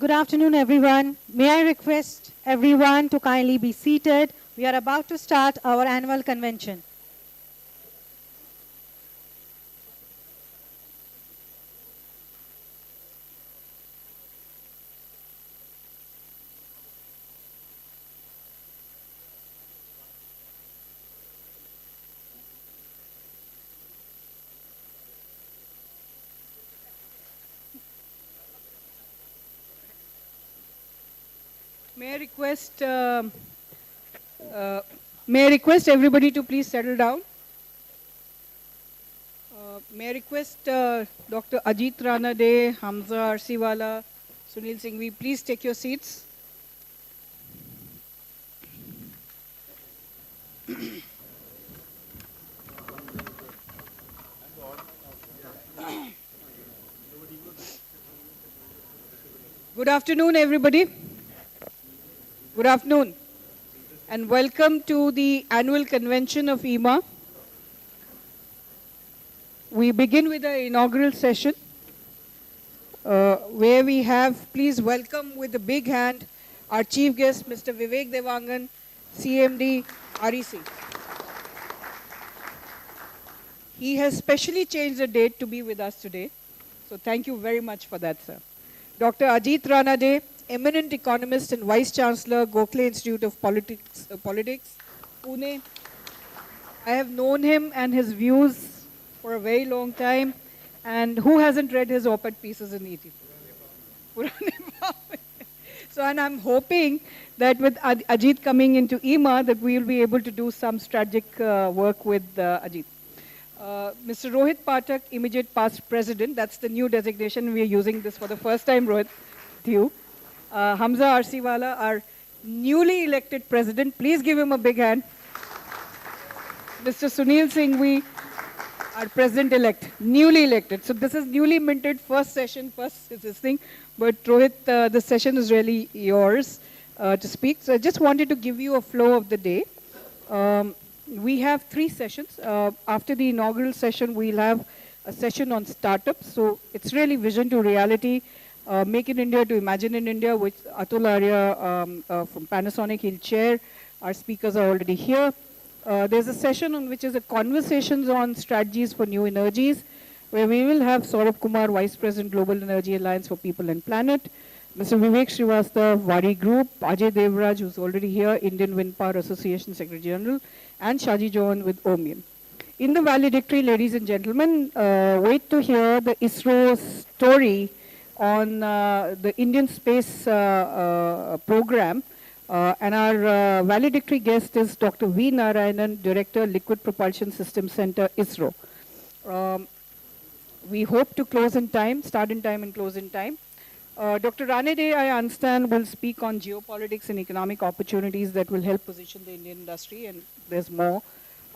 Good afternoon, everyone. May I request everyone to kindly be seated. We are about to start our annual convention. May I request, may I request everybody to please settle down? May I request Dr. Ajit Ranade, Hamza Arsiwala, Sunil Singhvi, please take your seats. Good afternoon, everybody. Good afternoon, and welcome to the annual convention of Ieema. We begin with the inaugural session, where we have, please welcome with a big hand, our chief guest, Mr. Vivek Devangan, CMD, REC. He has specially changed the date to be with us today, so thank you very much for that, sir. Dr. Ajit Ranade, eminent economist and Vice Chancellor, Gokhale Institute of Politics, Pune. I have known him and his views for a very long time, and who hasn't read his op-ed pieces in ET? So, and I'm hoping that with Ajit coming into Ieema, that we will be able to do some strategic work with Ajit. Mr. Rohit Pathak, immediate past president, that's the new designation. We are using this for the first time, Rohit, with you. Hamza Arsiwala, our newly elected president. Please give him a big hand. Mr. Sunil Singhvi, our president-elect, newly elected. So this is newly minted, first session, first is this thing. But Rohit, the session is really yours to speak. So I just wanted to give you a flow of the day. We have 3 sessions. After the inaugural session, we'll have a session on startups. So it's really vision to reality, make in India to imagine in India, which Atul Arya from Panasonic, he'll chair. Our speakers are already here. There's a session on which is a conversations on strategies for new energies, where we will have Saurabh Kumar, Vice President, Global Energy Alliance for People and Planet, Mr. Vivek Srivastava, Wari Group, Ajay Devraj, who's already here, Indian Wind Power Association Secretary General, and Shaji Jawan with Omian. In the valedictory, ladies and gentlemen, wait to hear the ISRO story on the Indian space program. And our valedictory guest is Dr. V. Narayanan, Director, Liquid Propulsion System Center, ISRO. We hope to close in time, start in time and close in time. Dr. Ranade, I understand, will speak on geopolitics and economic opportunities that will help position the Indian industry, and there's more.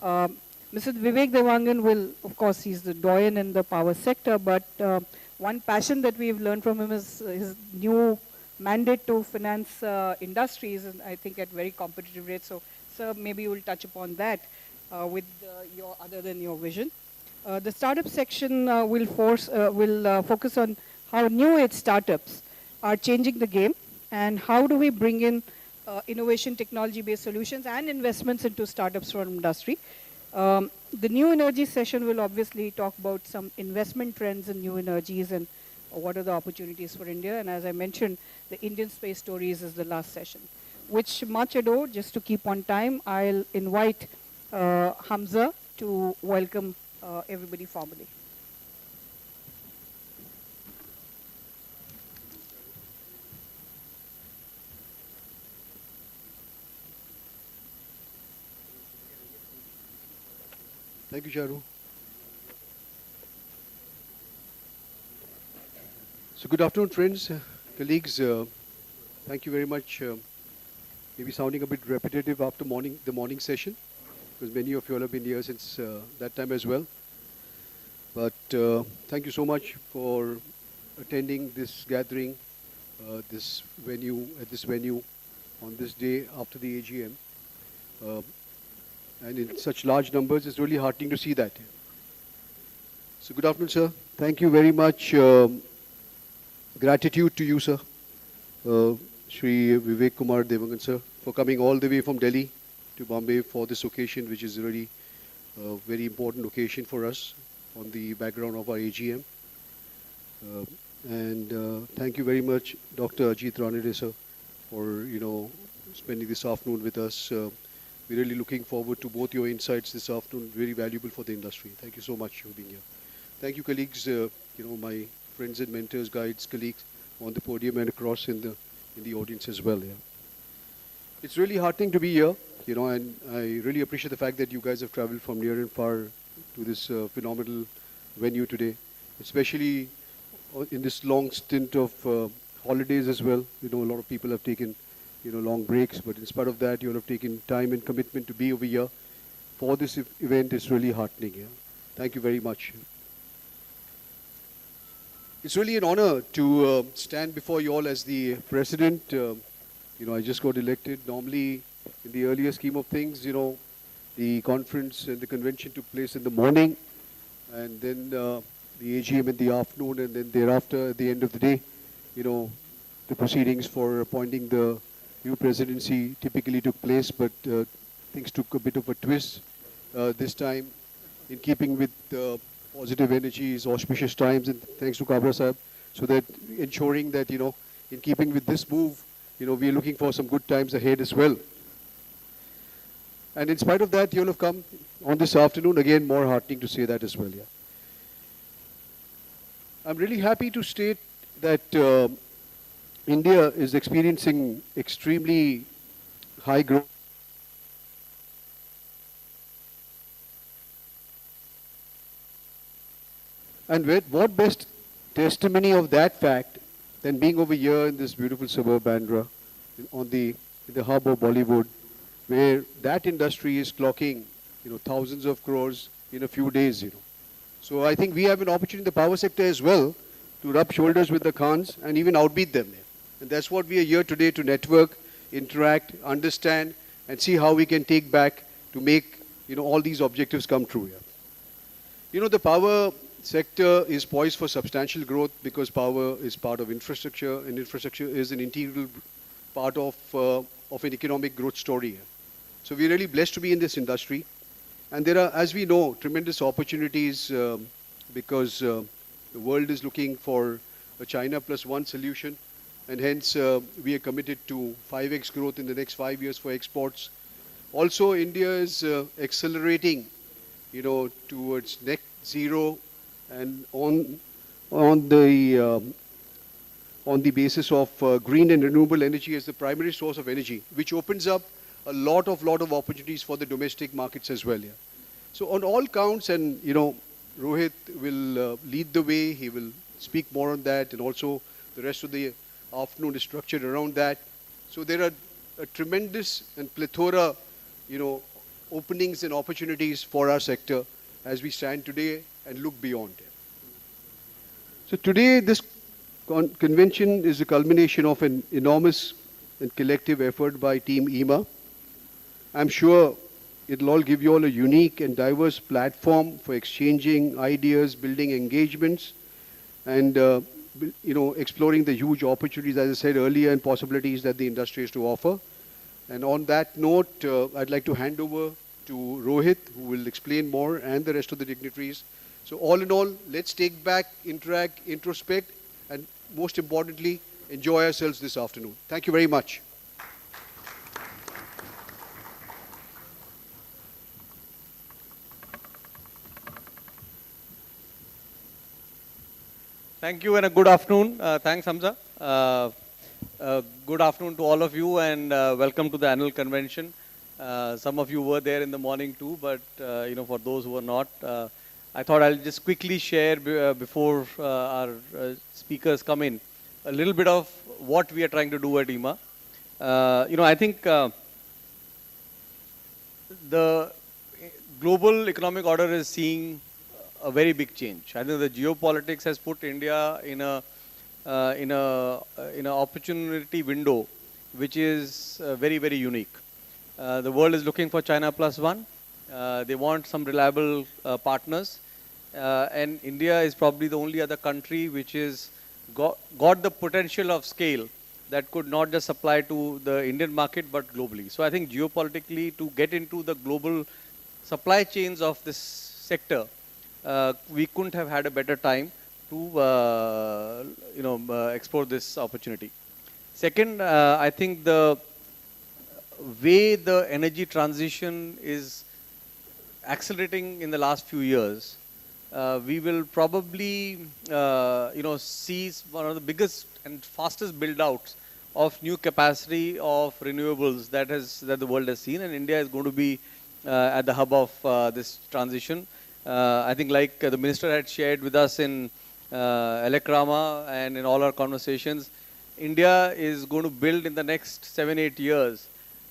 Mr. Vivek Devangan will, of course, he's the doyen in the power sector, but one passion that we've learned from him is his new mandate to finance industries, and I think at very competitive rates. So, sir, maybe you will touch upon that with your other than your vision. The startup section will focus on how new age startups are changing the game, and how do we bring in innovation, technology-based solutions and investments into startups from industry. The new energy session will obviously talk about some investment trends in new energies and what are the opportunities for India. And as I mentioned, the Indian space stories is the last session. Which much ado, just to keep on time, I'll invite Hamza to welcome everybody formally. Thank you, Charu. So good afternoon, friends, colleagues. Thank you very much. Maybe sounding a bit repetitive after the morning session, because many of you all have been here since that time as well. But thank you so much for attending this gathering, at this venue, on this day after the AGM. And in such large numbers, it's really heartening to see that. So good afternoon, sir. Thank you very much. Gratitude to you, sir, Shri Vivek Kumar Devangan sir, for coming all the way from Delhi to Bombay for this occasion, which is really a very important occasion for us on the background of our AGM. And thank you very much, Dr. Ajit Ranade sir, for spending this afternoon with us. We're really looking forward to both your insights this afternoon, very valuable for the industry. Thank you so much for being here. Thank you, colleagues, my friends and mentors, guides, colleagues on the podium and across in the audience as well. Yeah. It's really heartening to be here, and I really appreciate the fact that you guys have traveled from near and far to this phenomenal venue today, especially in this long stint of holidays as well. A lot of people have taken, long breaks, but in spite of that, you all have taken time and commitment to be over here for this event. It's really heartening. Yeah. Thank you very much. It's really an honor to stand before you all as the president. I just got elected. Normally, in the earlier scheme of things, the conference and the convention took place in the morning, and then the AGM in the afternoon, and then thereafter, at the end of the day, the proceedings for appointing the new presidency typically took place, but things took a bit of a twist this time, in keeping with positive energies, auspicious times, and thanks to Kabra Sahib, so that ensuring that, in keeping with this move, we are looking for some good times ahead as well. And in spite of that, you'll have come on this afternoon, again, more heartening to say that as well, yeah. I'm really happy to state that India is experiencing extremely high growth. And what best testimony of that fact than being over here in this beautiful suburb Bandra, in the hub of Bollywood, where that industry is clocking, thousands of crores in a few days, So I think we have an opportunity in the power sector as well to rub shoulders with the Khans and even outbeat them. And that's what we are here today to network, interact, understand, and see how we can take back to make, all these objectives come true here. The power sector is poised for substantial growth because power is part of infrastructure, and infrastructure is an integral part of an economic growth story. So we're really blessed to be in this industry. And there are, as we know, tremendous opportunities because the world is looking for a China plus one solution. And hence, we are committed to 5x growth in the next 5 years for exports. Also, India is accelerating, towards net zero, and on the basis of green and renewable energy as the primary source of energy, which opens up a lot of opportunities for the domestic markets as well. Yeah. So on all counts, and Rohit will lead the way. He will speak more on that, and also the rest of the afternoon is structured around that. So there are a tremendous and plethora, openings and opportunities for our sector as we stand today and look beyond. So today, this convention is a culmination of an enormous and collective effort by Team Ieema. I'm sure it'll all give you all a unique and diverse platform for exchanging ideas, building engagements, and exploring the huge opportunities, as I said earlier, and possibilities that the industry has to offer. And on that note, I'd like to hand over to Rohit, who will explain more, and the rest of the dignitaries. So all in all, let's take back, interact, introspect, and most importantly, enjoy ourselves this afternoon. Thank you very much. Thank you and a good afternoon. Thanks, Hamza. Good afternoon to all of you, and welcome to the annual convention. Some of you were there in the morning too, but for those who were not, I thought I'll just quickly share before our speakers come in a little bit of what we are trying to do at Ieema. I think the global economic order is seeing a very big change. I think the geopolitics has put India in a opportunity window, which is very, very unique. The world is looking for China plus one. They want some reliable partners. And India is probably the only other country which is got the potential of scale that could not just apply to the Indian market but globally. So I think geopolitically, to get into the global supply chains of this sector, we couldn't have had a better time to explore this opportunity. Second, I think the way the energy transition is accelerating in the last few years, we will probably see one of the biggest and fastest build outs of new capacity of renewables that the world has seen, and India is going to be at the hub of this transition. I think like the minister had shared with us in Ieema and in all our conversations, India is going to build in the next 7-8 years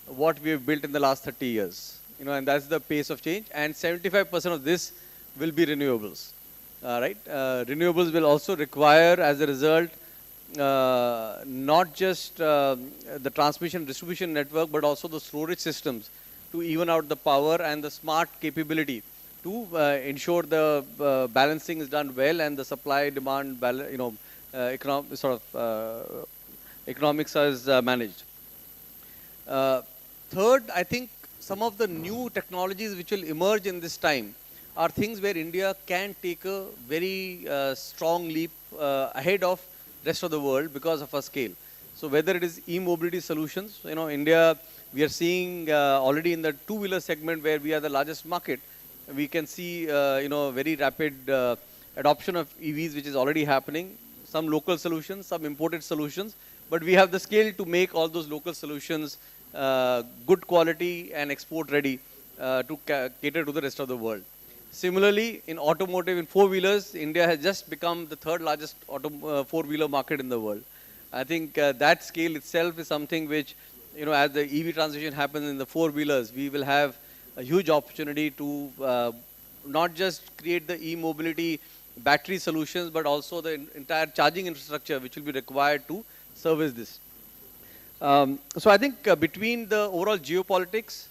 what we have built in the last 30 years. And that's the pace of change. And 75% of this will be renewables. Right? Renewables will also require, as a result, not just the transmission distribution network, but also the storage systems to even out the power and the smart capability to ensure the balancing is done well and the supply demand economics is managed. Third, I think some of the new technologies which will emerge in this time are things where India can take a very strong leap ahead of rest of the world because of our scale. So whether it is e-mobility solutions, India, we are seeing already in the two-wheeler segment where we are the largest market, we can see very rapid adoption of EVs, which is already happening. Some local solutions, some imported solutions, but we have the scale to make all those local solutions good quality and export ready to cater to the rest of the world. Similarly, in automotive, in four-wheelers, India has just become the third largest four-wheeler market in the world. I think that scale itself is something which, as the EV transition happens in the four-wheelers, we will have a huge opportunity to not just create the e-mobility battery solutions, but also the entire charging infrastructure which will be required to service this. So I think between the overall geopolitics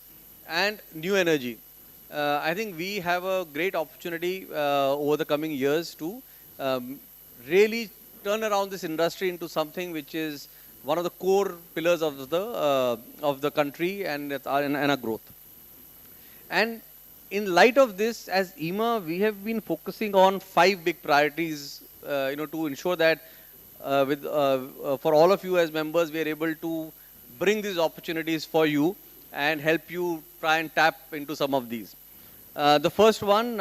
and new energy, I think we have a great opportunity over the coming years to really turn around this industry into something which is one of the core pillars of the country and our growth. And in light of this, as Ieema, we have been focusing on 5 big priorities, to ensure that for all of you as members, we are able to bring these opportunities for you and help you try and tap into some of these. The first one,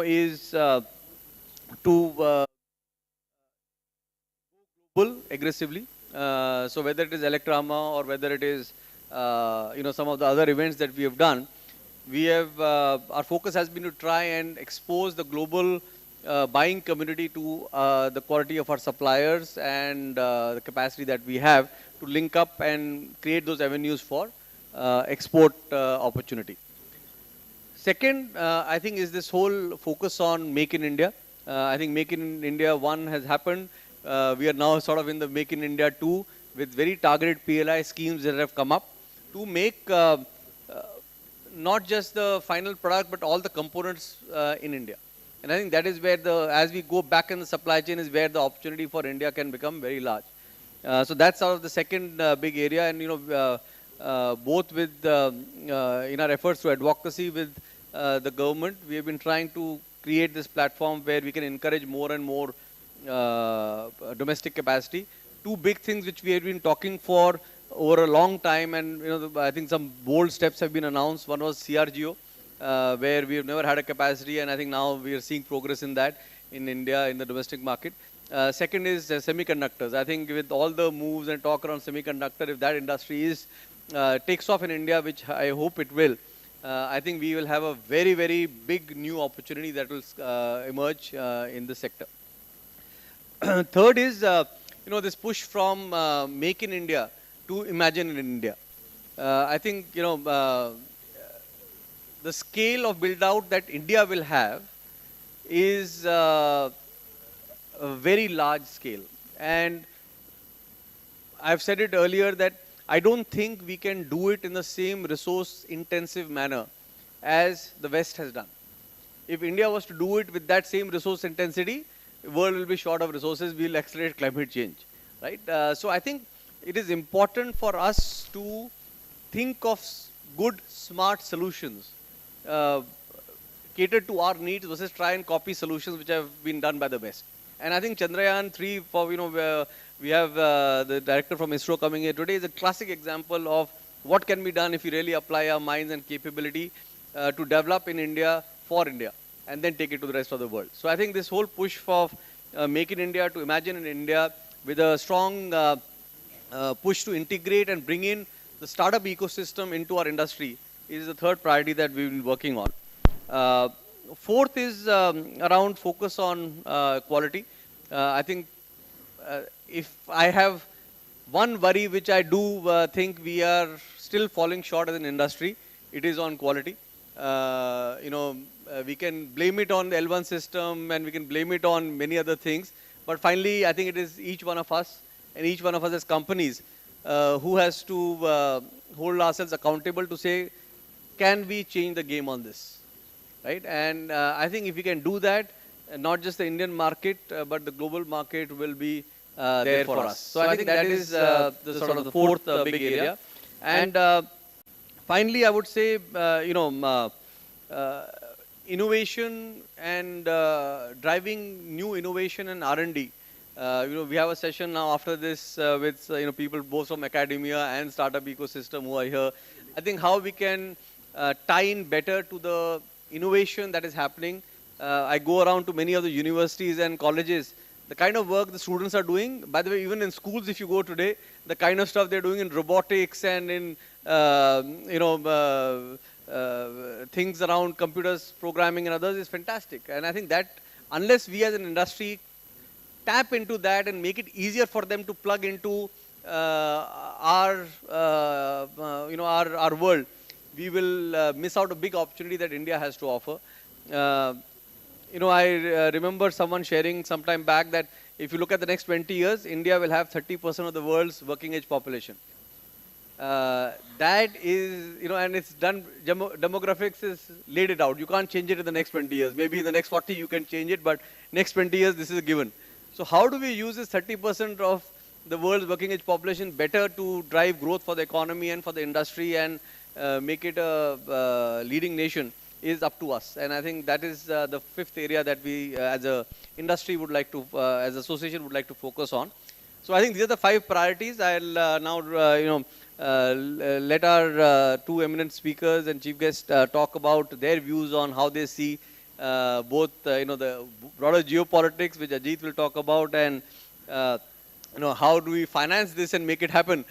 is to global aggressively. So whether it is Electrama or whether it is, some of the other events that we have done, we have our focus has been to try and expose the global buying community to the quality of our suppliers and the capacity that we have to link up and create those avenues for export opportunity. Second, I think is this whole focus on Make in India. I think Make in India 1 has happened. We are now sort of in the Make in India 2 with very targeted PLI schemes that have come up to make not just the final product, but all the components in India. And I think that is where as we go back in the supply chain is where the opportunity for India can become very large. So that's sort of the second big area. And, both with, in our efforts to advocacy with the government, we have been trying to create this platform where we can encourage more and more domestic capacity. 2 big things which we have been talking for over a long time, and I think some bold steps have been announced. One was CRGO, where we have never had a capacity, and I think now we are seeing progress in that in India in the domestic market. Second is semiconductors. I think with all the moves and talk around semiconductor, if that industry takes off in India, which I hope it will, I think we will have a very, very big new opportunity that will emerge in the sector. Third is, this push from Make in India to Imagine in India. I think, the scale of build out that India will have is a very large scale. And I've said it earlier that I don't think we can do it in the same resource intensive manner as the West has done. If India was to do it with that same resource intensity, the world will be short of resources, we'll accelerate climate change, right? So I think it is important for us to think of good, smart solutions catered to our needs versus try and copy solutions which have been done by the West. And I think Chandrayaan 3, for we have the director from ISRO coming here today, is a classic example of what can be done if we really apply our minds and capability to develop in India for India and then take it to the rest of the world. So I think this whole push for Make in India to Imagine in India with a strong push to integrate and bring in the startup ecosystem into our industry is the third priority that we've been working on. Fourth is around focus on quality. I think if I have one worry which I do think we are still falling short as an industry, it is on quality. We can blame it on the L1 system and we can blame it on many other things. But finally, I think it is each one of us and each one of us as companies who has to hold ourselves accountable to say, can we change the game on this? Right? And I think if we can do that, not just the Indian market, but the global market will be there for us. So I think that is the sort of the fourth big area. And finally, I would say, innovation and driving new innovation and R&D. We have a session now after this with people both from academia and startup ecosystem who are here. I think how we can tie in better to the innovation that is happening. I go around to many of the universities and colleges. The kind of work the students are doing, by the way, even in schools, if you go today, the kind of stuff they're doing in robotics and in, things around computers, programming and others is fantastic. And I think that unless we as an industry tap into that and make it easier for them to plug into our world, we will miss out a big opportunity that India has to offer. I remember someone sharing some time back that if you look at the next 20 years, India will have 30% of the world's working age population. That is, and it's done, demographics is laid it out. You can't change it in the next 20 years. Maybe in the next 40 you can change it, but next 20 years this is a given. So how do we use this 30% of the world's working age population better to drive growth for the economy and for the industry and make it a leading nation is up to us. And I think that is the fifth area that we as a industry would like to, as association would like to focus on. So I think these are the 5 priorities. I'll now, let our 2 eminent speakers and chief guests talk about their views on how they see both, the broader geopolitics, which Ajit will talk about, and, how do we finance this and make it happen,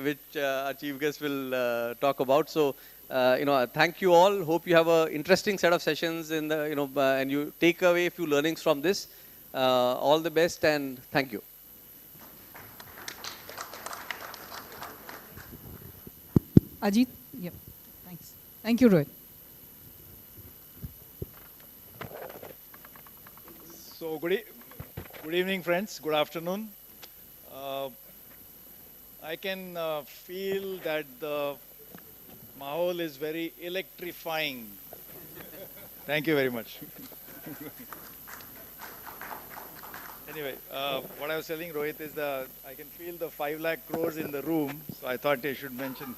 which our chief guest will talk about. So, thank you all. Hope you have an interesting set of sessions in the, and you take away a few learnings from this. All the best and thank you. Ajit? Yep. Thanks. Thank you, Rohit. So, good evening, friends. Good afternoon. I can feel that the mahal is very electrifying. Thank you very much. Anyway, what I was telling Rohit is that I can feel the 5 lakh crores in the room, so I thought I should mention.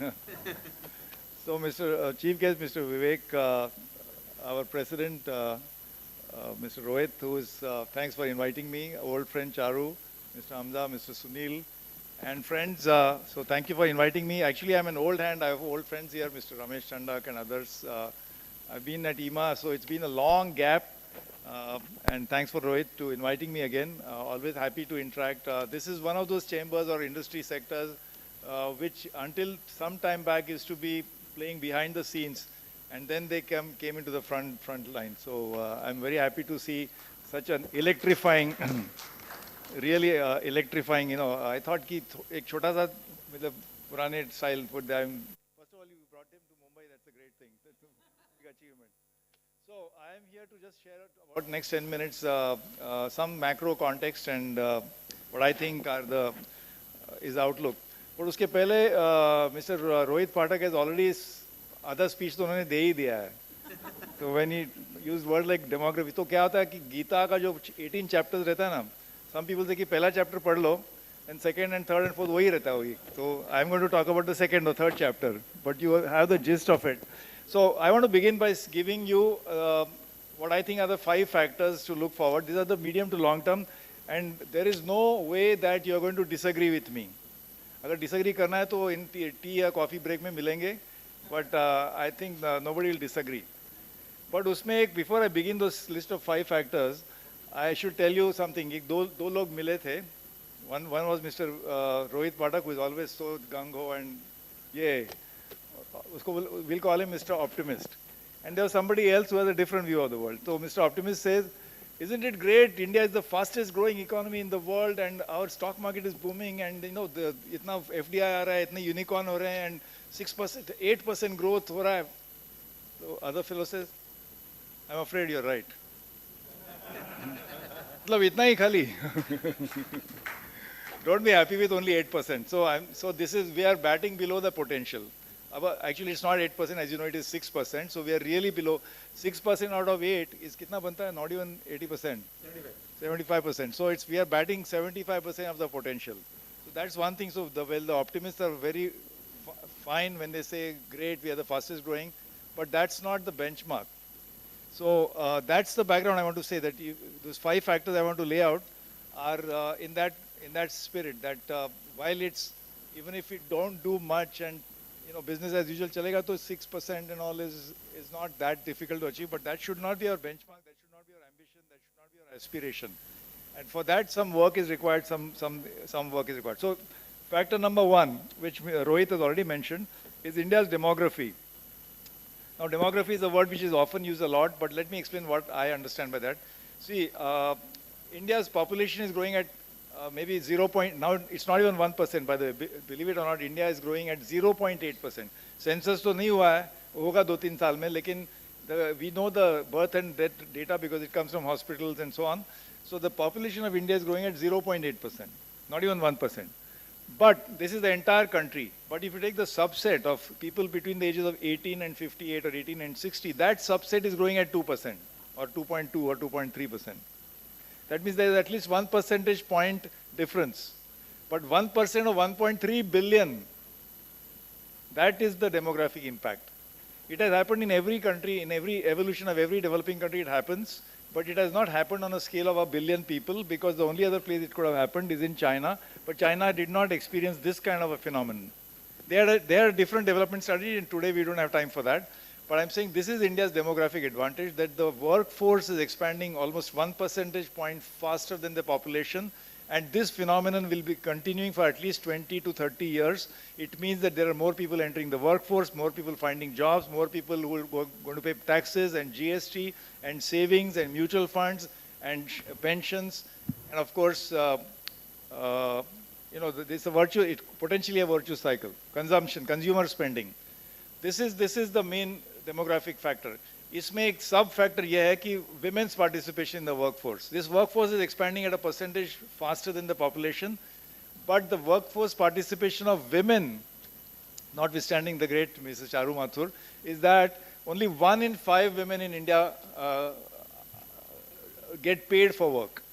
So, Mr. Chief Guest, Mr. Vivek, our President, Mr. Rohit, who is, thanks for inviting me, old friend Charu, Mr. Hamza, Mr. Sunil, and friends, so thank you for inviting me. Actually, I'm an old hand. I have old friends here, Mr. Ramesh Chandak and others. I've been at Ieema, so it's been a long gap. And thanks for Rohit to inviting me again. Always happy to interact. This is one of those chambers or industry sectors which until some time back used to be playing behind the scenes, and then they came into the front line. So I'm very happy to see such an electrifying, really electrifying. I thought कि एक छोटा सा मतलब पुराने style put them. First of all, you brought him to Mumbai. That's a great thing. That's a big achievement. So I am here to just share about next 10 minutes some macro context and what I think are is outlook. But उसके पहले Mr. Rohit Pathak has already other speech तो उन्होंने दे ही दिया है. So when he used word like demography, तो क्या होता है कि गीता का जो 18 chapters रहता है ना, some people say कि पहला chapter पढ़ लो, and second and third and fourth वही रहता है वही. So I'm going to talk about the second or third chapter, but you have the gist of it. So I want to begin by giving you what I think are the 5 factors to look forward. These are the medium to long term, and there is no way that you are going to disagree with me. अगर disagree करना है तो in tea या coffee break में मिलेंगे, but I think nobody will disagree. But उसमें एक, before I begin this list of 5 factors, I should tell you something. एक दो लोग मिले थे. One was Mr. Rohit Pathak, who is always so gung-ho and we'll call him Mr. Optimist. And there was somebody else who has a different view of the world. So Mr. Optimist says, isn't it great? India is the fastest growing economy in the world and our stock market is booming and इतना FDI आ रहा है, इतने unicorn हो रहे हैं and 6%, 8% growth हो रहा है. So other fellow says, I'm afraid you're right. मतलब इतना ही खाली. Don't be happy with only 8%. So we are batting below the potential. Actually, it's not 8%, as you know, it is 6%. So we are really below. 6% out of 8 is kitna banta hai? Not even 80%. 75%. So we are batting 75% of the potential. So that's one thing. So the optimists are very fine when they say, great, we are the fastest growing. But that's not the benchmark. So that's the background I want to say, that those 5 factors I want to lay out are in that spirit, that while it's, even if we don't do much and business as usual chalega, to 6% and all is not that difficult to achieve, but that should not be our benchmark, that should not be our ambition, that should not be our aspiration. And for that, some work is required, some work is required. So factor number 1, which Rohit has already mentioned, is India's demography. Now, demography is a word which is often used a lot, but let me explain what I understand by that. See, India's population is growing at maybe 0. Now it's not even 1%, by the way. Believe it or not, India is growing at 0.8%. Census तो नहीं हुआ है, होगा 2-3 साल में, लेकिन we know the birth and death data because it comes from hospitals and so on. So the population of India is growing at 0.8%, not even 1%. But this is the entire country. But if you take the subset of people between the ages of 18 and 58 or 18 and 60, that subset is growing at 2% or 2.2 or 2.3%. That means there is at least 1 percentage point difference. But 1% of 1.3 billion, that is the demographic impact. It has happened in every country, in every evolution of every developing country it happens, but it has not happened on a scale of 1 billion people, because the only other place it could have happened is in China, but China did not experience this kind of a phenomenon. They had a different development strategy, and today we don't have time for that. But I'm saying this is India's demographic advantage, that the workforce is expanding almost 1 percentage point faster than the population, and this phenomenon will be continuing for at least 20 to 30 years. It means that there are more people entering the workforce, more people finding jobs, more people who are going to pay taxes and GST and savings and mutual funds and pensions, and of course, this is potentially a virtuous cycle. Consumption, consumer spending. This is the main demographic factor. इसमें एक sub factor यह है कि women's participation in the workforce. This workforce is expanding at a percentage faster than the population, but the workforce participation of women, notwithstanding the great Mrs. Charu Mathur, is that only 1 in 5 women in India get paid for work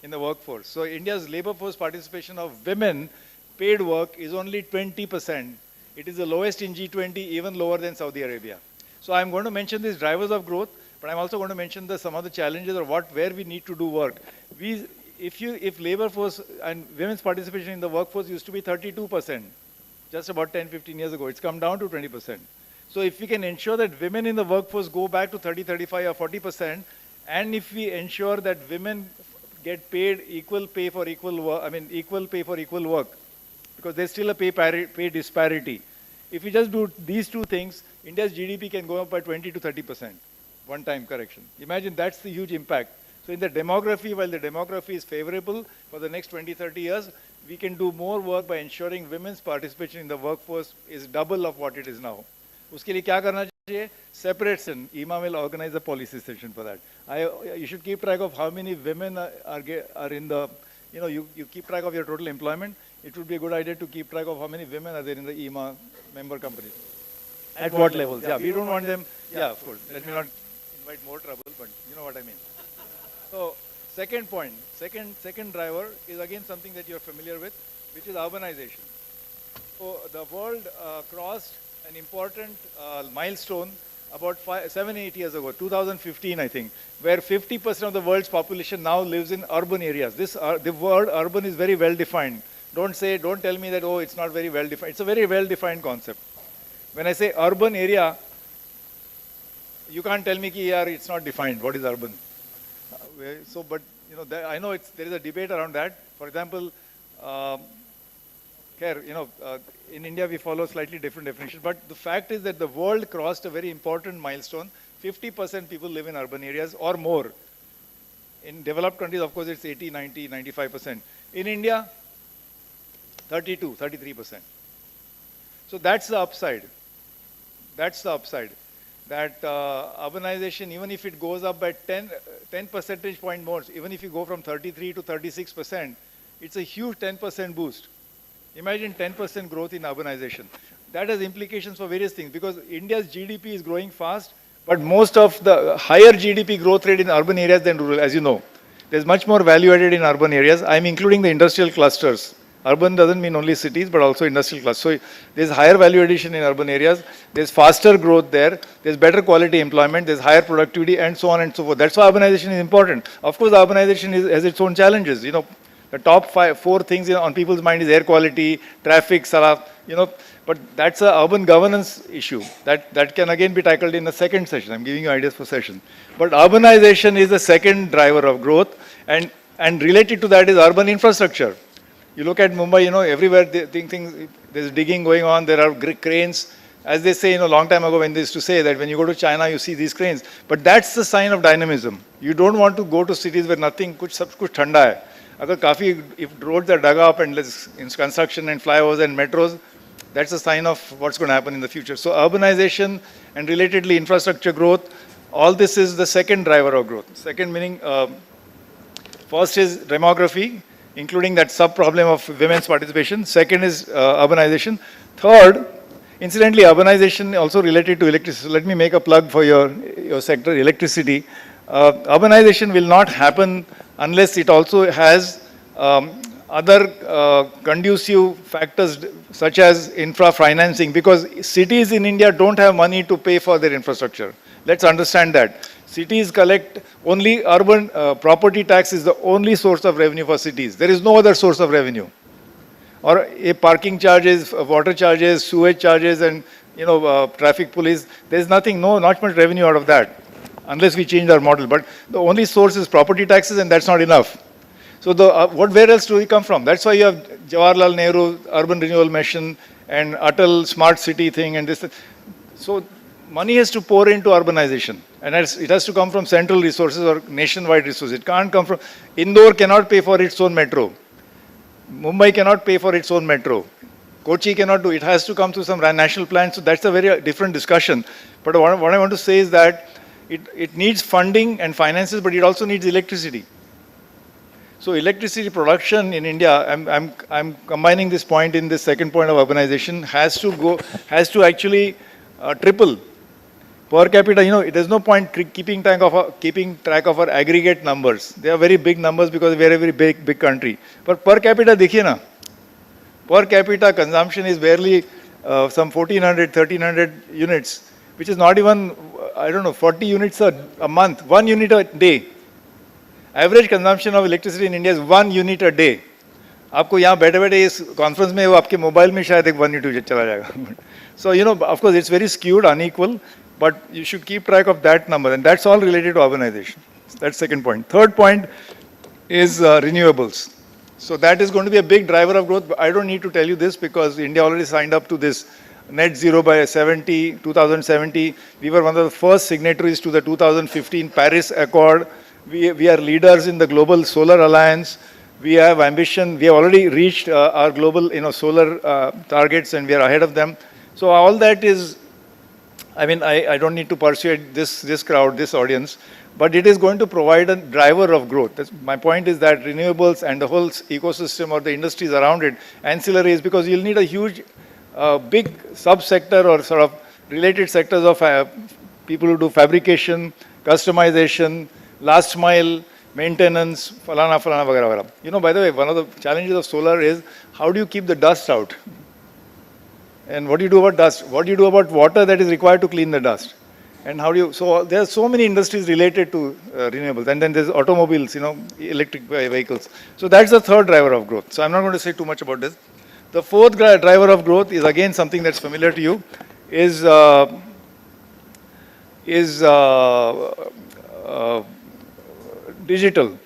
in the workforce. So India's labor force participation of women paid work is only 20%. It is the lowest in G20, even lower than Saudi Arabia. So I'm going to mention these drivers of growth, but I'm also going to mention some of the challenges or where we need to do work. If labor force and women's participation in the workforce used to be 32%, just about 10-15 years ago, it's come down to 20%. So if we can ensure that women in the workforce go back to 30, 35 or 40%, and if we ensure that women get paid equal pay for equal work, equal pay for equal work, because there's still a pay disparity. If we just do these two things, India's GDP can go up by 20 to 30%, one-time correction. Imagine that's the huge impact. So in the demography, while the demography is favorable for the next 20, 30 years, we can do more work by ensuring women's participation in the workforce is double of what it is now. उसके लिए क्या करना चाहिए? Separation. Ieema will organize a policy session for that. You should keep track of how many women are in the, you keep track of your total employment. It would be a good idea to keep track of how many women are there in the Ieema member companies. At what levels? Yeah, we don't want them. Yeah, of course. Let me not invite more trouble, but you know what I mean. Second point, second driver is again something that you're familiar with, which is urbanization. So the world crossed an important milestone about 7, 8 years ago, 2015, I think, where 50% of the world's population now lives in urban areas. The word urban is very well defined. Don't tell me that, oh, it's not very well defined. It's a very well defined concept. When I say urban area, you can't tell me ki, yaar, it's not defined. What is urban? But you know, I know there is a debate around that. For example, in India we follow slightly different definition. But the fact is that the world crossed a very important milestone. 50% people live in urban areas or more. In developed countries, of course, it's 80, 90, 95%. In India, 32, 33%. So that's the upside. That's the upside. That urbanization, even if it goes up by 10 percentage point more, even if you go from 33 to 36%, it's a huge 10% boost. Imagine 10% growth in urbanization. That has implications for various things because India's GDP is growing fast, but most of the higher GDP growth rate in urban areas than rural, as you know. There's much more value added in urban areas. I'm including the industrial clusters. Urban doesn't mean only cities, but also industrial clusters. So there's higher value addition in urban areas. There's faster growth there. There's better quality employment. There's higher productivity and so on and so forth. That's why urbanization is important. Of course, urbanization has its own challenges. You know, the top four things on people's mind is air quality, traffic, but that's an urban governance issue. That can again be tackled in the second session. I'm giving you ideas for session. But urbanization is the second driver of growth, and related to that is urban infrastructure. You look at Mumbai, everywhere there's digging going on, there are cranes. As they say, a long time ago when they used to say that when you go to China, you see these cranes. But that's the sign of dynamism. You don't want to go to cities where nothing, kuch thanda hai. If roads are dug up and in construction and flyovers and metros, that's a sign of what's going to happen in the future. So urbanization and relatedly infrastructure growth, all this is the second driver of growth. Second meaning, first is demography, including that sub-problem of women's participation. Second is urbanization. Third, incidentally, urbanization also related to electricity. So let me make a plug for your sector, electricity. Urbanization will not happen unless it also has other conducive factors such as infra financing, because cities in India don't have money to pay for their infrastructure. Let's understand that. Cities collect only urban property tax is the only source of revenue for cities. There is no other source of revenue. Or parking charges, water charges, sewage charges, and traffic police. There is nothing, not much revenue out of that, unless we change our model. But the only source is property taxes, and that's not enough. So where else do we come from? That's why you have Jawaharlal Nehru Urban Renewal Mission and Atal Smart City thing and this. So money has to pour into urbanization, and it has to come from central resources or nationwide resources. It can't come from, Indore cannot pay for its own metro. Mumbai cannot pay for its own metro. Kochi cannot do it. It has to come through some national plan. So that's a very different discussion. But what I want to say is that it needs funding and finances, but it also needs electricity. So electricity production in India, I'm combining this point in this second point of urbanization, has to actually triple. Per capita, there's no point keeping track of our aggregate numbers. They are very big numbers because we are a very big country. But per capita, dekhiye na, per capita consumption is barely some 1,400, 1,300 units, which is not even, 40 units a month, 1 unit a day. Average consumption of electricity in India is 1 unit a day. आपको यहाँ बैठे-बैठे इस conference में वो आपके mobile में शायद एक 1 unit चला जाएगा. So of course it's very skewed, unequal, but you should keep track of that number, and that's all related to urbanization. That's second point. Third point is renewables. So that is going to be a big driver of growth. I don't need to tell you this because India already signed up to this net zero by 2070. We were one of the first signatories to the 2015 Paris Accord. We are leaders in the Global Solar Alliance. We have ambition. We have already reached our global solar targets, and we are ahead of them. So all that is, I don't need to persuade this crowd, this audience, but it is going to provide a driver of growth. My point is that renewables and the whole ecosystem or the industries around it, ancillaries, because you'll need a huge, big subsector or sort of related sectors of people who do fabrication, customization, last mile, maintenance, falana, falana, vagara, vagara. You know, by the way, one of the challenges of solar is how do you keep the dust out? And what do you do about dust? What do you do about water that is required to clean the dust? And how do you, so there are so many industries related to renewables. And then there's automobiles, you know, electric vehicles. So that's the third driver of growth. So I'm not going to say too much about this. The fourth driver of growth is again something that's familiar to you, is digital,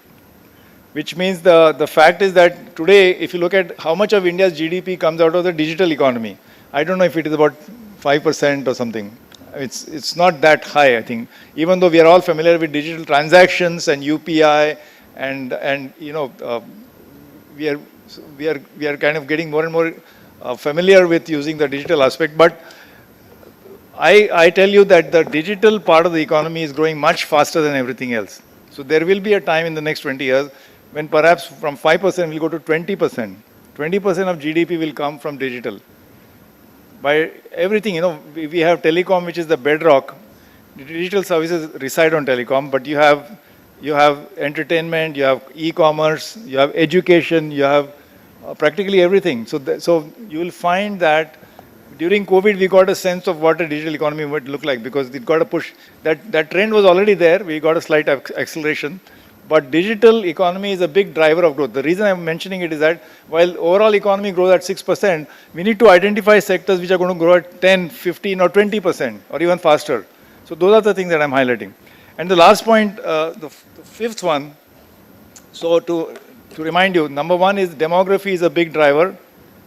which means the fact is that today, if you look at how much of India's GDP comes out of the digital economy, I don't know if it is about 5% or something. It's not that high, I think. Even though we are all familiar with digital transactions and UPI, and you know, we are kind of getting more and more familiar with using the digital aspect. But I tell you that the digital part of the economy is growing much faster than everything else. So there will be a time in the next 20 years when perhaps from 5% we'll go to 20%. 20% of GDP will come from digital. By everything, you know, we have telecom, which is the bedrock. The digital services reside on telecom, but you have entertainment, you have e-commerce, you have education, you have practically everything. So you will find that during COVID, we got a sense of what a digital economy would look like, because it got a push. That trend was already there. We got a slight acceleration. But digital economy is a big driver of growth. The reason I'm mentioning it is that while overall economy grows at 6%, we need to identify sectors which are going to grow at 10, 15 or 20% or even faster. So those are the things that I'm highlighting. And the last point, the fifth one, so to remind you, number one is demography is a big driver,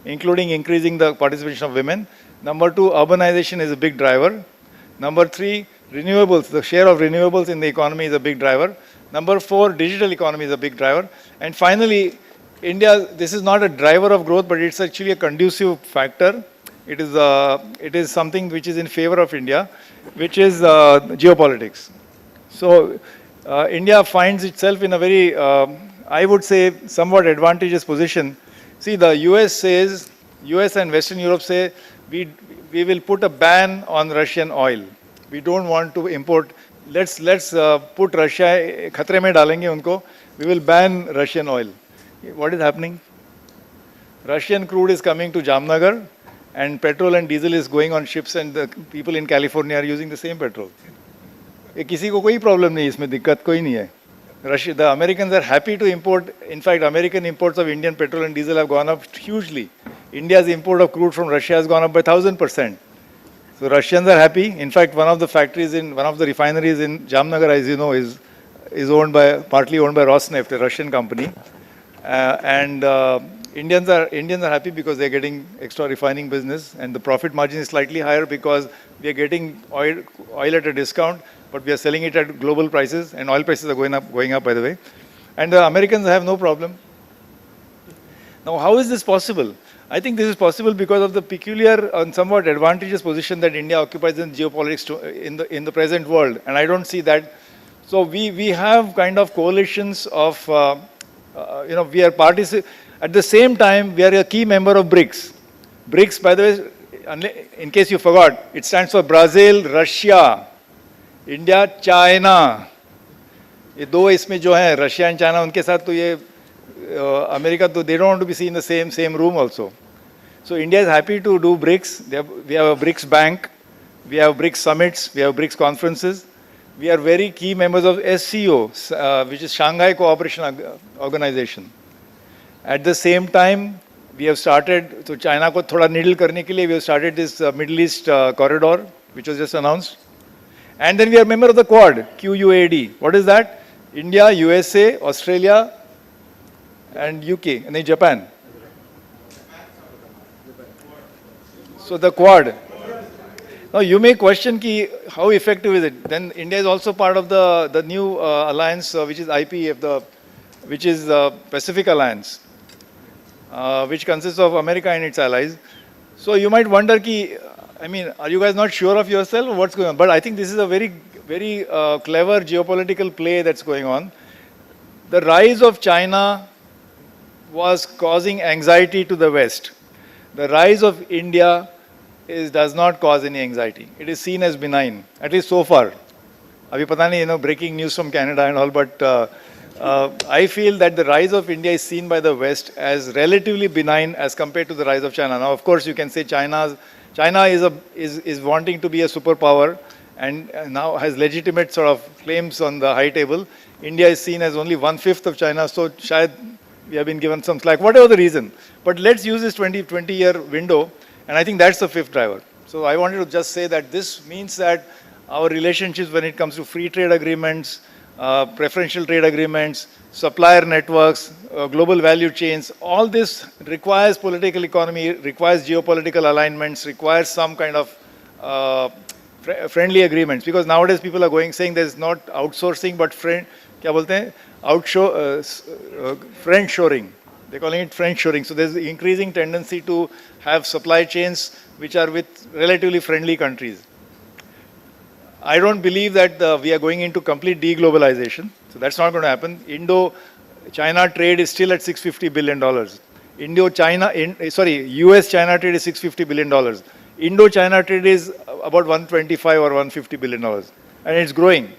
including increasing the participation of women. Number two, urbanization is a big driver. Number three, renewables, the share of renewables in the economy is a big driver. Number four, digital economy is a big driver. And finally, India, this is not a driver of growth, but it's actually a conducive factor. It is something which is in favor of India, which is geopolitics. So India finds itself in a very, I would say, somewhat advantageous position. See, the US and Western Europe say, we will put a ban on Russian oil. We don't want to import. Let's put Russia, khatre mein dalenge unko. We will ban Russian oil. What is happening? Russian crude is coming to Jamnagar, and petrol and diesel is going on ships, and the people in California are using the same petrol. किसी को कोई problem नहीं, इसमें दिक्कत कोई नहीं है. The Americans are happy to import. In fact, American imports of Indian petrol and diesel have gone up hugely. India's import of crude from Russia has gone up by 1,000%. So Russians are happy. In fact, one of the refineries in Jamnagar, as you know, is partly owned by Rosneft, a Russian company. Indians are happy because they're getting extra refining business, and the profit margin is slightly higher because we are getting oil at a discount, but we are selling it at global prices, and oil prices are going up, by the way. And the Americans have no problem. Now, how is this possible? I think this is possible because of the peculiar and somewhat advantageous position that India occupies in geopolitics in the present world, and I don't see that. So we have kind of coalitions of, we are parties. At the same time, we are a key member of BRICS. BRICS, by the way, in case you forgot, it stands for Brazil, Russia, India, China. ये दो इसमें जो है Russia and China, उनके साथ तो ये America, तो they don't want to be seen in the same room also. So India is happy to do BRICS. We have a BRICS bank, we have BRICS summits, we have BRICS conferences. We are very key members of SCO, which is Shanghai Cooperation Organization. At the same time, we have started, so China को थोड़ा needle करने के लिए, we have started this Middle East corridor, which was just announced. And then we are member of the Quad, QUAD. What is that? India, USA, Australia, and UK, and then Japan. So the Quad. Now you may question ki how effective is it? Then India is also part of the new alliance, which is IPEF, which is the Pacific Alliance, which consists of America and its allies. So you might wonder ki, I mean, are you guys not sure of yourself or what's going on? But I think this is a very, very clever geopolitical play that's going on. The rise of China was causing anxiety to the West. The rise of India does not cause any anxiety. It is seen as benign, at least so far. Abhi pata nahi, breaking news from Canada and all, but I feel that the rise of India is seen by the West as relatively benign as compared to the rise of China. Now, of course, you can say China is wanting to be a superpower and now has legitimate sort of claims on the high table. India is seen as only 1/5 of China, so shayad we have been given some slack, whatever the reason. But let's use this 20-year window, and I think that's the fifth driver. So I wanted to just say that this means that our relationships when it comes to free trade agreements, preferential trade agreements, supplier networks, global value chains, all this requires political economy, requires geopolitical alignments, requires some kind of friendly agreements. Because nowadays people are saying there's not outsourcing but क्या बोलते हैं friend shoring. They're calling it friend shoring. So there's an increasing tendency to have supply chains which are with relatively friendly countries. I don't believe that we are going into complete deglobalization. So that's not going to happen. Indo-China trade is still at $650 billion. US-China trade is $650 billion. Indo-China trade is about $125 or $150 billion. And it's growing.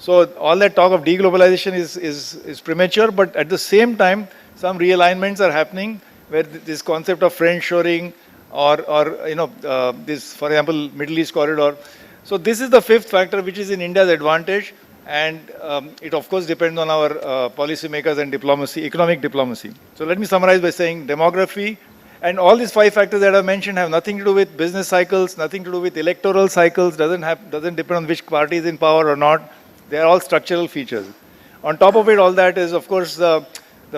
So all that talk of deglobalization is premature, but at the same time, some realignments are happening where this concept of friend shoring or this, for example, Middle East corridor. So this is the fifth factor which is in India's advantage, and it of course depends on our policymakers and diplomacy, economic diplomacy. So let me summarize by saying demography, and all these five factors that I mentioned have nothing to do with business cycles, nothing to do with electoral cycles, doesn't depend on which party is in power or not. They are all structural features. On top of it, all that is, of course, the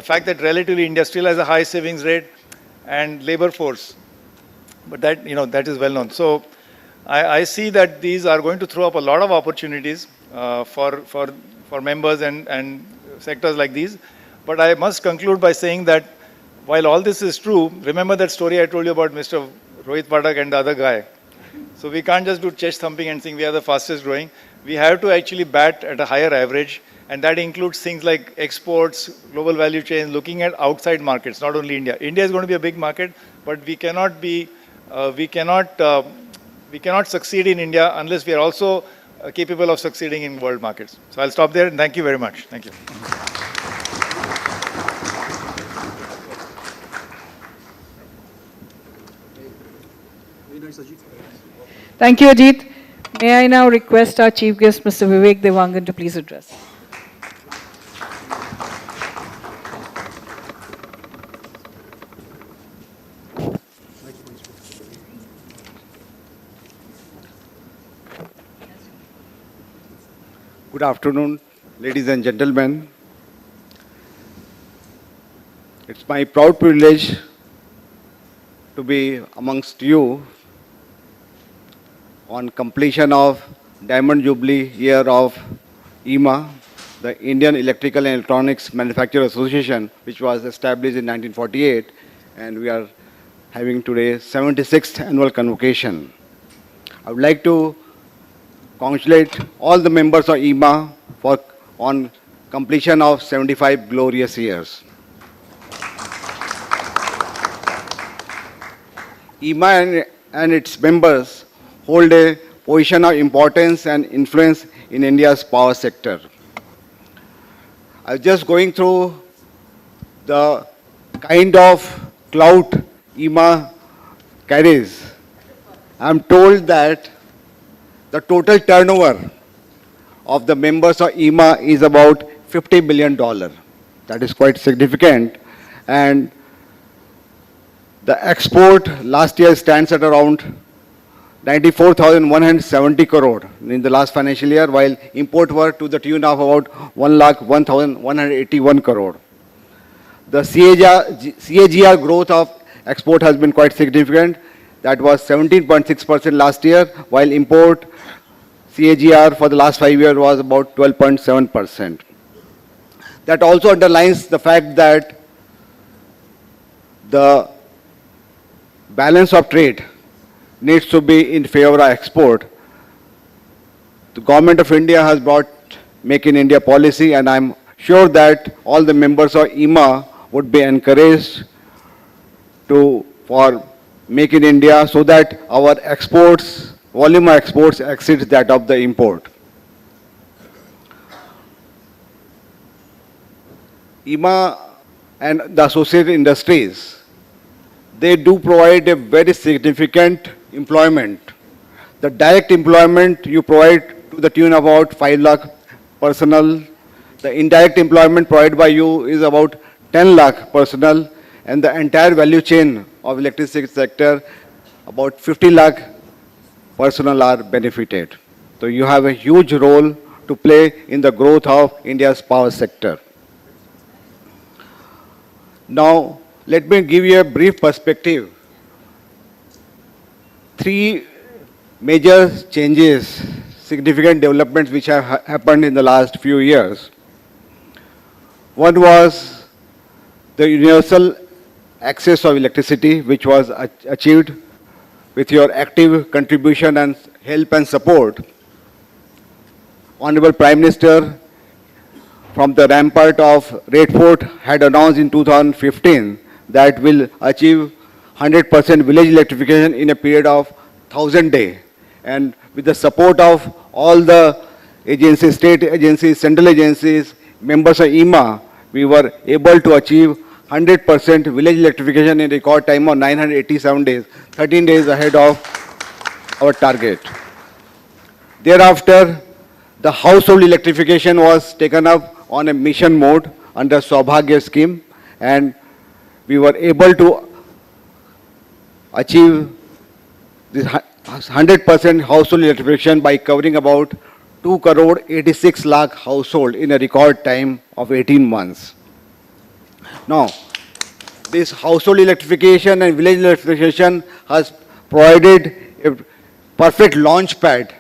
fact that relatively India still has a high savings rate and labor force. But that, that is well known. So I see that these are going to throw up a lot of opportunities for members and sectors like these. But I must conclude by saying that while all this is true, remember that story I told you about Mr. Rohit Pathak and the other guy. So we can't just do chest thumping and saying we are the fastest growing. We have to actually bat at a higher average, and that includes things like exports, global value chains, looking at outside markets, not only India. India is going to be a big market, but we cannot succeed in India unless we are also capable of succeeding in world markets. So I'll stop there, and thank you very much. Thank you. Thank you, Ajit. May I now request our chief guest, Mr. Vivek Devangan, to please address. Good afternoon, ladies and gentlemen. It's my proud privilege to be amongst you on completion of Diamond Jubilee year of Ieema, the Indian Electrical and Electronics Manufacturers Association, which was established in 1948, and we are having today 76th annual convocation. I would like to congratulate all the members of Ieema on completion of 75 glorious years. Ieema and its members hold a position of importance and influence in India's power sector. I was just going through the kind of clout Ieema carries. I'm told that the total turnover of the members of Ieema is about $50 billion. That is quite significant. And the export last year stands at around 94,170 crore in the last financial year, while import were to the tune of about 1,01,181 crore. The CAGR growth of export has been quite significant. That was 17.6% last year, while import CAGR for the last 5 years was about 12.7%. That also underlines the fact that the balance of trade needs to be in favor of export. The Government of India has brought Make in India policy, and I'm sure that all the members of Ieema would be encouraged for Make in India so that our exports, volume of exports exceeds that of the import. Ieema and the associated industries, they do provide a very significant employment. The direct employment you provide to the tune of about 5 lakh personnel. The indirect employment provided by you is about 10 lakh personnel, and the entire value chain of electricity sector, about 50 lakh personnel are benefited. So you have a huge role to play in the growth of India's power sector. Now, let me give you a brief perspective. Three major changes, significant developments which have happened in the last few years. One was the universal access of electricity, which was achieved with your active contribution and help and support. Honorable Prime Minister from the rampart of Red Fort had announced in 2015 that will achieve 100% village electrification in a period of 1,000 days. And with the support of all the agencies, state agencies, central agencies, members of Ieema, we were able to achieve 100% village electrification in record time of 987 days, 13 days ahead of our target. Thereafter, the household electrification was taken up on a mission mode under Saubhagya scheme, and we were able to achieve this 100% household electrification by covering about 2 crore 86 lakh household in a record time of 18 months. Now, this household electrification and village electrification has provided a perfect launch pad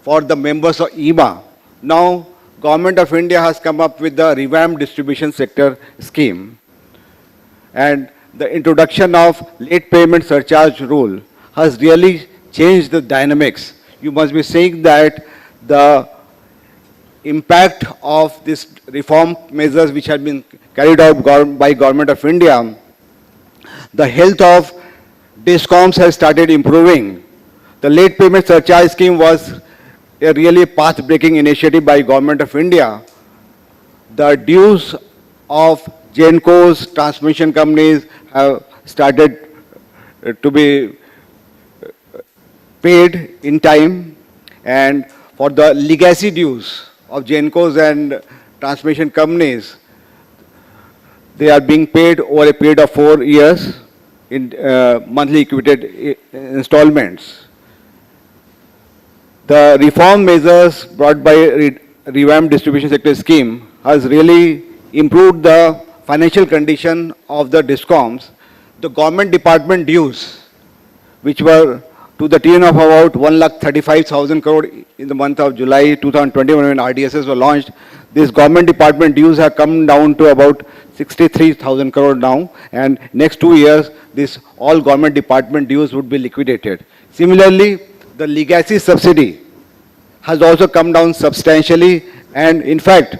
for the members of Ieema. Now, Government of India has come up with the revamped distribution sector scheme, and the introduction of late payment surcharge rule has really changed the dynamics. You must be saying that the impact of this reform measures which have been carried out by Government of India, the health of DISCOMs has started improving. The late payment surcharge scheme was a really path-breaking initiative by Government of India. The dues of GENCOs, transmission companies have started to be paid in time, and for the legacy dues of GENCOs and transmission companies, they are being paid over a period of 4 years in monthly equated installments. The reform measures brought by revamped distribution sector scheme has really improved the financial condition of the DISCOMs. The government department dues, which were to the tune of about 1,35,000 crore in the month of July 2021 when RDSS were launched, these government department dues have come down to about 63,000 crore now, and next 2 years, this all government department dues would be liquidated. Similarly, the legacy subsidy has also come down substantially, and in fact,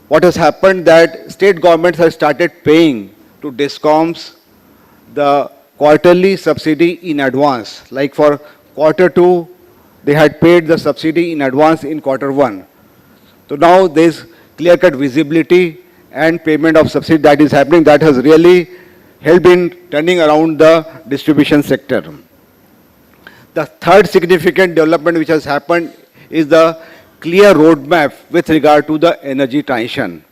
what has happened that state governments have started paying to DISCOMs the quarterly subsidy in advance. Like for Q2, they had paid the subsidy in advance in Q1. So now there's clear-cut visibility and payment of subsidy that is happening, that has really helped in turning around the distribution sector. The third significant development which has happened is the clear roadmap with regard to the energy transition.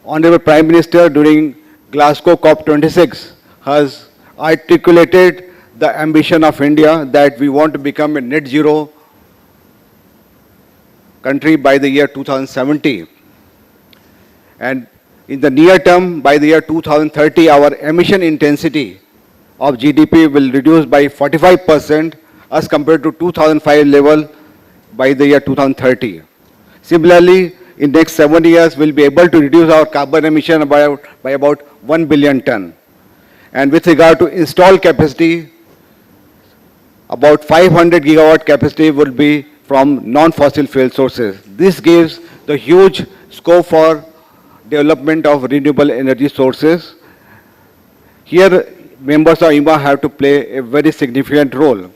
Honorable Prime Minister during Glasgow COP26 has articulated the ambition of India that we want to become a net zero country by the year 2070. And in the near term, by the year 2030, our emission intensity of GDP will reduce by 45% as compared to 2005 level by the year 2030. Similarly, in next 7 years, we'll be able to reduce our carbon emission by about 1 billion ton. And with regard to installed capacity, about 500 gigawatt capacity will be from non-fossil fuel sources. This gives the huge scope for development of renewable energy sources. Here, members of Ieema have to play a very significant role.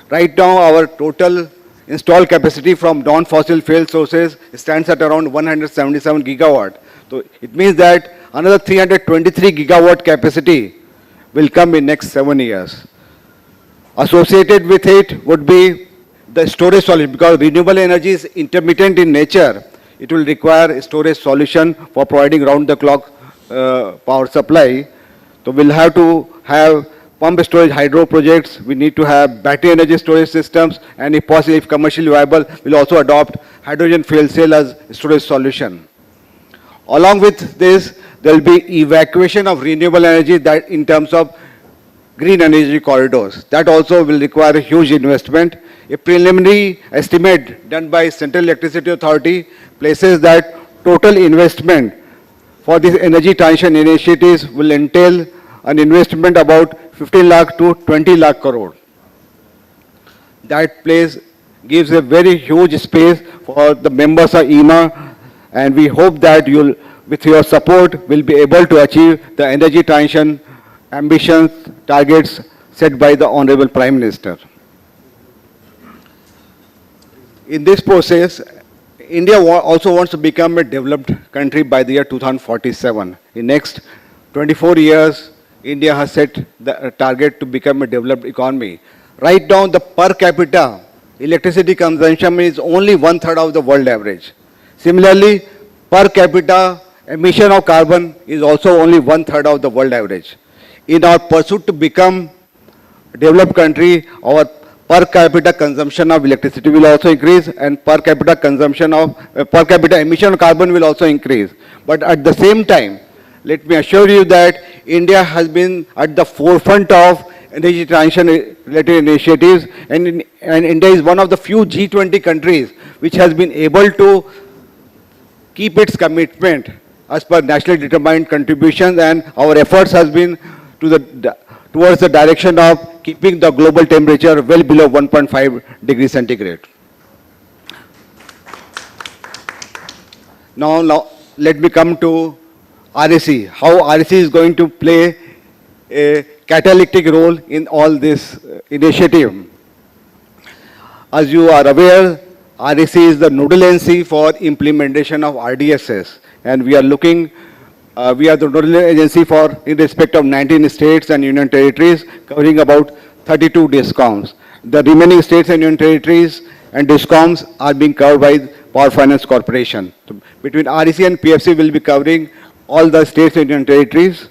Right now, our total installed capacity from non-fossil fuel sources stands at around 177 gigawatt. So it means that another 323 gigawatt capacity will come in next 7 years. Associated with it would be the storage solution, because renewable energy is intermittent in nature. It will require a storage solution for providing round-the-clock power supply. So we'll have to have pump storage hydro projects. We need to have battery energy storage systems, and if possible, if commercially viable, we'll also adopt hydrogen fuel cell as storage solution. Along with this, there will be evacuation of renewable energy that in terms of green energy corridors. That also will require a huge investment. A preliminary estimate done by Central Electricity Authority places that total investment for these energy transition initiatives will entail an investment about 15 lakh to 20 lakh crore. That gives a very huge space for the members of Ieema, and we hope that you'll, with your support, will be able to achieve the energy transition ambitions, targets set by the Honorable Prime Minister. In this process, India also wants to become a developed country by the year 2047. In next 24 years, India has set the target to become a developed economy. Right now, the per capita electricity consumption is only 1/3 of the world average. Similarly, per capita emission of carbon is also only 1/3 of the world average. In our pursuit to become a developed country, our per capita consumption of electricity will also increase, and per capita emission of carbon will also increase. But at the same time, let me assure you that India has been at the forefront of energy transition related initiatives, and India is one of the few G20 countries which has been able to keep its commitment as per nationally determined contributions, and our efforts has been towards the direction of keeping the global temperature well below 1.5 degrees centigrade. Now let me come to REC, how REC is going to play a catalytic role in all this initiative. As you are aware, REC is the nodal agency for implementation of RDSS, and we are the nodal agency in respect of 19 states and union territories, covering about 32 DISCOMs. The remaining states and union territories and DISCOMs are being covered by Power Finance Corporation. So between REC and PFC, will be covering all the states and union territories.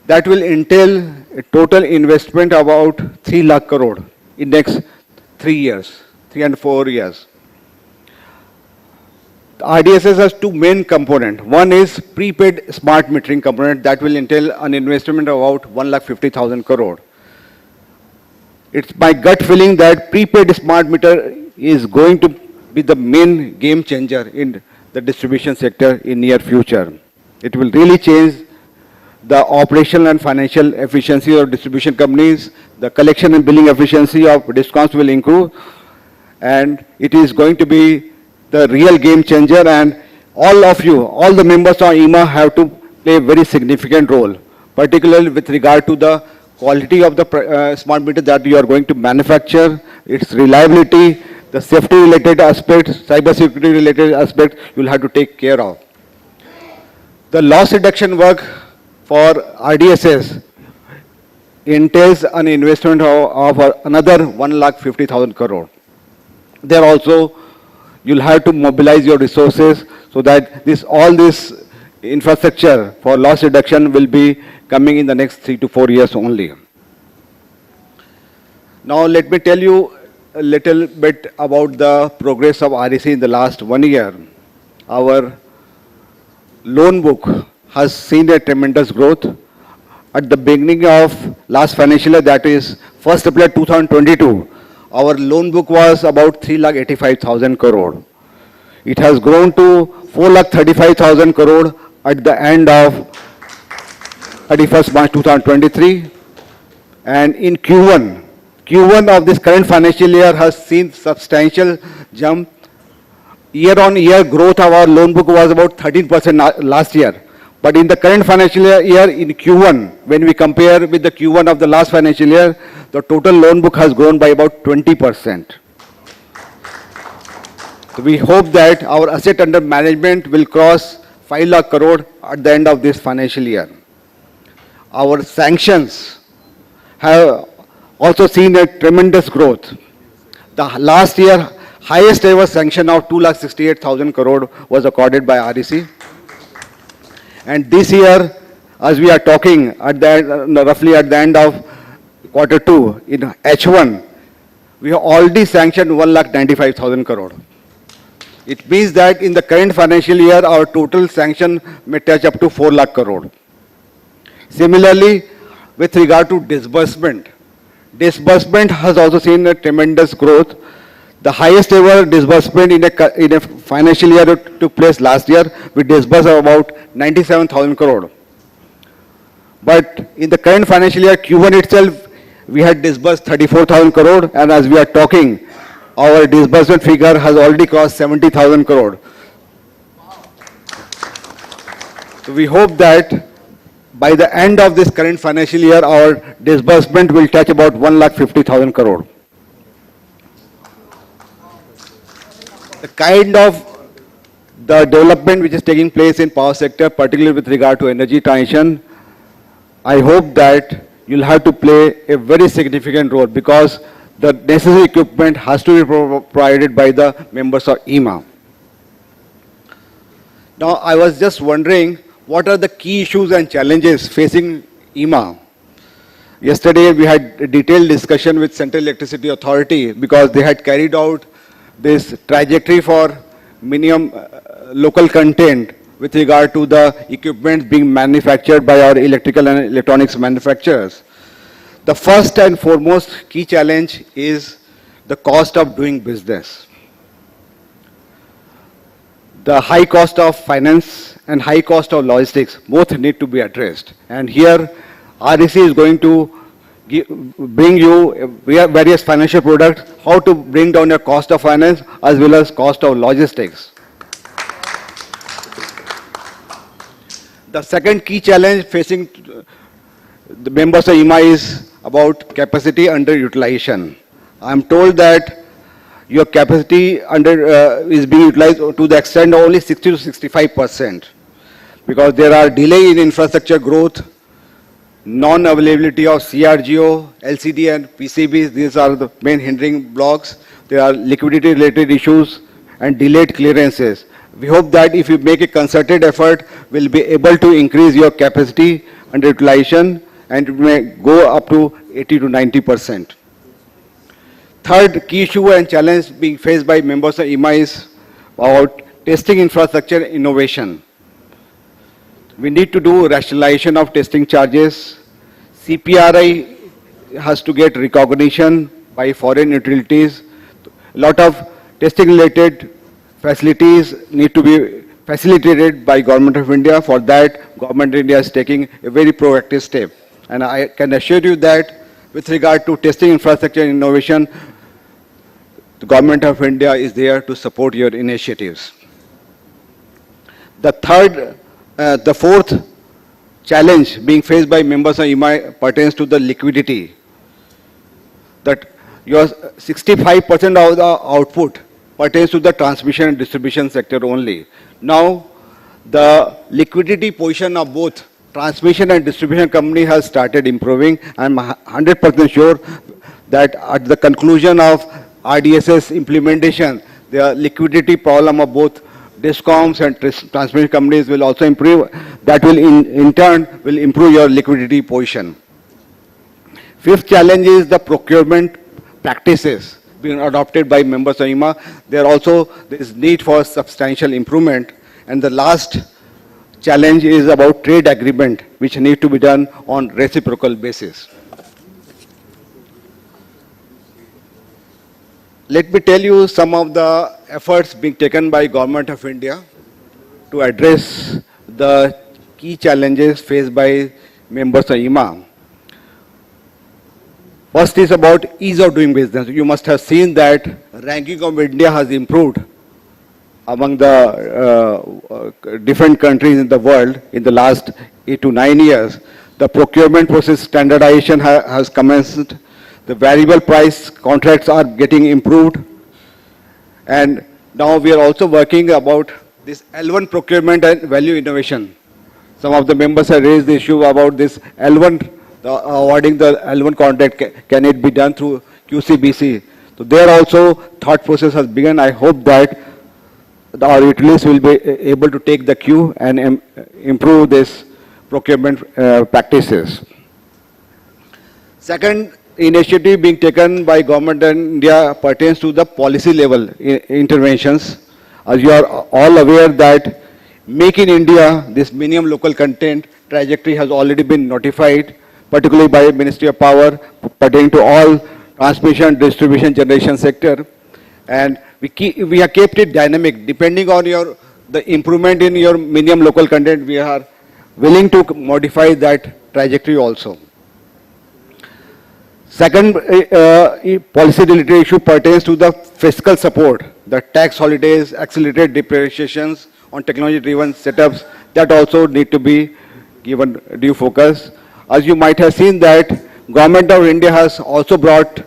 That will entail a total investment about 3 lakh crore in next 3 and 4 years. RDSS has two main components. One is prepaid smart metering component that will entail an investment of about 1,50,000 crore. It's my gut feeling that prepaid smart meter is going to be the main game changer in the distribution sector in near future. It will really change the operational and financial efficiency of distribution companies. The collection and billing efficiency of DISCOMs will improve, and it is going to be the real game changer, and all of you, all the members of Ieema have to play a very significant role, particularly with regard to the quality of the smart meter that you are going to manufacture, its reliability, the safety related aspects, cyber security related aspects you will have to take care of. The loss reduction work for RDSS entails an investment of another 1,50,000 crore. There also you'll have to mobilize your resources so that all this infrastructure for loss reduction will be coming in the next 3 to 4 years only. Now let me tell you a little bit about the progress of REC in the last 1 year. Our loan book has seen a tremendous growth. At the beginning of last financial year, that is 1st April 2022, our loan book was about 3,85,000 crore. It has grown to 4,35,000 crore at the end of 31st March 2023. And in Q1 of this current financial year has seen substantial jump. Year-on-year growth of our loan book was about 13% last year. But in the current financial year, in Q1, when we compare with the Q1 of the last financial year, the total loan book has grown by about 20%. We hope that our asset under management will cross 5 lakh crore at the end of this financial year. Our sanctions have also seen a tremendous growth. The last year, highest ever sanction of 2,68,000 crore was accorded by REC. And this year, as we are talking, at the end, roughly at the end of quarter 2, in H1, we have already sanctioned 1,95,000 crore. It means that in the current financial year, our total sanction may touch up to 4 lakh crore. Similarly, with regard to disbursement, disbursement has also seen a tremendous growth. The highest ever disbursement in a financial year took place last year. We disbursed about 97,000 crore. But in the current financial year, Q1 itself, we had disbursed 34,000 crore, and as we are talking, our disbursement figure has already crossed 70,000 crore. So we hope that by the end of this current financial year, our disbursement will touch about 1,50,000 crore. The kind of the development which is taking place in power sector, particularly with regard to energy transition, I hope that you'll have to play a very significant role because the necessary equipment has to be provided by the members of Ieema. Now, I was just wondering, what are the key issues and challenges facing Ieema? Yesterday, we had a detailed discussion with Central Electricity Authority because they had carried out this trajectory for minimum local content with regard to the equipment being manufactured by our electrical and electronics manufacturers. The first and foremost key challenge is the cost of doing business. The high cost of finance and high cost of logistics both need to be addressed. And here, REC is going to bring you various financial products, how to bring down your cost of finance as well as cost of logistics. The second key challenge facing the members of Ieema is about capacity underutilization. I am told that your capacity is being utilized to the extent of only 60 to 65% because there are delay in infrastructure growth, non-availability of CRGO, LCD and PCBs. These are the main hindering blocks. There are liquidity related issues and delayed clearances. We hope that if you make a concerted effort, we'll be able to increase your capacity underutilization and it may go up to 80 to 90%. Third key issue and challenge being faced by members of Ieema is about testing infrastructure innovation. We need to do rationalization of testing charges. CPRI has to get recognition by foreign utilities. A lot of testing related facilities need to be facilitated by Government of India. For that, Government of India is taking a very proactive step. And I can assure you that with regard to testing infrastructure and innovation, the Government of India is there to support your initiatives. The fourth challenge being faced by members of Ieema pertains to the liquidity. That your 65% of the output pertains to the transmission and distribution sector only. Now, the liquidity position of both transmission and distribution company has started improving. I'm 100% sure that at the conclusion of RDSS implementation, the liquidity problem of both DISCOMs and transmission companies will also improve. That will in turn will improve your liquidity position. Fifth challenge is the procurement practices being adopted by members of Ieema. There is need for substantial improvement. And the last challenge is about trade agreement, which need to be done on reciprocal basis. Let me tell you some of the efforts being taken by Government of India to address the key challenges faced by members of Ieema. First is about ease of doing business. You must have seen that ranking of India has improved among the different countries in the world in the last 8 to 9 years. The procurement process standardization has commenced. The variable price contracts are getting improved. And Now we are also working about this L1 procurement and value innovation. Some of the members have raised the issue about this L1, awarding the L1 contract, can it be done through QCBC? So there also thought process has begun. I hope that our utilities will be able to take the cue and improve this procurement practices. Second initiative being taken by government in India pertains to the policy level interventions. As you are all aware that Make in India, this minimum local content trajectory has already been notified, particularly by Ministry of Power, pertaining to all transmission, distribution, generation sector. And we have kept it dynamic. Depending on the improvement in your minimum local content, we are willing to modify that trajectory also. Second policy-related issue pertains to the fiscal support, the tax holidays, accelerated depreciations on technology-driven setups, that also need to be given due focus. As you might have seen that Government of India has also brought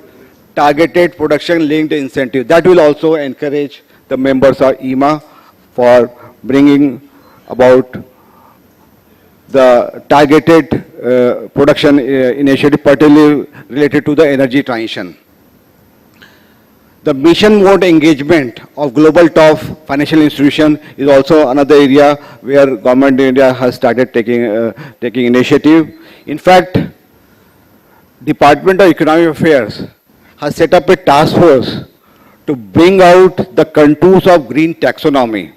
targeted production-linked incentive. That will also encourage the members of Ieema for bringing about the targeted production initiative, particularly related to the energy transition. The mission mode engagement of global top financial institution is also another area where Government of India has started taking initiative. In fact, Department of Economic Affairs has set up a task force to bring out the contours of green taxonomy.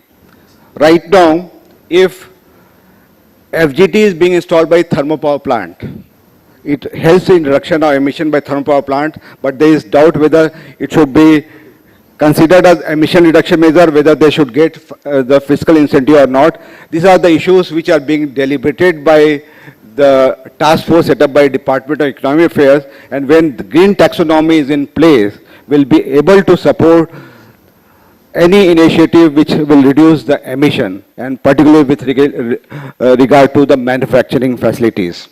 Right now, if FGT is being installed by thermal power plant, it helps in reduction of emission by thermal power plant, but there is doubt whether it should be considered as emission reduction measure, whether they should get the fiscal incentive or not. These are the issues which are being deliberated by the task force set up by Department of Economic Affairs, and when the green taxonomy is in place, we'll be able to support any initiative which will reduce the emission, and particularly with regard to the manufacturing facilities.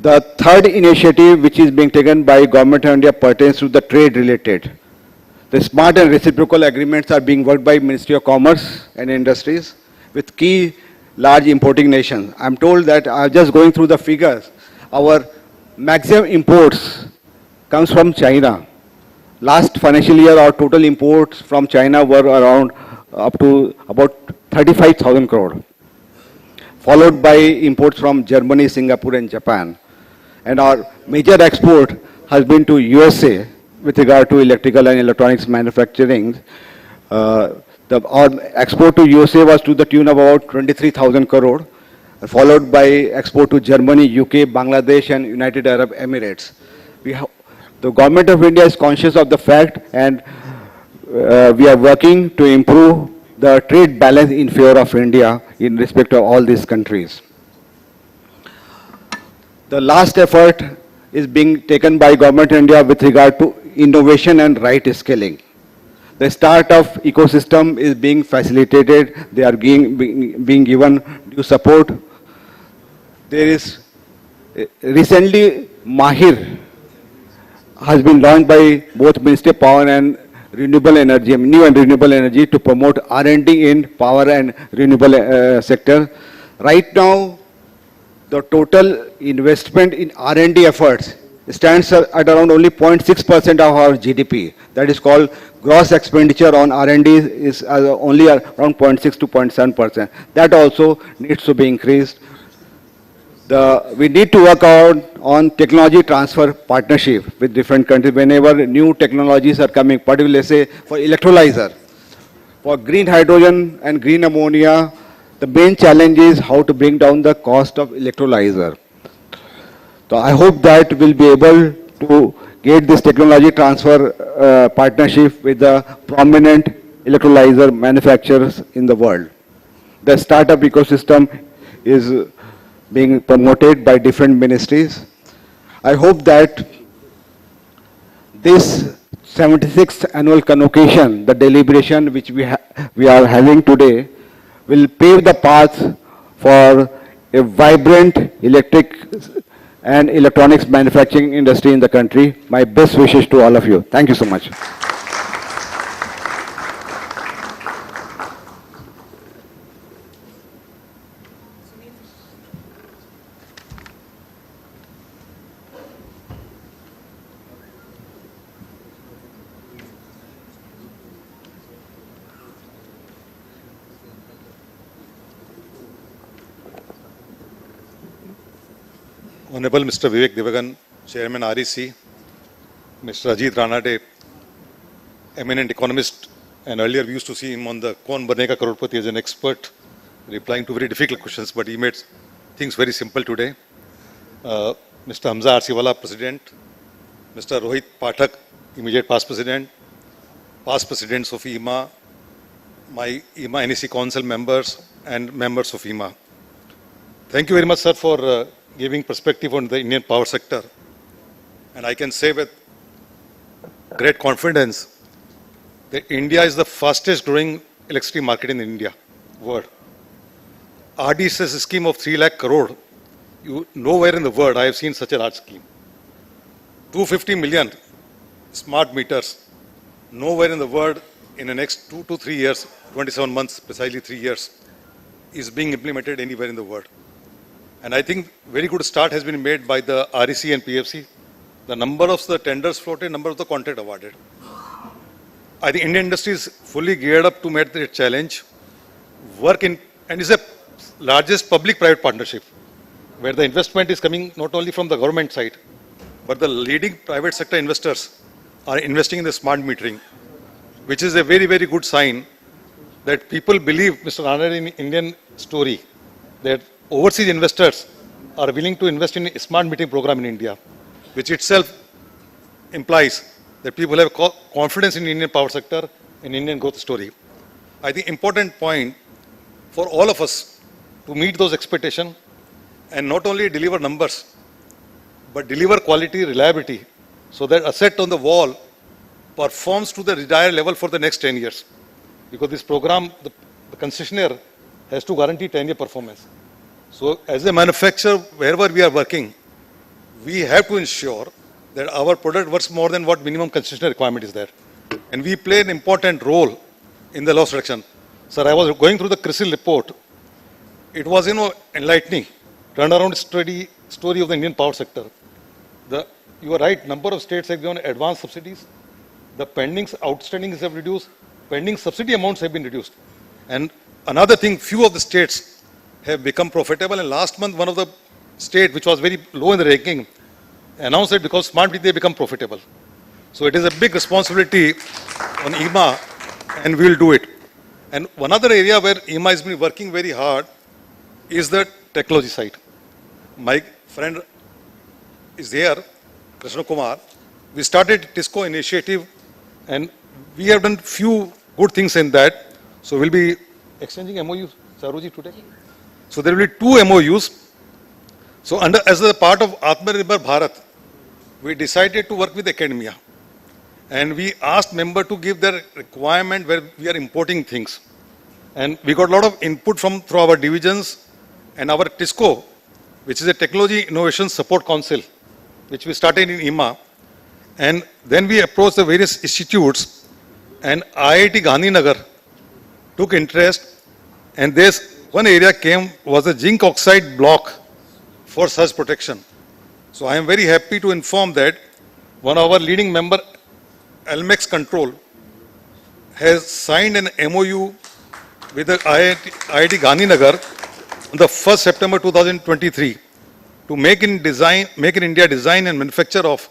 The third initiative which is being taken by Government of India pertains to the trade related. The smart and reciprocal agreements are being worked by Ministry of Commerce and Industries with key large importing nations. I'm told that I'm just going through the figures. Our maximum imports comes from China. Last financial year, our total imports from China were around up to about 35,000 crore, followed by imports from Germany, Singapore, and Japan. And our major export has been to USA with regard to electrical and electronics manufacturing. Our export to USA was to the tune of about 23,000 crore, followed by export to Germany, UK, Bangladesh, and United Arab Emirates. The Government of India is conscious of the fact, and we are working to improve the trade balance in favor of India in respect of all these countries. The last effort is being taken by Government of India with regard to innovation and right scaling. The startup ecosystem is being facilitated. They are being given due support. There is recently Mahir has been launched by both Ministry of Power and Renewable Energy, New and Renewable Energy, to promote R&D in power and renewable sector. Right now, the total investment in R&D efforts stands at around only 0.6% of our GDP. That is called gross expenditure on R&D is only around 0.6 to 0.7%. That also needs to be increased. We need to work on technology transfer partnership with different countries whenever new technologies are coming, particularly say for electrolyzer. For green hydrogen and green ammonia, the main challenge is how to bring down the cost of electrolyzer. So I hope that we'll be able to get this technology transfer partnership with the prominent electrolyzer manufacturers in the world. The startup ecosystem is being promoted by different ministries. I hope that this 76th annual convocation, the deliberation which we are having today, will pave the path for a vibrant electric and electronics manufacturing industry in the country. My best wishes to all of you. Thank you so much. Honorable Mr. Vivek Devagan, Chairman REC, Mr. Ajit Ranade, eminent economist, and earlier we used to see him on the Kaun Banega Crorepati as an expert, replying to very difficult questions, but he made things very simple today. Mr. Hamza Arsiwala, President, Mr. Rohit Pathak, immediate past President, past Presidents of Ieema, my Ieema NEC Council members, and members of Ieema. Thank you very much, sir, for giving perspective on the Indian power sector. And I can say with great confidence that India is the fastest growing electricity market in India, world. RDSS scheme of 3 lakh crore, nowhere in the world I have seen such a large scheme. 250 million smart meters, nowhere in the world in the next 2 to 3 years, 27 months, precisely 3 years, is being implemented anywhere in the world. And I think very good start has been made by the REC and PFC. The number of the tenders floated, number of the contract awarded. I think Indian industry is fully geared up to meet the challenge, and is a largest public-private partnership, where the investment is coming not only from the government side, but the leading private sector investors are investing in the smart metering, which is a very, very good sign that people believe Mr. Ranade in Indian story, that overseas investors are willing to invest in a smart metering program in India, which itself implies that people have confidence in Indian power sector and Indian growth story. I think important point for all of us to meet those expectations and not only deliver numbers, but deliver quality, reliability, so that asset on the wall performs to the desired level for the next 10 years. Because this program, the concessionaire has to guarantee 10-year performance. So as a manufacturer, wherever we are working, we have to ensure that our product works more than what minimum concessionary requirement is there. And we play an important role in the loss reduction. Sir, I was going through the CRISIL report. It was, enlightening, turnaround story of the Indian power sector. You are right, number of states have given advanced subsidies. The pendings, outstandings have reduced. Pending subsidy amounts have been reduced. And another thing, few of the states have become profitable. And last month, one of the states, which was very low in the ranking, announced that because smart meters, they become profitable. So it is a big responsibility on Ieema, and we will do it. And one other area where Ieema has been working very hard is the technology side. My friend is here, Krishna Kumar. We started TISCO initiative, and we have done few good things in that. So we'll be exchanging MOUs, Saruji, today. So there will be 2 MOUs. So as a part of Atmanirbhar Bharat, we decided to work with academia. And we asked members to give their requirement where we are importing things. And we got a lot of input through our divisions and our TISCO, which is a Technology Innovation Support Council, which we started in Ieema. And then we approached the various institutes, and IIT Gandhinagar took interest, and there's one area was a zinc oxide block for surge protection. So I am very happy to inform that one of our leading member, Almex Control, has signed an MOU with the IIT Gandhinagar on the 1st September 2023 to make in India design and manufacture of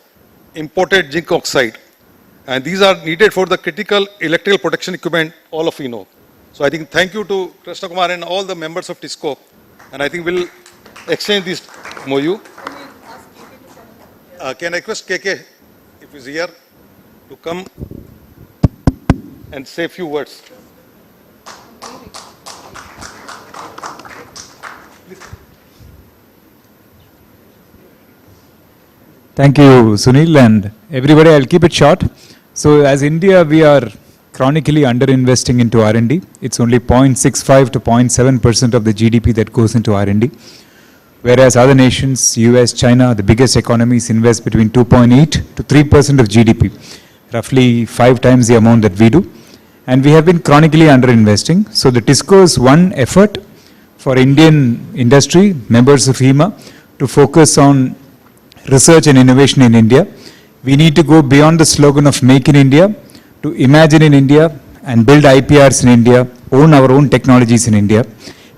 imported zinc oxide. And these are needed for the critical electrical protection equipment, all of you know. So I think thank you to Krishna Kumar and all the members of TISCO. And I think we'll exchange this MOU. Can I request KK, if he's here, to come and say a few words? Thank you, Sunil, and everybody. I'll keep it short. So, as India, we are chronically underinvesting into R&D. It's only 0.65 to 0.7% of the GDP that goes into R&D. Whereas other nations, US, China, the biggest economies, invest between 2.8 to 3% of GDP, roughly 5 times the amount that we do. And we have been chronically underinvesting. So the TISCO is one effort for Indian industry, members of Ieema, to focus on research and innovation in India. We need to go beyond the slogan of Make in India to imagine in India and build IPRs in India, own our own technologies in India.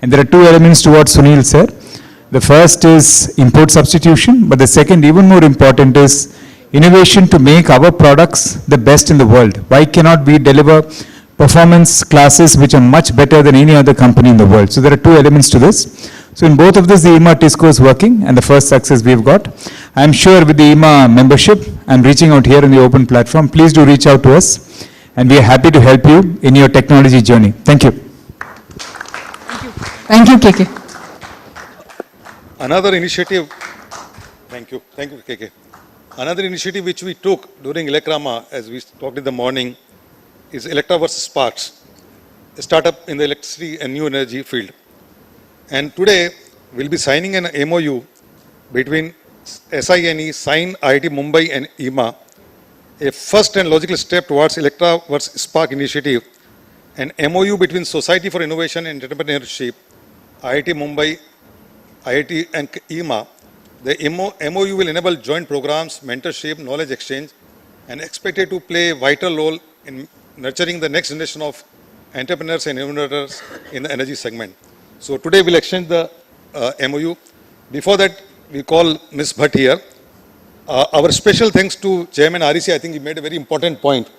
And there are 2 elements to what Sunil said. The first is import substitution, but the second, even more important, is innovation to make our products the best in the world. Why cannot we deliver performance classes which are much better than any other company in the world? So there are two elements to this. So in both of this, the Ieema TISCO is working, and the first success we've got. I'm sure with the Ieema membership and reaching out here in the open platform, please do reach out to us, and we are happy to help you in your technology journey. Thank you. Thank you, KK. Another initiative, thank you, KK. Another initiative which we took during Electrama, as we talked in the morning, is Electra versus Sparks, a startup in the electricity and new energy field. And today, we'll be signing an MOU between SINE, Sign IIT Mumbai and Ieema, a first and logical step towards Electra versus Spark initiative, an MOU between Society for Innovation and Entrepreneurship, IIT Mumbai, IIT and Ieema. The MOU will enable joint programs, mentorship, knowledge exchange, and expected to play a vital role in nurturing the next generation of entrepreneurs and innovators in the energy segment. So today we'll exchange the MOU. Before that, we call Ms. Bhatt here. Our special thanks to Chairman REC. I think he made a very important point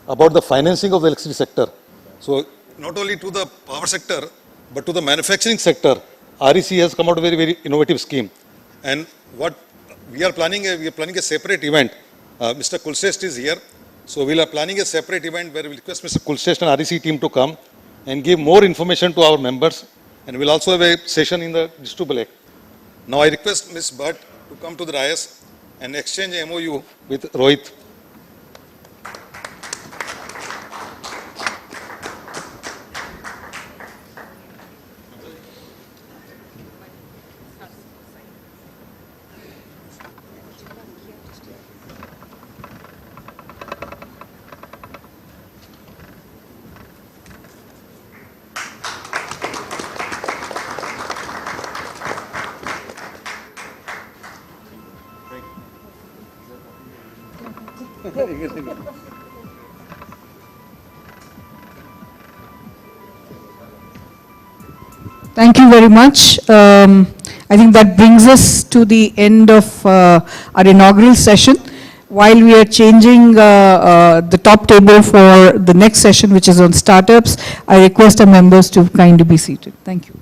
about the financing of the electricity sector. So not only to the power sector, but to the manufacturing sector, REC has come out with a very innovative scheme. And what we are planning a separate event. Mr. Kulshrestha is here. So we are planning a separate event where we request Mr. Kulshrestha and REC team to come and give more information to our members. And we'll also have a session in the District. Now I request Ms. Bhatt to come to the dais and exchange a MOU with Rohit. Thank you very much. I think that brings us to the end of our inaugural session. While we are changing the top table for the next session, which is on startups, I request our members to kindly be seated. Thank you.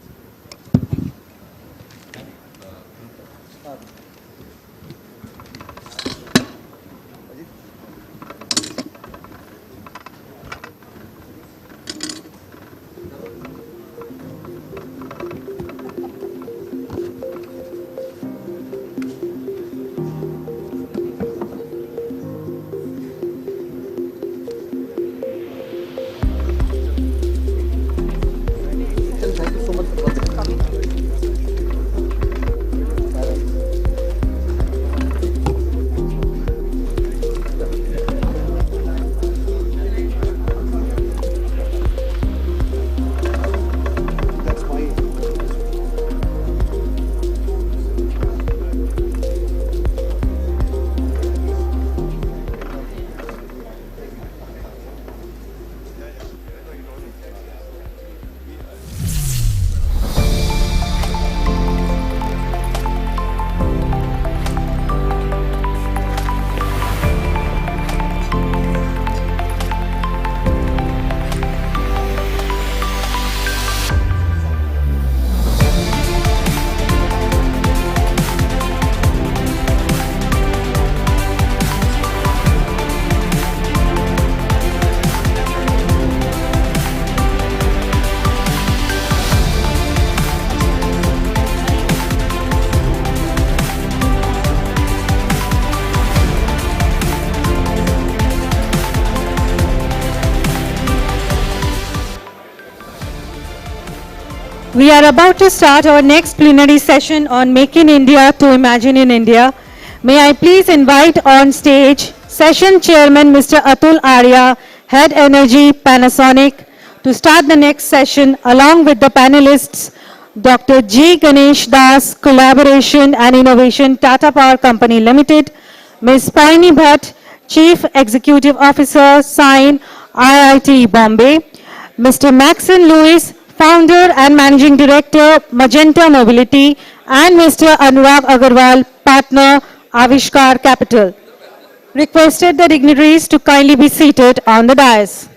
We are about to start our next plenary session on Make in India to Imagine in India. May I please invite on stage Session Chairman Mr. Atul Arya, Head Energy, Panasonic, to start the next session along with the panelists Dr. G. Ganesh Das, Collaboration and Innovation, Tata Power Company Limited, Ms. Paini Bhatt, Chief Executive Officer, Sign, IIT Bombay, Mr. Maxine Lewis, Founder and Managing Director, Magenta Mobility, and Mr. Anurag Agarwal, partner, Avishkar Capital. Requested the dignitaries to kindly be seated on the dais.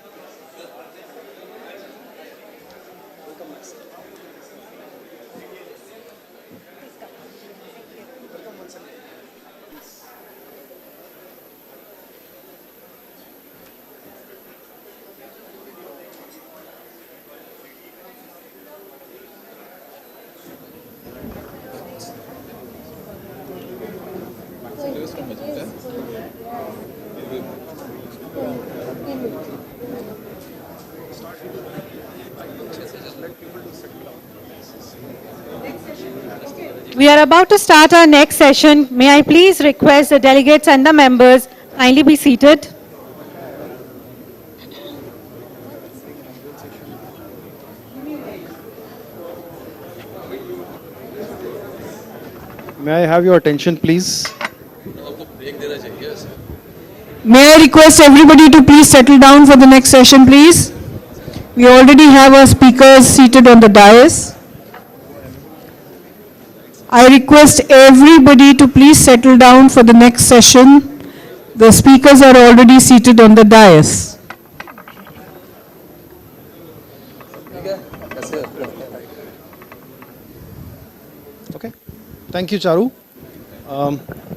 We are about to start our next session. May I please request the delegates and the members kindly be seated. May I have your attention, please? May I request everybody to please settle down for the next session, please? We already have our speakers seated on the dais. I request everybody to please settle down for the next session. The speakers are already seated on the dais. Okay. Thank you, Charu.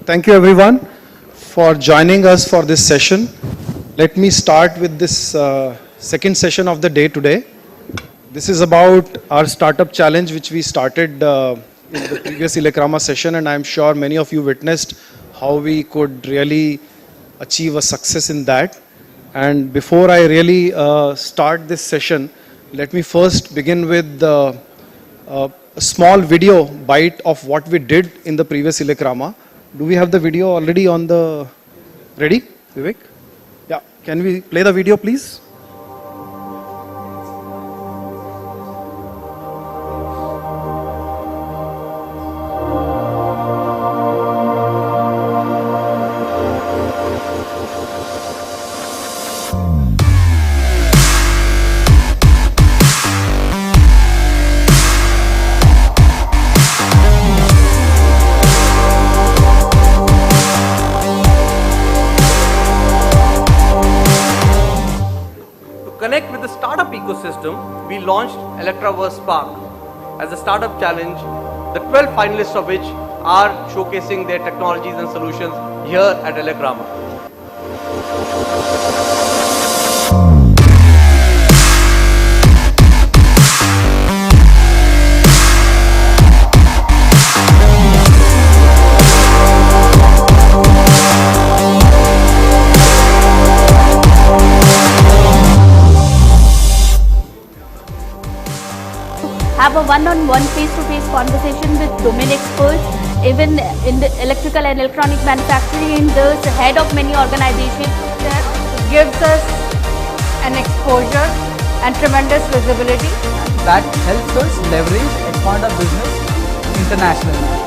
Thank you, everyone, for joining us for this session. Let me start with this second session of the day today. This is about our startup challenge, which we started in the previous Ieema session, and I'm sure many of you witnessed how we could really achieve a success in that. And before I really start this session, let me first begin with a small video bite of what we did in the previous Ieema. Do we have the video already on the... Ready, Vivek? Yeah, can we play the video, please? Connect with the startup ecosystem, we launched Electraverse Spark as a startup challenge, the 12 finalists of which are showcasing their technologies and solutions here at Ieema. Have a one-on-one face-to-face conversation with domain experts, even in the electrical and electronic manufacturing, the head of many organizations. That gives us an exposure and tremendous visibility. That helps us leverage, expand our business internationally.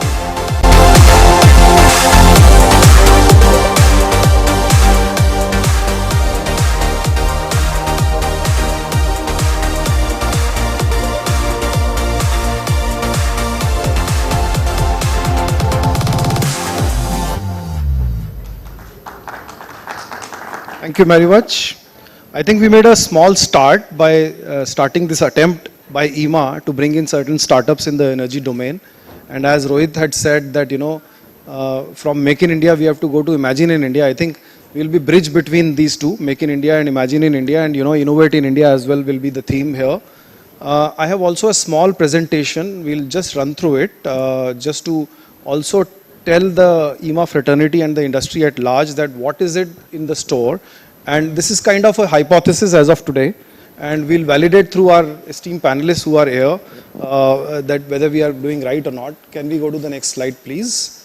Thank you very much. I think we made a small start by starting this attempt by Ieema to bring in certain startups in the energy domain. And as Rohit had said that, from Make in India, we have to go to Imagine in India. I think we'll be bridge between these two, Make in India and Imagine in India, and, Innovate in India as well will be the theme here. I have also a small presentation. We'll just run through it, just to also tell the Ieema fraternity and the industry at large that what is it in the store. And this is kind of a hypothesis as of today. And we'll validate through our esteemed panelists who are here that whether we are doing right or not. Can we go to the next slide, please?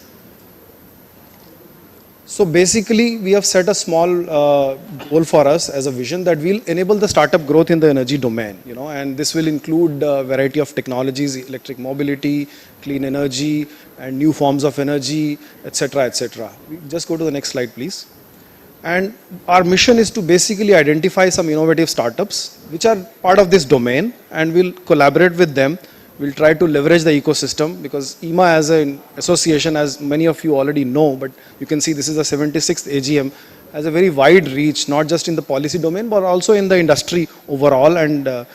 So basically, we have set a small goal for us as a vision that we'll enable the startup growth in the energy domain, and this will include a variety of technologies, electric mobility, clean energy, and new forms of energy, etc., etc. Just go to the next slide, please. And our mission is to basically identify some innovative startups which are part of this domain, and we'll collaborate with them We'll try to leverage the ecosystem because Ieema as an association, as many of you already know, but you can see this is the 76th AGM, has a very wide reach, not just in the policy domain, but also in the industry overall. And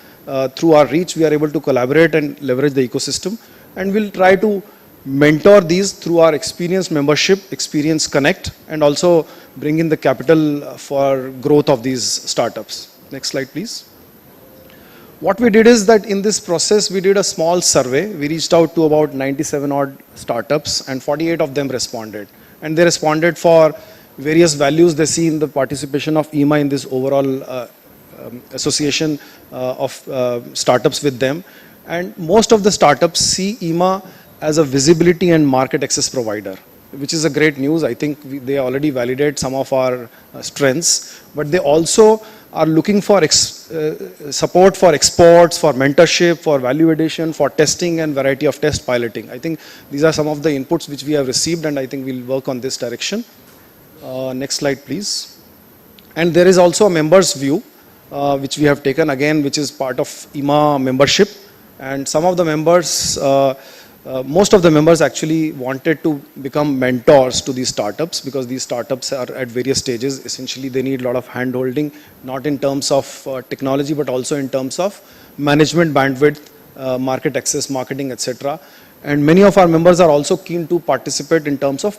through our reach, we are able to collaborate and leverage the ecosystem. And we'll try to mentor these through our experience membership, experience connect, and also bring in the capital for growth of these startups. Next slide, please. What we did is that in this process, we did a small survey. We reached out to about 97 odd startups and 48 of them responded. And they responded for various values they see in the participation of Ieema in this overall association of startups with them. And most of the startups see Ieema as a visibility and market access provider, which is a great news. I think they already validate some of our strengths, but they also are looking for support for exports, for mentorship, for value addition, for testing and variety of test piloting. I think these are some of the inputs which we have received, and I think we'll work on this direction. Next slide, please. And there is also a members view, which we have taken again, which is part of Ieema membership. And some of the members, most of the members actually wanted to become mentors to these startups because these startups are at various stages. Essentially, they need a lot of hand-holding, not in terms of technology, but also in terms of management bandwidth, market access, marketing, etc. And many of our members are also keen to participate in terms of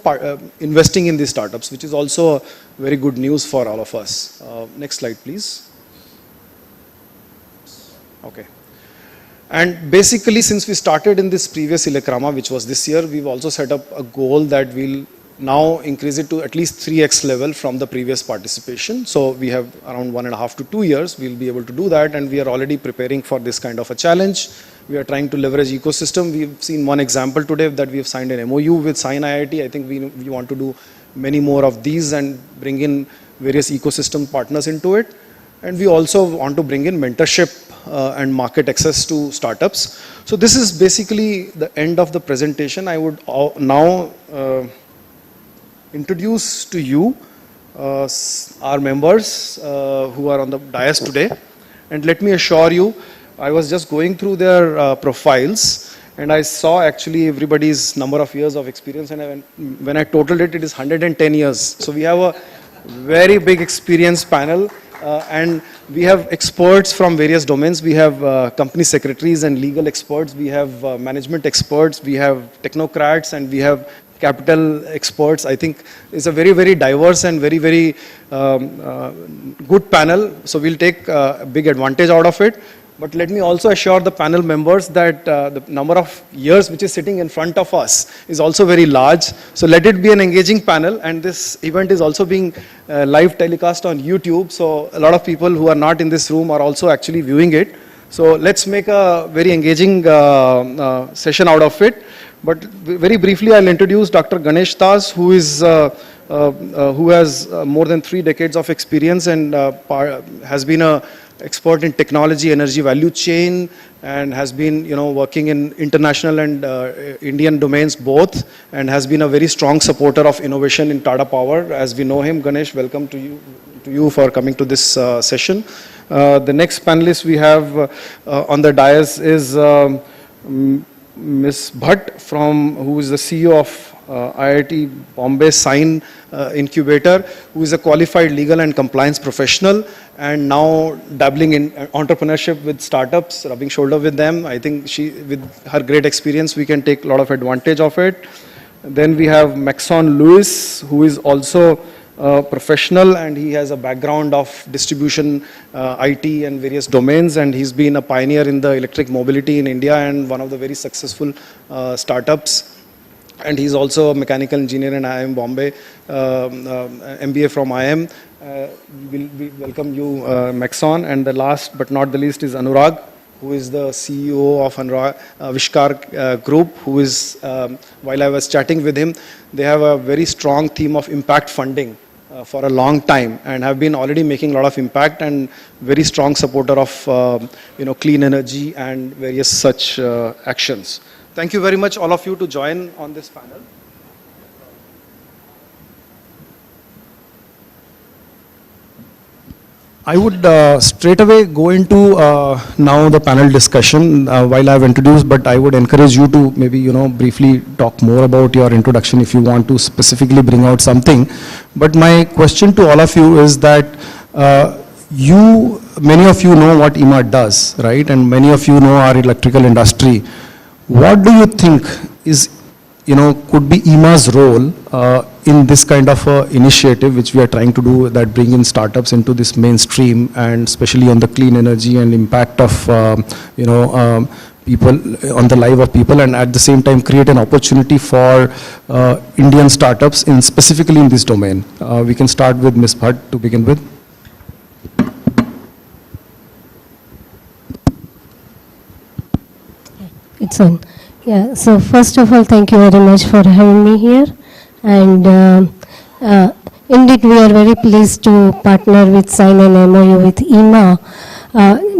investing in these startups, which is also very good news for all of us. Next slide, please. Okay. And basically, since we started in this previous Ieema, which was this year, we've also set up a goal that we'll now increase it to at least 3x level from the previous participation. So we have around 1.5 to 2 years, we'll be able to do that, and we are already preparing for this kind of a challenge. We are trying to leverage ecosystem. We've seen one example today that we have signed an MOU with Sign IIT. I think we want to do many more of these and bring in various ecosystem partners into it. And we also want to bring in mentorship and market access to startups. So this is basically the end of the presentation. I would now introduce to you our members who are on the dais today. And let me assure you, I was just going through their profiles and I saw actually everybody's number of years of experience, and when I totaled it, it is 110 years. So we have a very big experience panel. And we have experts from various domains. We have company secretaries and legal experts. We have management experts. We have technocrats, and we have capital experts. I think it's a very, very diverse and very, very good panel. So we'll take a big advantage out of it. But let me also assure the panel members that the number of years which is sitting in front of us is also very large. So let it be an engaging panel, and this event is also being live telecast on YouTube. So a lot of people who are not in this room are also actually viewing it. So let's make a very engaging session out of it. But very briefly, I'll introduce Dr. Ganesh Das, who has more than 3 decades of experience and has been a expert in technology, energy value chain, and has been working in international and Indian domains both, and has been a very strong supporter of innovation in Tata Power. As we know him, Ganesh, welcome to you for coming to this session. The next panelist we have on the dais is Ms. Bhatt, who is the CEO of IIT Bombay Sign Incubator, who is a qualified legal and compliance professional and now dabbling in entrepreneurship with startups, rubbing shoulder with them. I think with her great experience, we can take a lot of advantage of it. Then we have Maxon Lewis, who is also a professional, and he has a background of distribution, IT and various domains, and he's been a pioneer in the electric mobility in India and one of the very successful startups. And he's also a mechanical engineer in IIM Bombay, MBA from IIM. We welcome you, Maxon. And the last but not the least is Anurag, who is the CEO of Vishkar Group, who is, while I was chatting with him, they have a very strong theme of impact funding for a long time and have been already making a lot of impact and very strong supporter of clean energy and various such actions. Thank you very much, all of you, to join on this panel. I would straight away go into now the panel discussion while I've introduced, but I would encourage you to maybe, briefly talk more about your introduction if you want to specifically bring out something. But my question to all of you is that many of you know what Ieema does, right? And many of you know our electrical industry. What do you think is, could be Ieema's role in this kind of initiative which we are trying to do, that bring in startups into this mainstream, and especially on the clean energy and impact of, people, on the life of people, and at the same time create an opportunity for Indian startups specifically in this domain? We can start with Ms. Bhatt to begin with. It's on. Yeah, so first of all, thank you very much for having me here. And indeed, we are very pleased to partner with, sign an MOU with Ieema.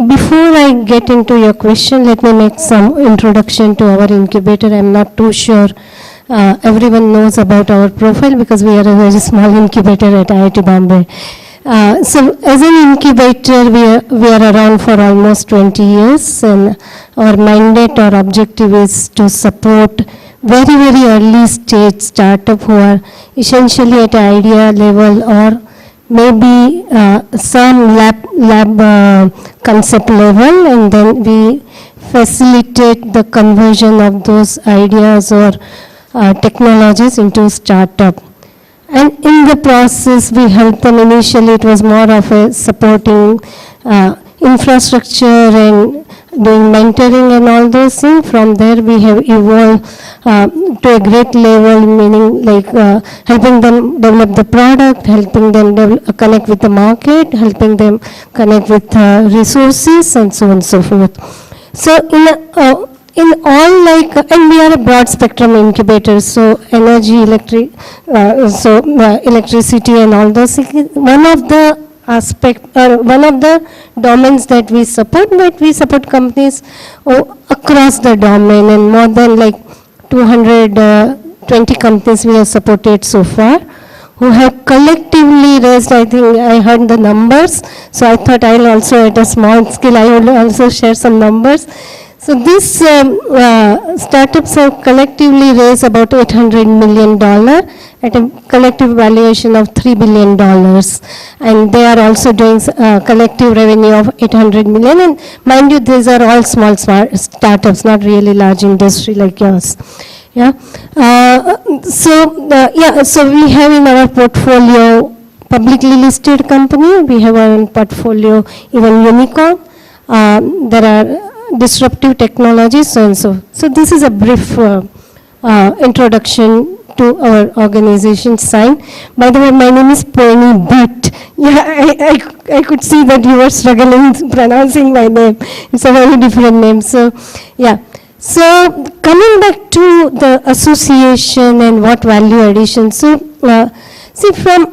Before I get into your question, let me make some introduction to our incubator. I'm not too sure everyone knows about our profile because we are a very small incubator at IIT Bombay. So as an incubator, we are around for almost 20 years, and our mandate or objective is to support very, very early stage startup who are essentially at idea level or maybe some lab concept level, and then we facilitate the conversion of those ideas or technologies into startup. And in the process, we helped them. Initially, it was more of a supporting infrastructure and doing mentoring and all those things. From there, we have evolved to a great level, meaning like helping them develop the product, helping them connect with the market, helping them connect with resources, and so on and so forth. So in all, and we are a broad spectrum incubator, so energy, electricity and all those things. One of the one of the domains that we support, but we support companies across the domain, and more than 220 companies we have supported so far, who have collectively raised, I think I heard the numbers, so I thought I'll also, at a small scale, I will also share some numbers. So these startups have collectively raised about $800 million at a collective valuation of $3 billion. And they are also doing collective revenue of $800 million. And mind you, these are all small startups, not really large industry like yours. Yeah. So we have in our portfolio publicly listed company. We have our own portfolio, even unicorn. There are disruptive technologies, so and so. So this is a brief introduction to our organization sign. By the way, my name is Pony Bhatt. Yeah, I could see that you were struggling pronouncing my name. It's a very different name. So, yeah. So coming back to the association and what value addition. So, see, from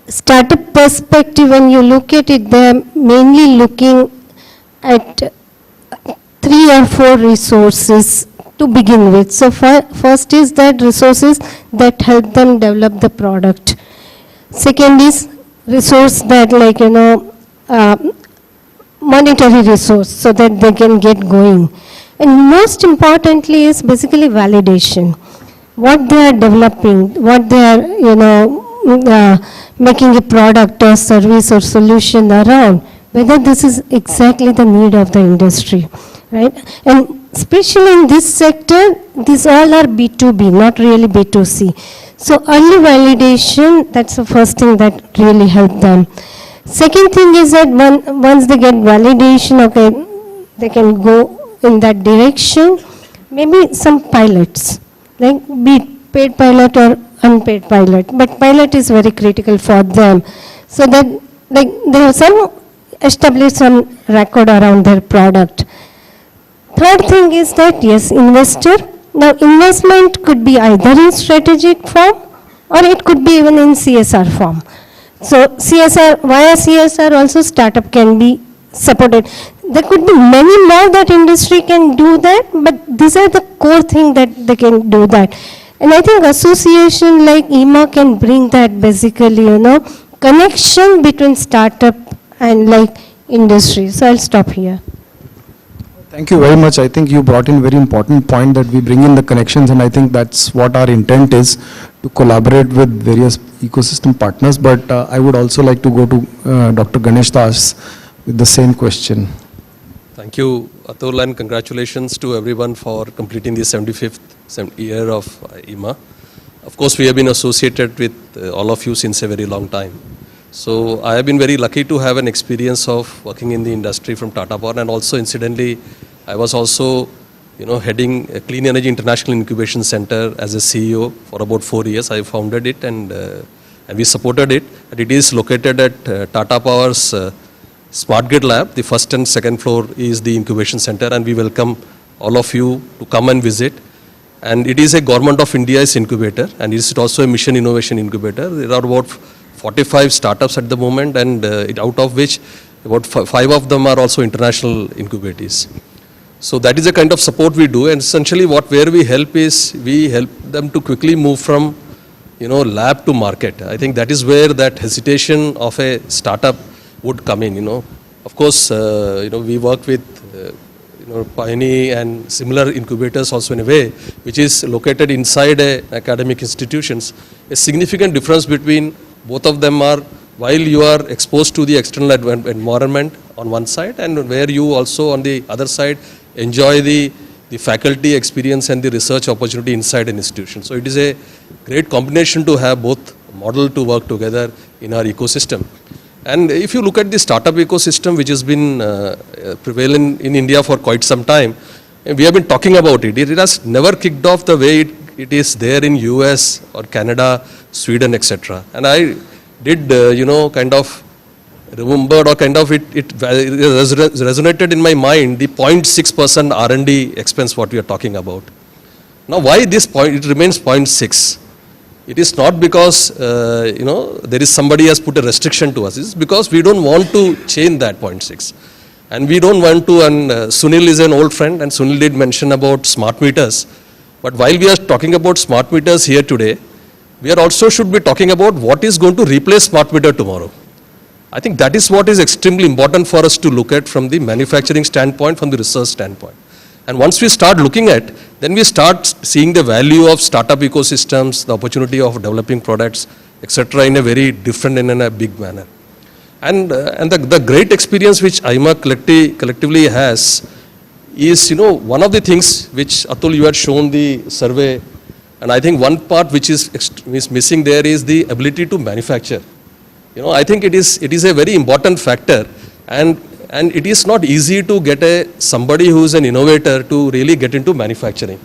startup perspective, when you look at it, they're mainly looking at 3 or 4 resources to begin with. So first is that resources that help them develop the product. Second is resource that monetary resource so that they can get going. And most importantly is basically validation. What they are developing, what they are, making a product or service or solution around, whether this is exactly the need of the industry. Right? And especially in this sector, these all are B2B, not really B2C. So early validation, that's the first thing that really helped them. Second thing is that once they get validation, okay, they can go in that direction. Maybe some pilots, like be it paid pilot or unpaid pilot, but pilot is very critical for them. So that they have establish some record around their product. Third thing is that, yes, investor. Now, investment could be either in strategic form or it could be even in CSR form. So, CSR, via CSR also startup can be supported. There could be many more that industry can do that, but these are the core things that they can do that. And I think association like Ieema can bring that basically, connection between startup and like industry. So I'll stop here. Thank you very much. I think you brought in very important point that we bring in the connections, and I think that's what our intent is, to collaborate with various ecosystem partners. But I would also like to go to Dr. Ganesh Das with the same question. Thank you, Atul, and congratulations to everyone for completing the 75th year of Ieema. Of course, we have been associated with all of you since a very long time. So I have been very lucky to have an experience of working in the industry from Tata Power, and also incidentally, I was also heading a Clean Energy International Incubation Center as a CEO for about 4 years. I founded it and we supported it. And it is located at Tata Power's Smart Grid Lab. The first and second floor is the incubation center, and we welcome all of you to come and visit. And it is a Government of India's incubator, and it is also a mission innovation incubator. There are about 45 startups at the moment, and out of which about 5 of them are also international incubators. So that is the kind of support we do, and essentially where we help is we help them to quickly move from lab to market. I think that is where that hesitation of a startup would come in. Of course, we work with Pioneer and similar incubators also in a way, which is located inside academic institutions. A significant difference between both of them are, while you are exposed to the external environment on one side, and where you also on the other side enjoy the faculty experience and the research opportunity inside an institution. So it is a great combination to have both model to work together in our ecosystem. And if you look at the startup ecosystem, which has been prevalent in India for quite some time, we have been talking about it. It has never kicked off the way it is there in US or Canada, Sweden, etc. And I did, kind of remembered, or kind of it resonated in my mind, the 0.6% R&D expense what we are talking about. Now, why this point, it remains 0.6? It is not because, there is somebody has put a restriction to us. It's because we don't want to change that 0.6. And we don't want to, and Sunil is an old friend, and Sunil did mention about smart meters. But while we are talking about smart meters here today, we are also should be talking about what is going to replace smart meter tomorrow. I think that is what is extremely important for us to look at from the manufacturing standpoint, from the research standpoint. And once we start looking at, then we start seeing the value of startup ecosystems, the opportunity of developing products, etc. in a very different and in a big manner. And the great experience which Ieema collectively has is, one of the things which, Atul, you had shown the survey, and I think one part which is missing there is the ability to manufacture. I think it is a very important factor, and it is not easy to get somebody who is an innovator to really get into manufacturing.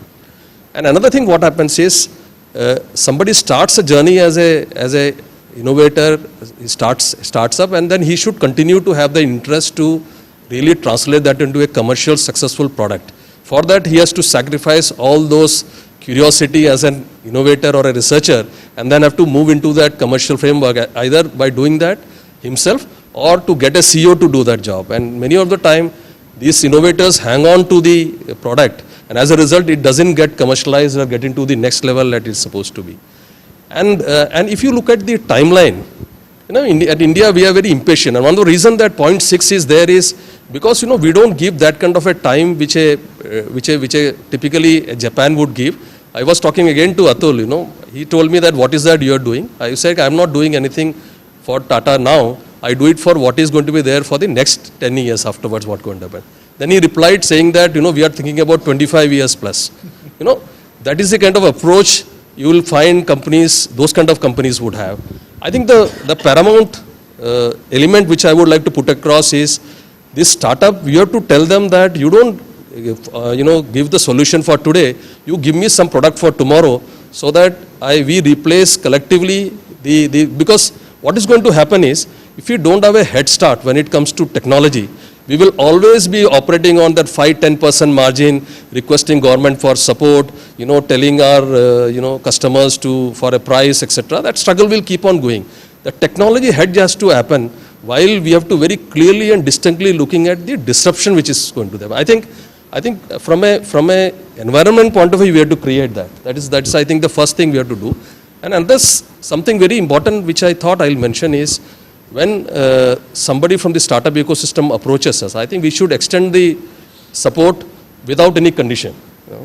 And another thing what happens is, somebody starts a journey as a innovator, he starts up, and then he should continue to have the interest to really translate that into a commercial successful product. For that, he has to sacrifice all those curiosity as an innovator or a researcher, and then have to move into that commercial framework, either by doing that himself or to get a CEO to do that job. And many of the time, these innovators hang on to the product, and as a result, it doesn't get commercialized or get into the next level that it's supposed to be. And if you look at the timeline, at India, we are very impatient. And one of the reasons that 0.6 is there is because, we don't give that kind of a time which typically Japan would give. I was talking again to Atul, he told me that what is that you are doing? I said, I'm not doing anything for Tata now. I do it for what is going to be there for the next 10 years afterwards, what going to happen. Then he replied saying that, we are thinking about 25 years plus. That is the kind of approach you will find companies, those kind of companies would have. I think the paramount element which I would like to put across is this startup, you have to tell them that you don't, give the solution for today, you give me some product for tomorrow so that we replace collectively because what is going to happen is, if you don't have a head start when it comes to technology, we will always be operating on that 5-10% margin, requesting government for support, telling our customers for a price, etc. That struggle will keep on going. The technology hedge has to happen while we have to very clearly and distinctly looking at the disruption which is going to them. I think from a environment point of view, we have to create that. That's I think the first thing we have to do. And this something very important which I thought I'll mention is when somebody from the startup ecosystem approaches us, I think we should extend the support without any condition.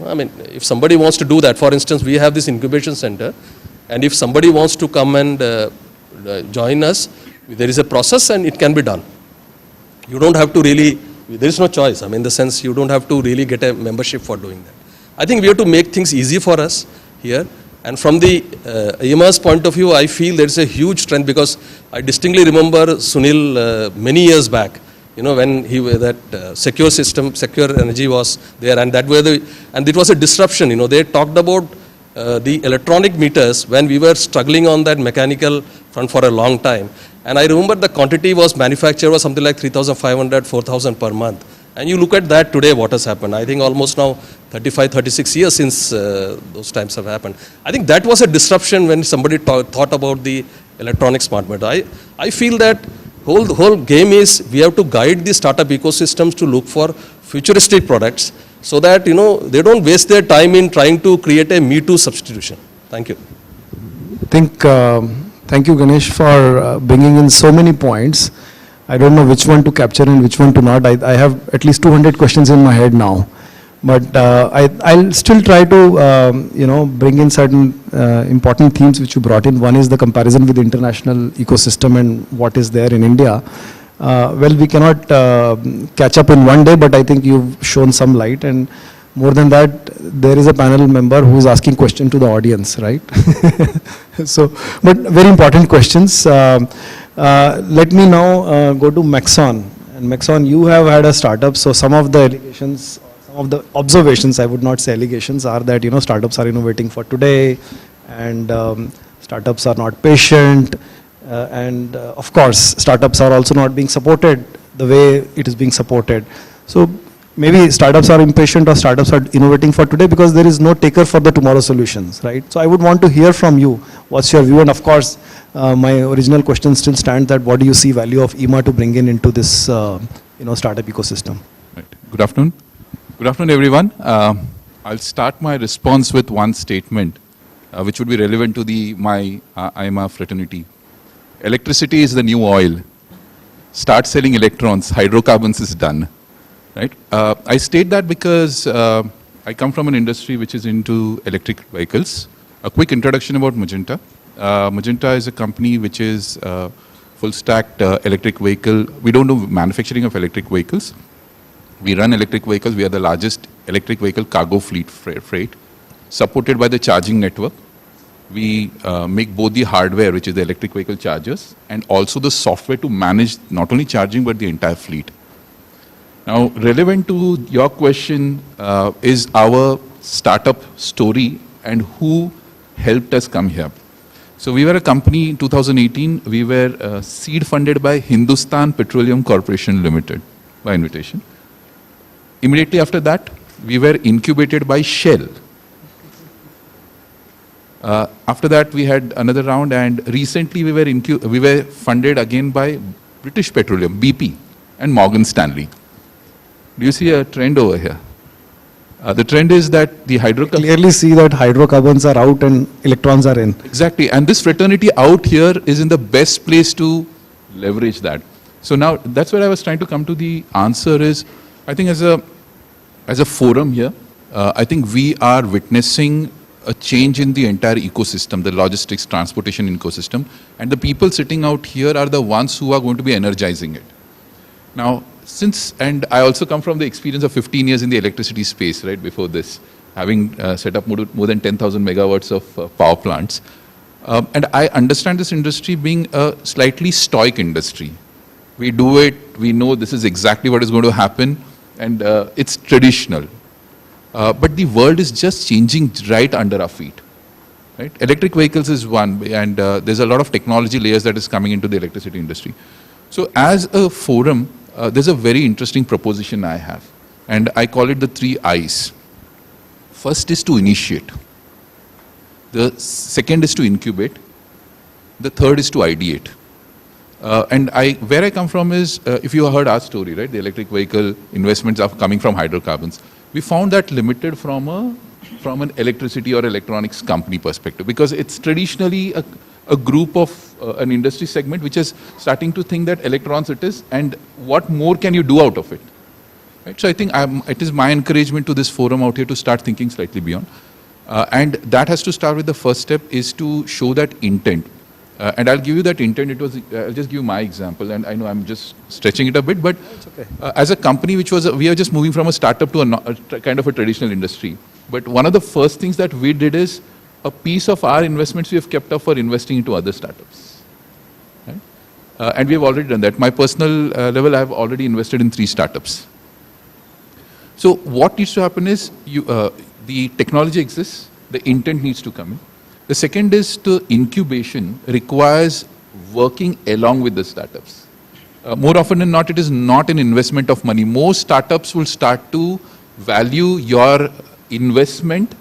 I mean, if somebody wants to do that, for instance, we have this incubation center, and if somebody wants to come and join us, there is a process and it can be done. You don't have to really, there is no choice. I mean, in the sense you don't have to really get a membership for doing that. I think we have to make things easy for us here. And from the Ieema's point of view, I feel there is a huge strength because I distinctly remember Sunil many years back, when secure system, secure energy was there, and and it was a disruption. They talked about the electronic meters when we were struggling on that mechanical front for a long time. And I remember the quantity was manufactured was something like 3,500, 4,000 per month. And you look at that today, what has happened. I think almost now 35, 36 years since those times have happened. I think that was a disruption when somebody thought about the electronic smart meter. I feel that the whole game is we have to guide the startup ecosystems to look for futuristic products so that, they don't waste their time in trying to create a Me Too substitution. Thank you. Thank you, Ganesh, for bringing in so many points. I don't know which one to capture and which one to not. I have at least 200 questions in my head now. But I'll still try to, bring in certain important themes which you brought in. One is the comparison with the international ecosystem and what is there in India. Well, we cannot catch up in one day, but I think you've shown some light. And more than that, there is a panel member who is asking question to the audience, right? But very important questions. Let me now go to Maxon. And Maxon, you have had a startup, so some of the allegations, some of the observations, I would not say allegations, are that, startups are innovating for today, and startups are not patient, and of course, startups are also not being supported the way it is being supported. So maybe startups are impatient or startups are innovating for today because there is no taker for the tomorrow solutions, right? So I would want to hear from you, what's your view? And of course, my original question still stands, that what do you see value of Ieema to bring in into this, startup ecosystem? Right. Good afternoon. Good afternoon, everyone. I'll start my response with one statement, which would be relevant to my Ieema fraternity. Electricity is the new oil. Start selling electrons, hydrocarbons is done. Right? I state that because I come from an industry which is into electric vehicles. A quick introduction about Magenta. Magenta is a company which is full stacked electric vehicle. We don't do manufacturing of electric vehicles. We run electric vehicles. We are the largest electric vehicle cargo fleet freight, supported by the charging network. We make both the hardware, which is the electric vehicle chargers, and also the software to manage not only charging but the entire fleet. Now, relevant to your question is our startup story and who helped us come here. So we were a company in 2018. We were seed funded by Hindustan Petroleum Corporation Limited by invitation. Immediately after that, we were incubated by Shell. After that, we had another round, and recently we were funded again by British Petroleum, BP, and Morgan Stanley. Do you see a trend over here? The trend is that the hydrocarbons... Clearly see that hydrocarbons are out and electrons are in. Exactly. And this fraternity out here is in the best place to leverage that. So now, that's where I was trying to come to the answer is, I think as a forum here, I think we are witnessing a change in the entire ecosystem, the logistics, transportation ecosystem. And the people sitting out here are the ones who are going to be energizing it. Now, and I also come from the experience of 15 years in the electricity space, right, before this, having set up more than 10,000 megawatts of power plants. And I understand this industry being a slightly stoic industry. We do it, we know this is exactly what is going to happen, and it's traditional. But the world is just changing right under our feet. Right? Electric vehicles is one, and there's a lot of technology layers that is coming into the electricity industry. So as a forum, there's a very interesting proposition I have, and I call it the 3 I's. First is to initiate. The second is to incubate. The third is to ideate. And where I come from is, if you heard our story, right, the electric vehicle investments are coming from hydrocarbons. We found that limited from a from an electricity or electronics company perspective, because it's traditionally a group of an industry segment which is starting to think that electrons it is, and what more can you do out of it? Right? So I think it is my encouragement to this forum out here to start thinking slightly beyond. And that has to start with the first step is to show that intent. And I'll give you that intent. I'll just give you my example, and I know I'm just stretching it a bit, but as a company we are just moving from a startup to a kind of a traditional industry. But one of the first things that we did is a piece of our investments we have kept up for investing into other startups. Right? And we have already done that. My personal level, I have already invested in 3 startups. So what needs to happen is the technology exists, the intent needs to come in. The second is the incubation requires working along with the startups. More often than not, it is not an investment of money. Most startups will start to value your investment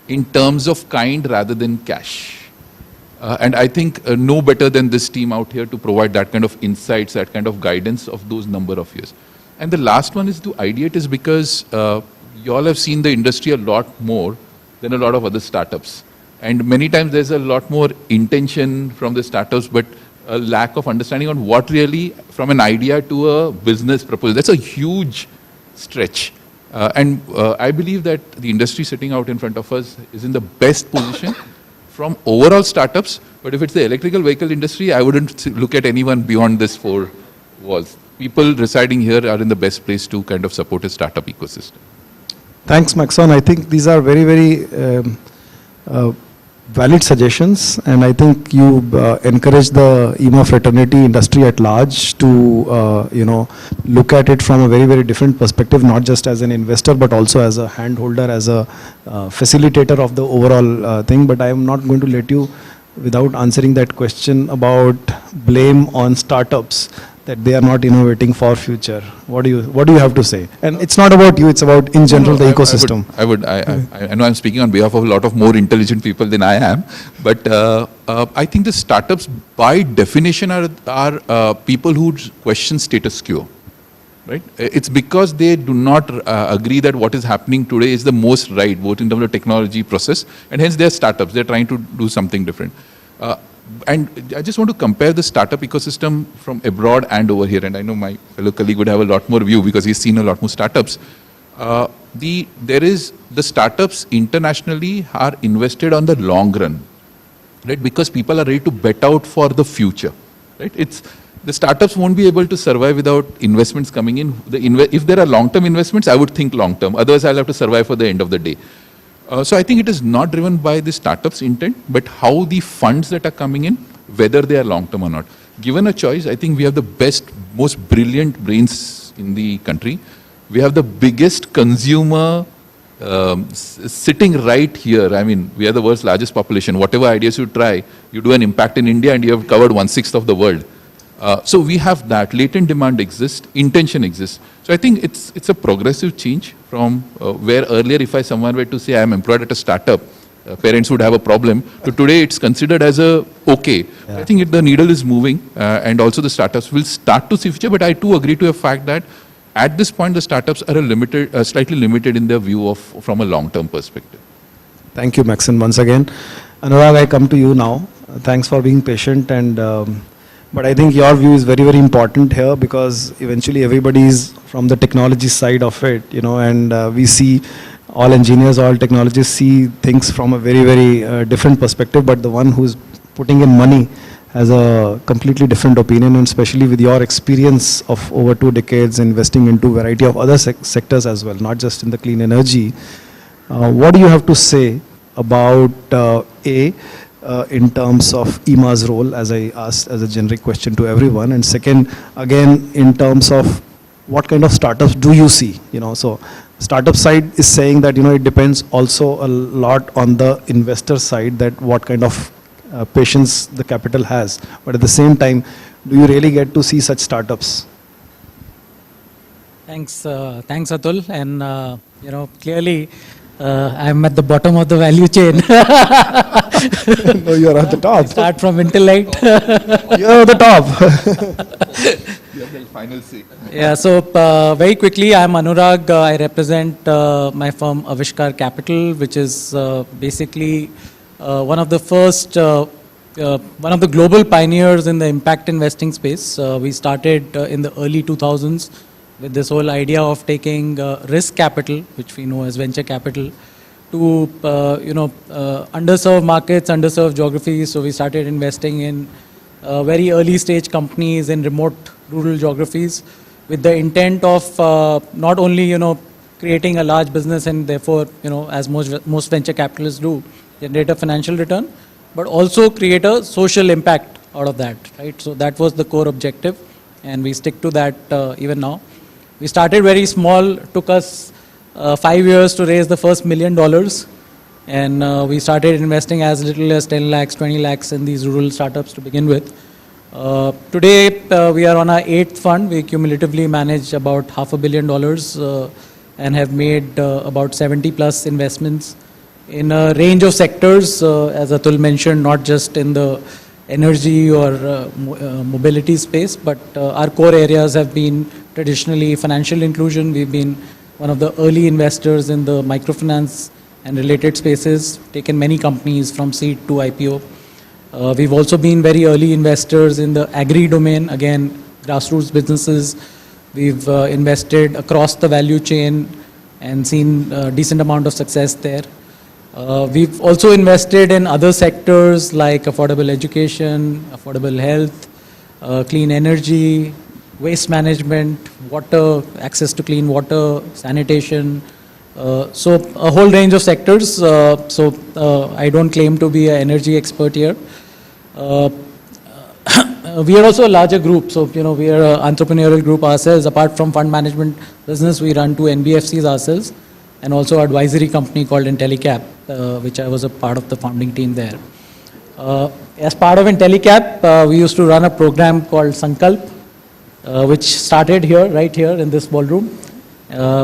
in terms of kind rather than cash. And I think no better than this team out here to provide that kind of insights, that kind of guidance of those number of years. And the last one is to ideate is because you all have seen the industry a lot more than a lot of other startups. And many times there's a lot more intention from the startups, but a lack of understanding on what really, from an idea to a business proposal. That's a huge stretch. And I believe that the industry sitting out in front of us is in the best position from overall startups. But if it's the electrical vehicle industry, I wouldn't look at anyone beyond this 4 walls. People residing here are in the best place to kind of support a startup ecosystem. Thanks, Maxon. I think these are very, very valid suggestions, and I think you encourage the Ieema fraternity industry at large to look at it from a very, very different perspective, not just as an investor but also as a handholder, as a facilitator of the overall thing. But I am not going to let you without answering that question about blame on startups that they are not innovating for future. What do you have to say? And it's not about you, it's about in general the ecosystem. I know I'm speaking on behalf of a lot of more intelligent people than I am, but I think the startups by definition are people who question status quo. Right? It's because they do not agree that what is happening today is the most right, both in terms of technology process, and hence they're startups. They're trying to do something different. And I just want to compare the startup ecosystem from abroad and over here. And I know my fellow colleague would have a lot more view because he's seen a lot more startups. The startups internationally are invested on the long run, right? Because people are ready to bet out for the future, right? The startups won't be able to survive without investments coming in. If there are long-term investments, I would think long-term. Otherwise, I'll have to survive for the end of the day. So I think it is not driven by the startup's intent, but how the funds that are coming in, whether they are long-term or not. Given a choice, I think we have the best, most brilliant brains in the country. We have the biggest consumer sitting right here. I mean, we are the world's largest population. Whatever ideas you try, you do an impact in India and you have covered 1/6 of the world. So we have that. Latent demand exists, intention exists. So I think it's a progressive change from where earlier if someone were to say I am employed at a startup, parents would have a problem, to today it's considered as okay. Yeah. I think the needle is moving and also the startups will start to see future, but I too agree to the fact that at this point the startups are slightly limited in their view from a long-term perspective. Thank you, Maxon, once again. Anurag, I come to you now. Thanks for being patient, and but I think your view is very, very important here because eventually everybody is from the technology side of it, and we see all engineers, all technologists see things from a very, very different perspective, but the one who's putting in money has a completely different opinion, and especially with your experience of over 2 decades investing into a variety of other sectors as well, not just in the clean energy. What do you have to say about in terms of Ieema's role, as I asked as a generic question to everyone, and second, again, in terms of what kind of startups do you see? So startup side is saying that it depends also a lot on the investor side, that what kind of patience the capital has. But at the same time, do you really get to see such startups? Thanks, Atul, and clearly. I'm at the bottom of the value chain. No, you're at the top. Start from intellect. You're at the top. Final say. Yeah, so very quickly, I'm Anurag. I represent my firm Avishkar Capital, which is basically one of the first, one of the global pioneers in the impact investing space. We started in the early 2000s with this whole idea of taking risk capital, which we know as venture capital, to underserved markets, underserved geographies. So we started investing in very early stage companies in remote rural geographies with the intent of not only creating a large business and therefore as most venture capitalists do, generate a financial return, but also create a social impact out of that, right? So that was the core objective, and we stick to that even now. We started very small, took us 5 years to raise the first $1 million, and we started investing as little as 10 lakhs, 20 lakhs in these rural startups to begin with. Today, we are on our 8th fund. We cumulatively manage about $500 million and have made about 70 plus investments in a range of sectors, as Atul mentioned, not just in the energy or mobility space, but our core areas have been traditionally financial inclusion. We've been one of the early investors in the microfinance and related spaces, taken many companies from seed to IPO. We've also been very early investors in the agri domain, again, grassroots businesses. We've invested across the value chain and seen a decent amount of success there. We've also invested in other sectors like affordable education, affordable health, clean energy, waste management, water, access to clean water, sanitation. So a whole range of sectors. I don't claim to be an energy expert here. We are also a larger group, so we are an entrepreneurial group ourselves. Apart from fund management business, we run 2 NBFCs ourselves, and also an advisory company called IntelliCap, which I was a part of the founding team there. As part of IntelliCap, we used to run a program called Sankalp, which started here, right here in this ballroom.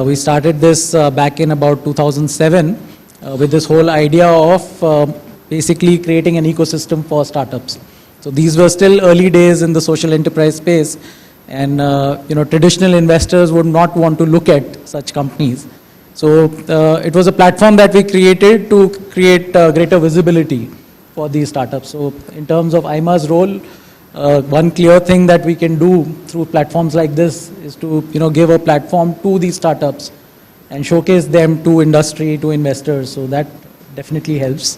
We started this back in about 2007 with this whole idea of basically creating an ecosystem for startups. So these were still early days in the social enterprise space, and traditional investors would not want to look at such companies. So it was a platform that we created to create greater visibility for these startups. So in terms of Ieema's role, one clear thing that we can do through platforms like this is to give a platform to these startups and showcase them to industry, to investors. So that definitely helps.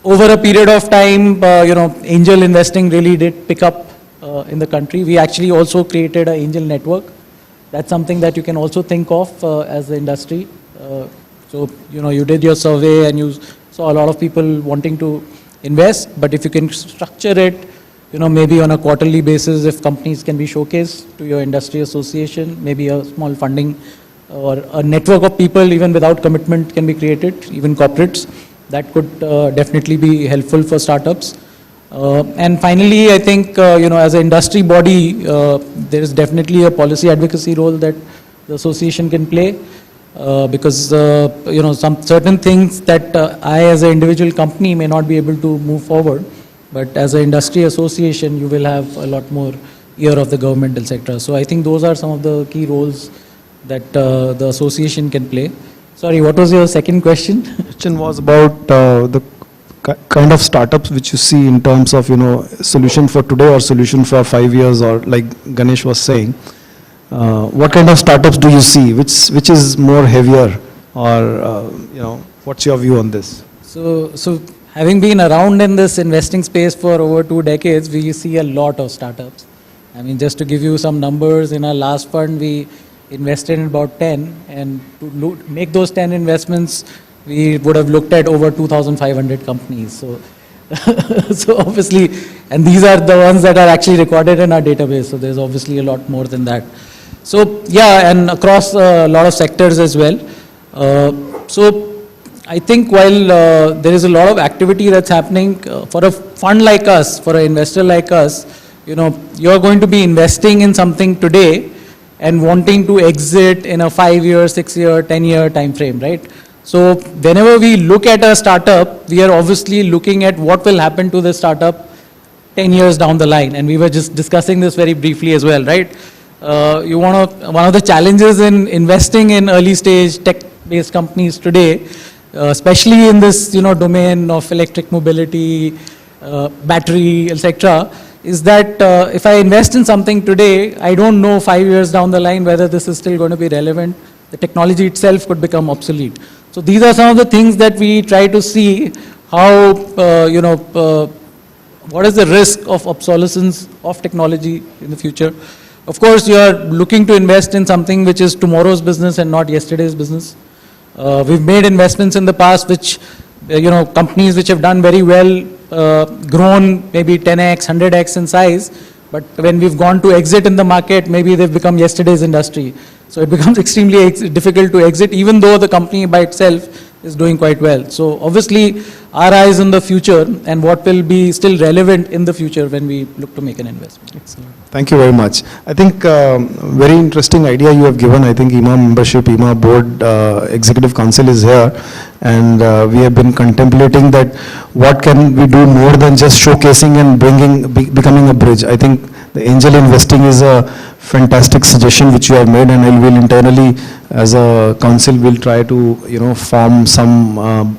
Over a period of time, angel investing really did pick up in the country. We actually also created an angel network. That's something that you can also think of as the industry. So you did your survey and you saw a lot of people wanting to invest, but if you can structure it, maybe on a quarterly basis, if companies can be showcased to your industry association, maybe a small funding or a network of people even without commitment can be created, even corporates, that could definitely be helpful for startups. And finally, I think, as an industry body, there is definitely a policy advocacy role that the association can play. Because some certain things that I as an individual company may not be able to move forward, but as an industry association you will have a lot more ear of the governmental sector. So I think those are some of the key roles that the association can play. Sorry, what was your second question? Question was about the kind of startups which you see in terms of solution for today or solution for 5 years, or like Ganesh was saying. What kind of startups do you see? Which is more heavier, or what's your view on this? So having been around in this investing space for over 2 decades, we see a lot of startups. I mean, just to give you some numbers, in our last fund we invested in about 10, and to make those 10 investments, we would have looked at over 2,500 companies. So, so obviously, and these are the ones that are actually recorded in our database. So there's obviously a lot more than that. So yeah, and across a lot of sectors as well. So I think while there is a lot of activity that's happening, for a fund like us, for an investor like us, you're going to be investing in something today and wanting to exit in a 5-year, 6-year, 10-year time frame, right? So whenever we look at a startup, we are obviously looking at what will happen to the startup 10 years down the line. And we were just discussing this very briefly as well, right? One of the challenges in investing in early stage tech-based companies today, especially in this domain of electric mobility, battery, etc., is that if I invest in something today, I don't know 5 years down the line whether this is still going to be relevant. The technology itself could become obsolete. So these are some of the things that we try to see how, what is the risk of obsolescence of technology in the future. Of course, you are looking to invest in something which is tomorrow's business and not yesterday's business. We've made investments in the past which, companies which have done very well, grown maybe 10x, 100x in size, but when we've gone to exit in the market, maybe they've become yesterday's industry. So it becomes extremely difficult to exit, even though the company by itself is doing quite well. So obviously, our eyes on the future and what will be still relevant in the future when we look to make an investment. Excellent. Thank you very much. I think very interesting idea you have given. I think Ieema membership, Ieema board executive council is here, and we have been contemplating that what can we do more than just showcasing and becoming a bridge. I think the angel investing is a fantastic suggestion which you have made, and I will internally as a council will try to form some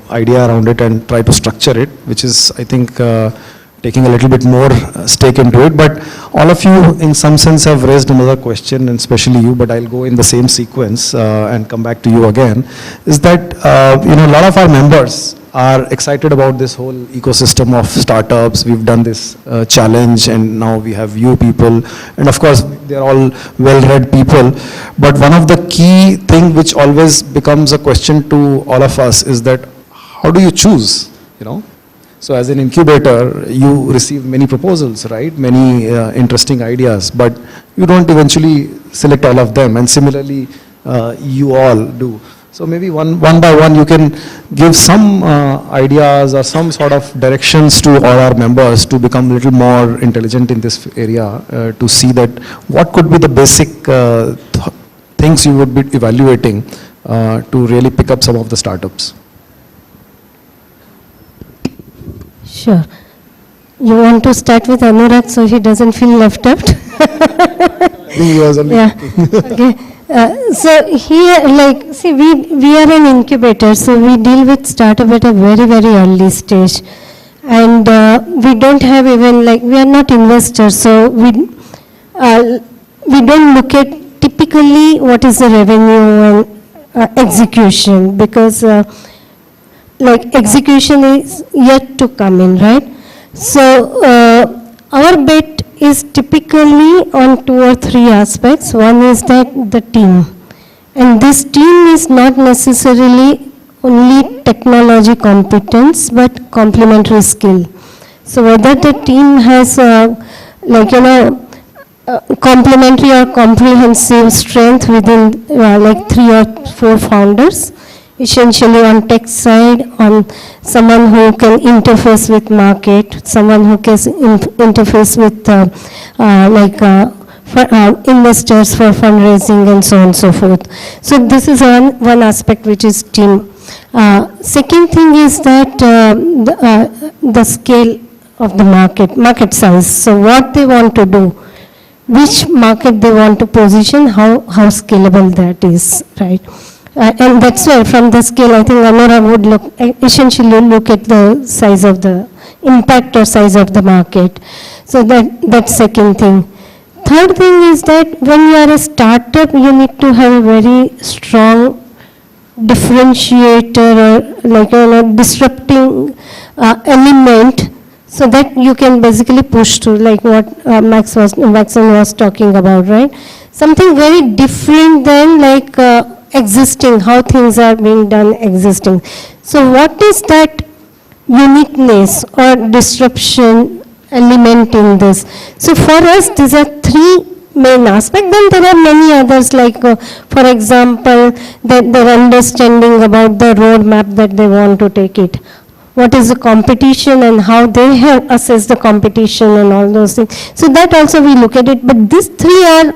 idea around it and try to structure it, which is I think taking a little bit more stake into it. But all of you in some sense have raised another question, and especially you, but I'll go in the same sequence and come back to you again, is that a lot of our members are excited about this whole ecosystem of startups. We've done this challenge, and now we have you people, and of course they're all well-read people. But one of the key thing which always becomes a question to all of us is that how do you choose, So as an incubator, you receive many proposals, right? Many interesting ideas, but you don't eventually select all of them, and similarly you all do. So maybe one by one you can give some ideas or some sort of directions to all our members to become a little more intelligent in this area, to see that what could be the basic things you would be evaluating to really pick up some of the startups. Sure. You want to start with Anurag so he doesn't feel left out? Yeah. Okay. So here, see, we are an incubator, so we deal with startup at a very, very early stage. And we don't have even, we are not investors, so we don't look at typically what is the revenue and execution, because execution is yet to come in, right? So our bet is typically on 2 or 3 aspects. One is that the team. And this team is not necessarily only technology competence, but complementary skill. So whether the team has complementary or comprehensive strength within 3 or 4 founders, essentially on tech side, on someone who can interface with market, someone who can interface with investors for fundraising and so on and so forth. So this is one aspect which is team. Second thing is that the scale of the market size. So what they want to do, which market they want to position, how scalable that is, right? And that's why from the scale, I think Anurag would essentially look at the size of the impact or size of the market. So that's second thing. Third thing is that when you are a startup, you need to have a very strong differentiator or disrupting element, so that you can basically push through, like what Maxon was talking about, right? Something very different than existing, how things are being done existing. So what is that uniqueness or disruption element in this? So for us, these are 3 main aspects. Then there are many others, for example, their understanding about the roadmap that they want to take it. What is the competition and how they have assessed the competition and all those things. So that also we look at it. But these 3 are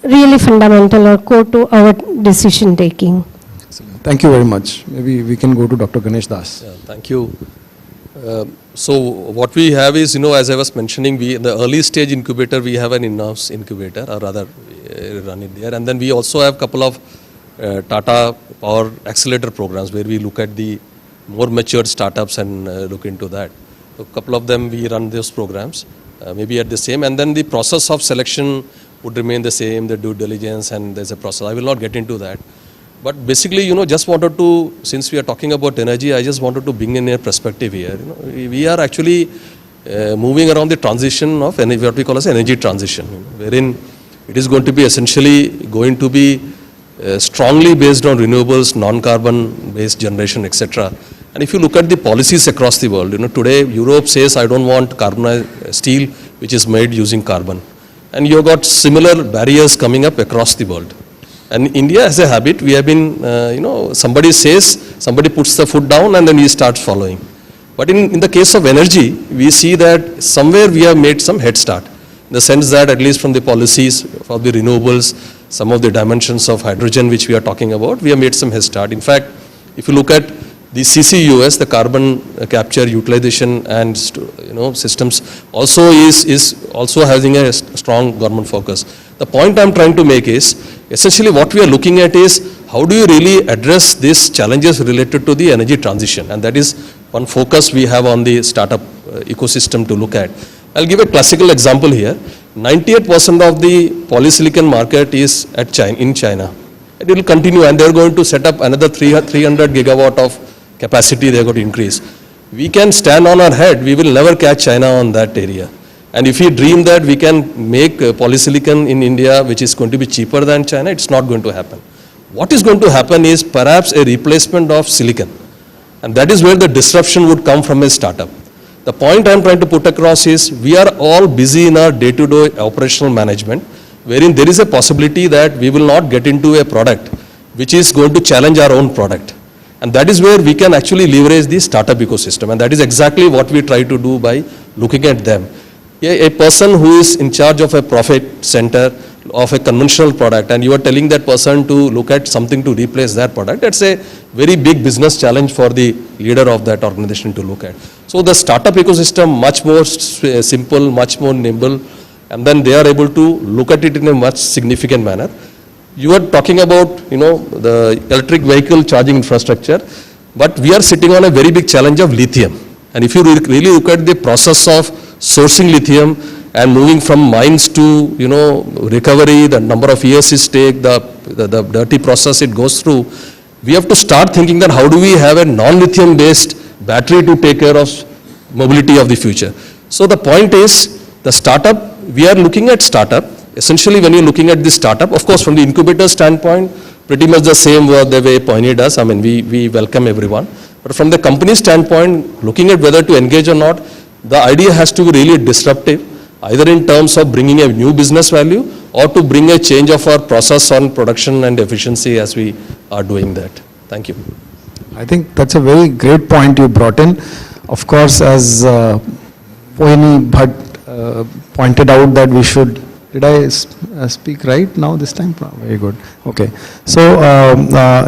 really fundamental or core to our decision taking. Excellent. Thank you very much. Maybe we can go to Dr. Ganesh Das. Yeah, thank you. So what we have is, as I was mentioning, we in the early stage incubator, we have an in-house incubator, or rather run it there. And then we also have a couple of Tata Power accelerator programs where we look at the more matured startups and look into that. So a couple of them we run those programs, maybe at the same. And then the process of selection would remain the same, the due diligence, and there's a process. I will not get into that. But basically, just wanted to, since we are talking about energy, I just wanted to bring in a perspective here. We are actually moving around the transition of energy, what we call as energy transition, wherein it is going to be essentially going to be strongly based on renewables, non-carbon based generation, etc. And if you look at the policies across the world, today Europe says, I don't want carbonized steel which is made using carbon. And you've got similar barriers coming up across the world. And India has a habit, we have been, somebody says, somebody puts the foot down and then we start following. But in the case of energy, we see that somewhere we have made some head start. In the sense that at least from the policies for the renewables, some of the dimensions of hydrogen which we are talking about, we have made some head start. In fact, if you look at the CCUS, the carbon capture, utilization and systems also is also having a strong government focus. The point I'm trying to make is, essentially what we are looking at is, how do you really address these challenges related to the energy transition? And that is one focus we have on the startup ecosystem to look at. I'll give a classical example here. 98% of the polysilicon market is in China. It will continue, and they're going to set up another 300 gigawatt of capacity they're going to increase. We can stand on our head, we will never catch China on that area. And if we dream that we can make polysilicon in India, which is going to be cheaper than China, it's not going to happen. What is going to happen is perhaps a replacement of silicon. And that is where the disruption would come from a startup. The point I'm trying to put across is, we are all busy in our day-to-day operational management, wherein there is a possibility that we will not get into a product which is going to challenge our own product. And that is where we can actually leverage the startup ecosystem. And that is exactly what we try to do by looking at them. A person who is in charge of a profit center of a conventional product, and you are telling that person to look at something to replace that product, that's a very big business challenge for the leader of that organization to look at. So the startup ecosystem, much more simple, much more nimble, and then they are able to look at it in a much significant manner. You are talking about, the electric vehicle charging infrastructure, but we are sitting on a very big challenge of lithium. And if you really look at the process of sourcing lithium and moving from mines to, recovery, the number of years it takes, the dirty process it goes through, we have to start thinking that how do we have a non-lithium based battery to take care of mobility of the future. So the point is, the startup, we are looking at startup. Essentially, when you're looking at this startup, of course, from the incubator standpoint, pretty much the same work the way Pioneer does. I mean, we welcome everyone. But from the company standpoint, looking at whether to engage or not, the idea has to be really disruptive, either in terms of bringing a new business value or to bring a change of our process on production and efficiency as we are doing that. Thank you. I think that's a very great point you brought in. Of course, as Poini Bhatt pointed out that we should, did I speak right now this time? Very good. Okay. So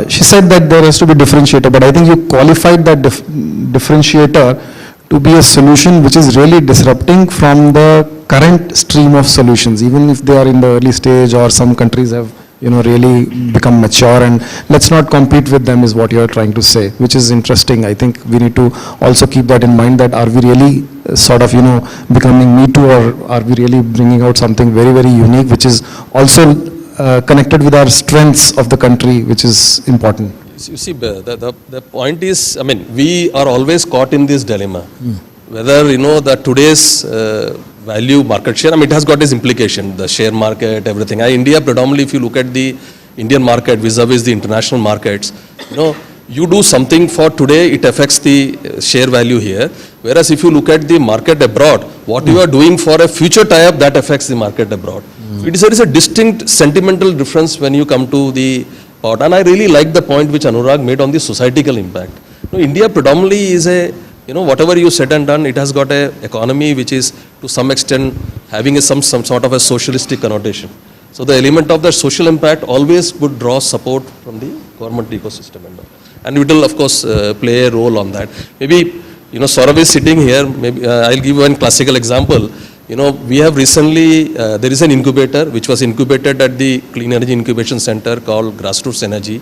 she said that there has to be differentiator, but I think you qualified that differentiator to be a solution which is really disrupting from the current stream of solutions, even if they are in the early stage or some countries have really become mature, and let's not compete with them is what you are trying to say, which is interesting. I think we need to also keep that in mind, that are we really sort of becoming me too, or are we really bringing out something very, very unique, which is also connected with our strengths of the country, which is important. You see, the point is, I mean, we are always caught in this dilemma. Whether, that today's value market share, I mean, it has got its implication, the share market, everything. India, predominantly, if you look at the Indian market vis-a-vis the international markets, you do something for today, it affects the share value here. Whereas if you look at the market abroad, what you are doing for a future tie-up, that affects the market abroad. There is a distinct sentimental difference when you come to the part. And I really like the point which Anurag made on the societal impact. India predominantly is a, whatever you said and done, it has got a economy which is to some extent having some sort of a socialistic connotation. So the element of the social impact always would draw support from the government ecosystem and it will of course play a role on that. Maybe, Saurav is sitting here. Maybe I'll give one classical example. We have recently, there is an incubator which was incubated at the Clean Energy Incubation Center called Grassroots Energy.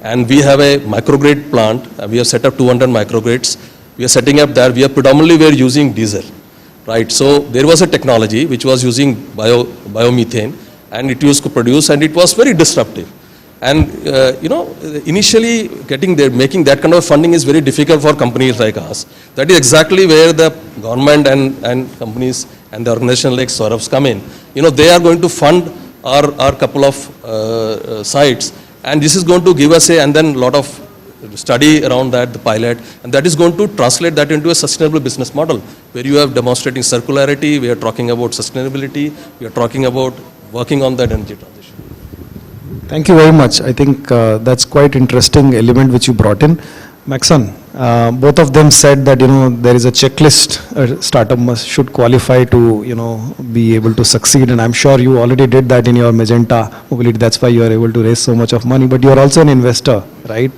And we have a microgrid plant. We have set up 200 microgrids. We are setting up there. We are using diesel, right? So there was a technology which was using biomethane, and it used to produce, and it was very disruptive. And initially making that kind of funding is very difficult for companies like us. That is exactly where the government and companies and the organization like Saurav's come in. They are going to fund our couple of sites, and this is going to give us and then a lot of study around that, the pilot, and that is going to translate that into a sustainable business model, where you have demonstrating circularity, we are talking about sustainability, we are talking about working on that energy transition. Thank you very much. I think that's quite interesting element which you brought in. Maxon, both of them said that, there is a checklist a startup should qualify to, be able to succeed. And I'm sure you already did that in your Magenta Mobility. That's why you are able to raise so much of money. But you are also an investor, right?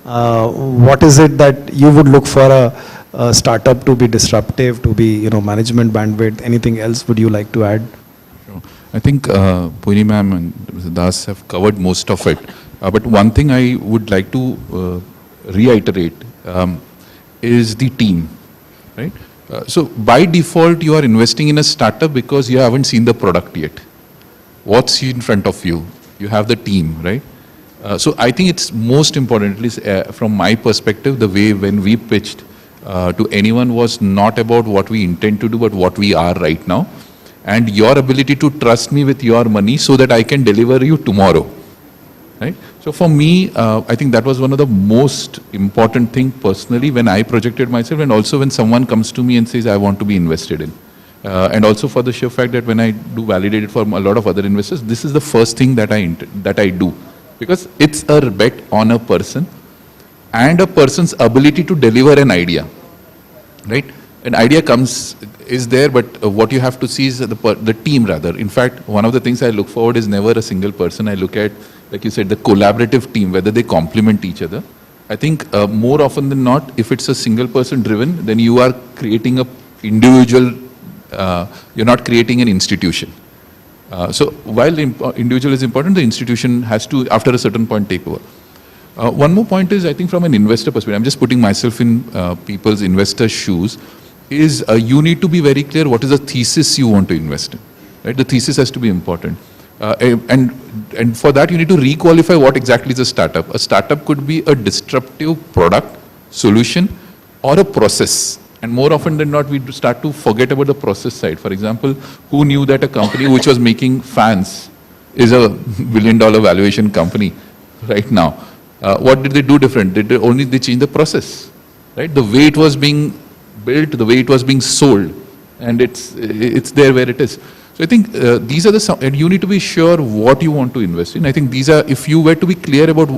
What is it that you would look for a startup to be disruptive, to be, management bandwidth? Anything else would you like to add? I think Puri ma'am and Mr. Das have covered most of it. But one thing I would like to reiterate is the team, right? So by default, you are investing in a startup because you haven't seen the product yet. What's in front of you? You have the team, right? So I think it's most important, at least from my perspective, the way when we pitched to anyone was not about what we intend to do, but what we are right now. And your ability to trust me with your money so that I can deliver you tomorrow, right? So for me, I think that was one of the most important thing personally when I projected myself, and also when someone comes to me and says, I want to be invested in. And also for the sheer fact that when I do validate it for a lot of other investors, this is the first thing that I do. Because it's a bet on a person and a person's ability to deliver an idea, right? An idea is there, but what you have to see is the team rather. In fact, one of the things I look forward is never a single person. I look at, like you said, the collaborative team, whether they complement each other. I think more often than not, if it's a single person driven, then you are creating a individual, you're not creating an institution. So while individual is important, the institution has to, after a certain point, take over. One more point is, I think from an investor perspective, I'm just putting myself in people's investor shoes, is you need to be very clear what is the thesis you want to invest in, right? The thesis has to be important. And for that, you need to requalify what exactly is a startup. A startup could be a disruptive product, solution, or a process. And more often than not, we start to forget about the process side. For example, who knew that a company which was making fans is a $1 billion valuation company right now? What did they do different? They changed the process, right? The way it was being built, the way it was being sold, and it's there where it is. So I think these are and you need to be sure what you want to invest in. I think these are, if you were to be clear about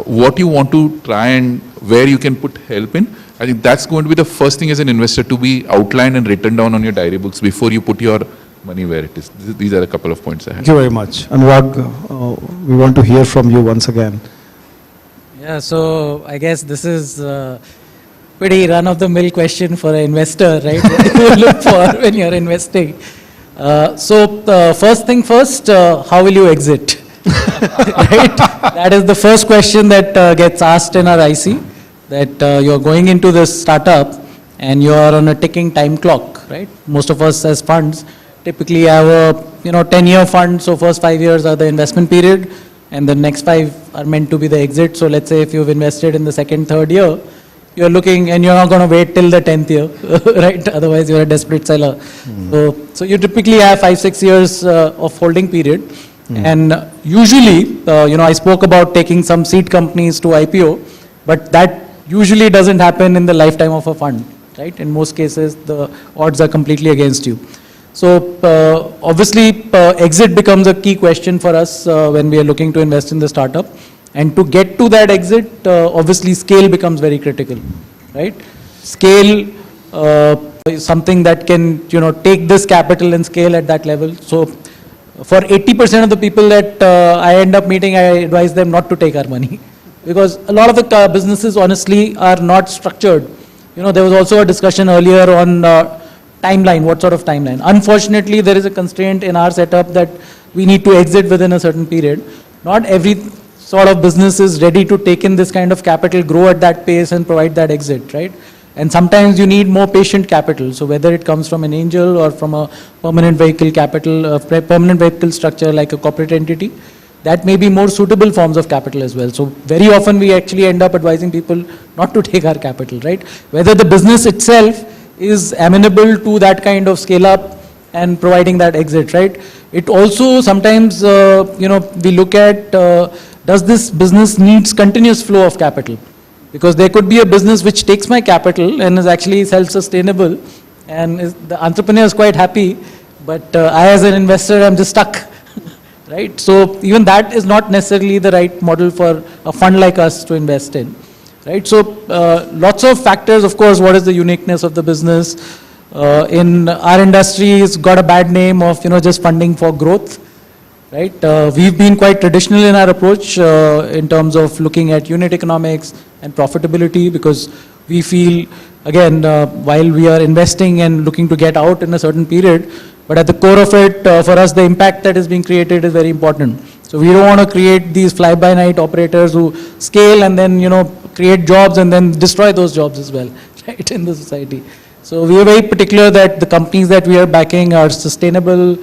what you want to try and where you can put help in, I think that's going to be the first thing as an investor to be outlined and written down on your diary books before you put your money where it is. These are a couple of points I have. Thank you very much. Anurag, we want to hear from you once again. Yeah, so I guess this is pretty run-of-the-mill question for an investor, right? What do you look for when you're investing? So first thing first, how will you exit? Right? That is the first question that gets asked in our IC, that you're going into this startup and you're on a ticking time clock, right? Most of us as funds typically have a 10-year fund, so first 5 years are the investment period and the next 5 are meant to be the exit. So let's say if you've invested in the second, third year, you're looking and you're not going to wait till the 10th year, right? Otherwise you're a desperate seller. So you typically have 5-6 years of holding period. And usually, I spoke about taking some seed companies to IPO, but that usually doesn't happen in the lifetime of a fund, right? In most cases, the odds are completely against you. So obviously, exit becomes a key question for us when we are looking to invest in the startup. And to get to that exit, obviously scale becomes very critical, right? Scale is something that can, take this capital and scale at that level. So for 80% of the people that I end up meeting, I advise them not to take our money. Because a lot of the businesses, honestly, are not structured there was also a discussion earlier on timeline, what sort of timeline. Unfortunately, there is a constraint in our setup that we need to exit within a certain period. Not every sort of business is ready to take in this kind of capital, grow at that pace and provide that exit, right? And sometimes you need more patient capital. So whether it comes from an angel or from a permanent vehicle capital, permanent vehicle structure like a corporate entity, that may be more suitable forms of capital as well. So very often we actually end up advising people not to take our capital, right? Whether the business itself is amenable to that kind of scale up and providing that exit, right? It also sometimes, we look at, does this business needs continuous flow of capital? Because there could be a business which takes my capital and is actually self-sustainable, and the entrepreneur is quite happy, but I as an investor, I'm just stuck, right? So even that is not necessarily the right model for a fund like us to invest in, right? So lots of factors, of course, what is the uniqueness of the business? In our industry, it's got a bad name of, just funding for growth. Right? We've been quite traditional in our approach in terms of looking at unit economics and profitability, because we feel, again, while we are investing and looking to get out in a certain period, but at the core of it, for us, the impact that is being created is very important. So we don't want to create these fly-by-night operators who scale and then, create jobs and then destroy those jobs as well, right, in the society. So we are very particular that the companies that we are backing are sustainable,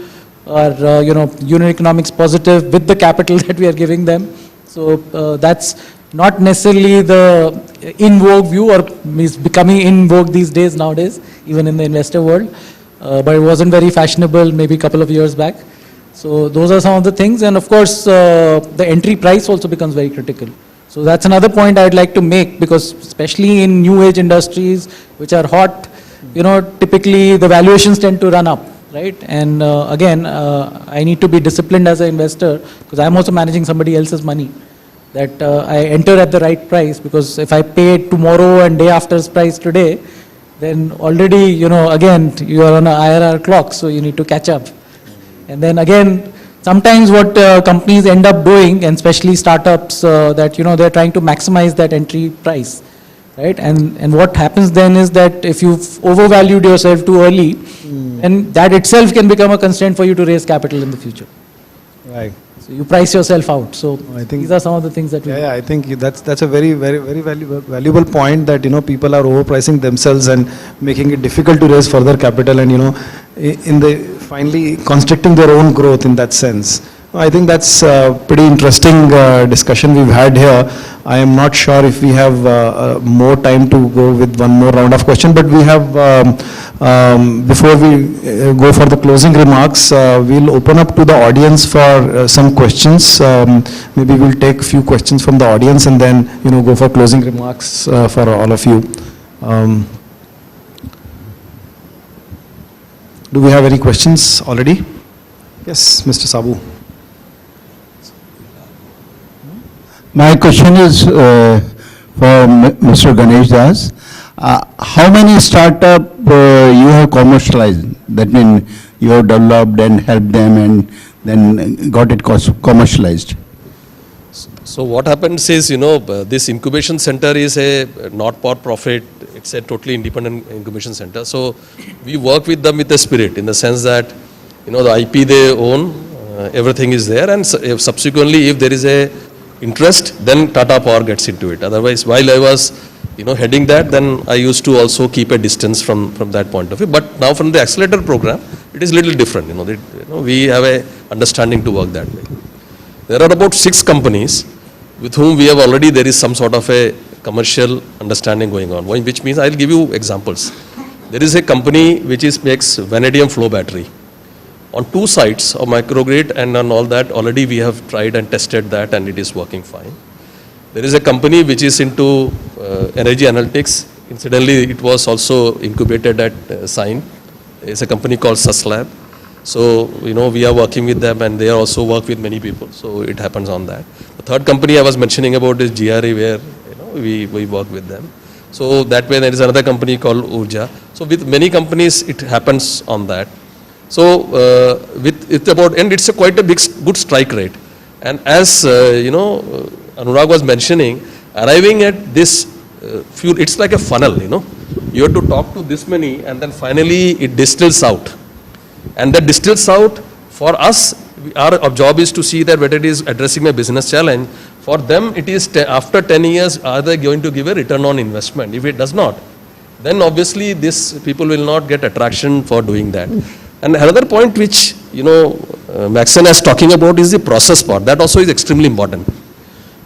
or unit economics positive with the capital that we are giving them. So that's not necessarily the in vogue view, or is becoming in vogue these days nowadays, even in the investor world. But it wasn't very fashionable maybe a couple of years back. So those are some of the things, and of course the entry price also becomes very critical. So that's another point I'd like to make, because especially in new age industries which are hot, typically the valuations tend to run up. Right? And again, I need to be disciplined as an investor, because I'm also managing somebody else's money, that I enter at the right price, because if I pay tomorrow and day after's price today, then already, again, you are on an IRR clock, so you need to catch up. And then again, sometimes what companies end up doing, and especially startups, that, they're trying to maximize that entry price. Right? And what happens then is that if you've overvalued yourself too early, and that itself can become a constraint for you to raise capital in the future. Right. So you price yourself out. So I think these are some of the things that we do. I think that's a very, very, very valuable point, that people are overpricing themselves and making it difficult to raise further capital, and in the finally constricting their own growth in that sense. I think that's a pretty interesting discussion we've had here. I am not sure if we have more time to go with one more round of questions, but we have, before we go for the closing remarks, we'll open up to the audience for some questions. Maybe we'll take a few questions from the audience and then, go for closing remarks for all of you. Do we have any questions already? Yes, Mr. Sabu. My question is for Mr. Ganesh Das. How many startup you have commercialized? That means you have developed and helped them and then got it commercialized. So what happens is, this incubation center is a not for profit. It's a totally independent incubation center. So we work with them with a spirit, in the sense that, the IP they own, everything is there, and subsequently if there is a interest, then Tata Power gets into it. Otherwise, while I was, heading that, then I used to also keep a distance from that point of view. But now from the accelerator program, it is a little different. We have a understanding to work that way. There are about 6 companies with whom we have already, there is some sort of a commercial understanding going on, which means I'll give you examples. There is a company which makes vanadium flow battery. On 2 sites of microgrid and on all that, already we have tried and tested that, and it is working fine. There is a company which is into energy analytics. Incidentally, it was also incubated at Sign. It's a company called Suslab. So, we are working with them, and they also work with many people. So it happens on that. The third company I was mentioning about is GRE, where we work with them. So that way there is another company called Urja. So with many companies it happens on that. So and it's quite a good strike rate. And as Anurag was mentioning, arriving at this fuel, it's like a funnel, you have to talk to this many, and then finally it distills out. And that distills out, for us, our job is to see that whether it is addressing a business challenge. For them, it is after 10 years, are they going to give a return on investment? If it does not, then obviously this people will not get attraction for doing that. And another point which, Maxon is talking about is the process part. That also is extremely important.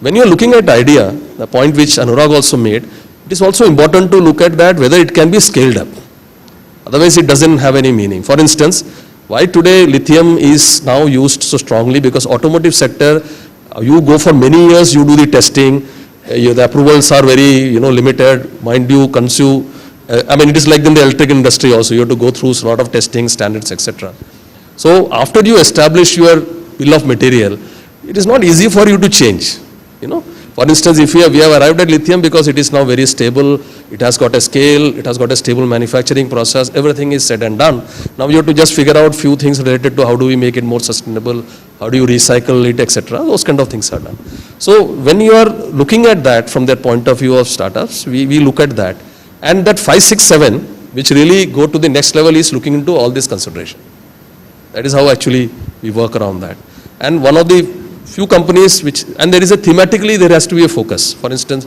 When you are looking at idea, the point which Anurag also made, it is also important to look at that whether it can be scaled up. Otherwise, it doesn't have any meaning. For instance, why today lithium is now used so strongly? Because automotive sector, you go for many years, you do the testing, the approvals are very limited, mind you, consume. It is like in the electric industry also, you have to go through a lot of testing, standards, etc. So after you establish your bill of material, it is not easy for you to change. For instance, if we have arrived at lithium because it is now very stable, it has got a scale, it has got a stable manufacturing process, everything is said and done. Now you have to just figure out few things related to how do we make it more sustainable, how do you recycle it, etc. Those kind of things are done. So when you are looking at that from the point of view of startups, we look at that. And that 5, 6, 7, which really go to the next level, is looking into all this consideration. That is how actually we work around that. And one of the few companies and there is thematically there has to be a focus. For instance,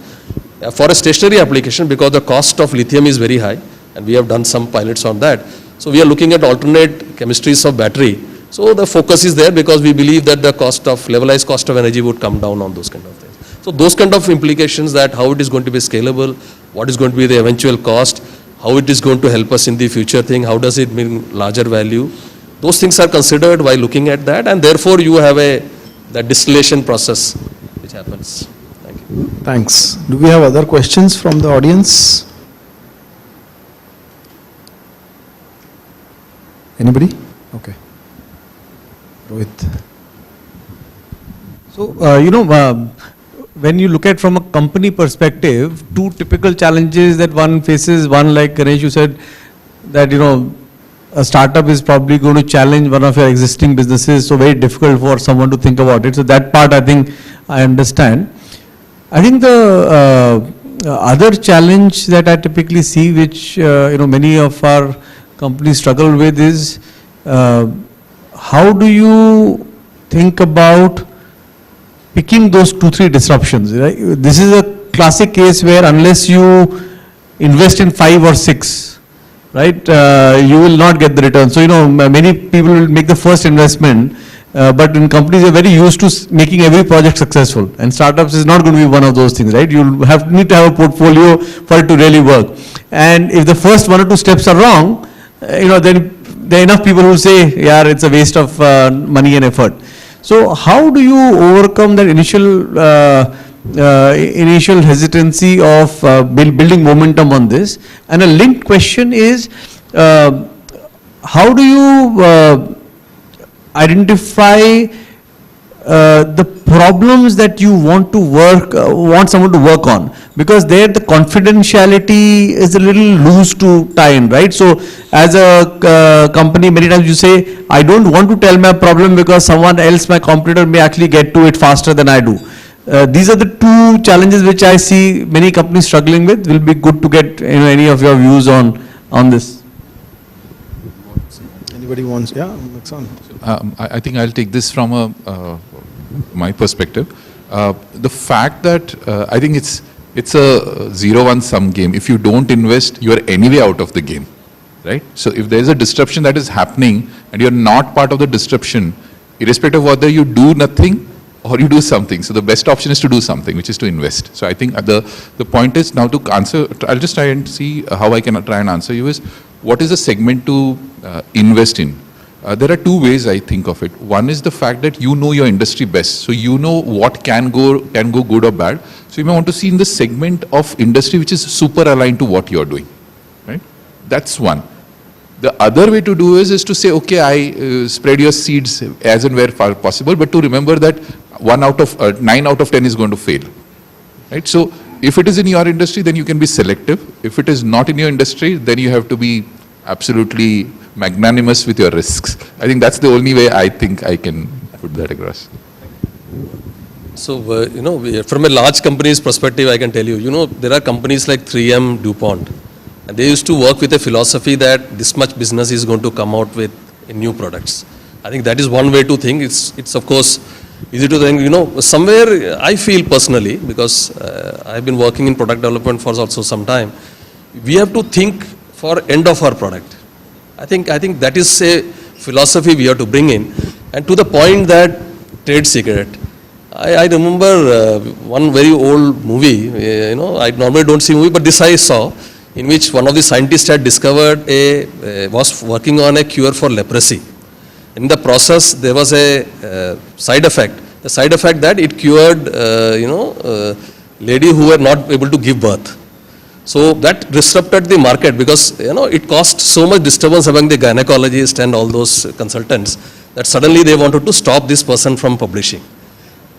for a stationary application, because the cost of lithium is very high, and we have done some pilots on that. So we are looking at alternate chemistries of battery. So the focus is there because we believe that the levelized cost of energy would come down on those kind of things. So those kind of implications, that how it is going to be scalable, what is going to be the eventual cost, how it is going to help us in the future thing, how does it mean larger value. Those things are considered while looking at that, and therefore you have that distillation process which happens. Thank you. Thanks. Do we have other questions from the audience? Anybody? Okay. Rohit. So, when you look at from a company perspective, two typical challenges that one faces, one like Ganesh, you said that, a startup is probably going to challenge one of your existing businesses, so very difficult for someone to think about it. So that part I think I understand. I think the other challenge that I typically see, which many of our companies struggle with, is how do you think about picking those 2-3 disruptions, right? This is a classic case where unless you invest in 5 or 6, right, you will not get the return. So, many people will make the first investment, but in companies are very used to making every project successful, and startups is not going to be one of those things, right? You need to have a portfolio for it to really work. And if the first 1 or 2 steps are wrong, then there are enough people who say, yeah, it's a waste of money and effort. So how do you overcome that initial hesitancy of building momentum on this? And a linked question is, how do you identify the problems that you want someone to work on? Because there the confidentiality is a little loose to tie in, right? So as a company, many times you say, I don't want to tell my problem because someone else, my competitor, may actually get to it faster than I do. These are the 2 challenges which I see many companies struggling with. Will be good to get any of your views on this. Anybody wants? Yeah, that's on. I think I'll take this from my perspective. The fact that I think it's a 0-1 sum game. If you don't invest, you are anyway out of the game, right? So if there is a disruption that is happening and you're not part of the disruption, irrespective of whether you do nothing or you do something. So the best option is to do something, which is to invest. So I think the point is now to answer, I'll just try and see how I can try and answer you is, what is the segment to invest in? There are 2 ways I think of it. One is the fact that you know your industry best. So you know what can go good or bad. So you may want to see in the segment of industry which is super aligned to what you're doing, right? That's one. The other way to do is to say, okay, I spread your seeds as and where possible, but to remember that 9 out of 10 is going to fail, right? So if it is in your industry, then you can be selective. If it is not in your industry, then you have to be absolutely magnanimous with your risks. I think that's the only way I think I can put that across. So, from a large company's perspective, I can tell you, there are companies like 3M, DuPont, And they used to work with a philosophy that this much business is going to come out with in new products. I think that is one way to think. It's of course easy to think, somewhere I feel personally, because I've been working in product development for also some time, we have to think for end of our product. I think that is a philosophy we have to bring in. And to the point that trade secret, I remember one very old movie, I normally don't see movie, but this I saw, in which one of the scientists had discovered was working on a cure for leprosy. In the process, there was a side effect. The side effect that it cured, lady who were not able to give birth. So that disrupted the market because, it caused so much disturbance among the gynecologists and all those consultants that suddenly they wanted to stop this person from publishing.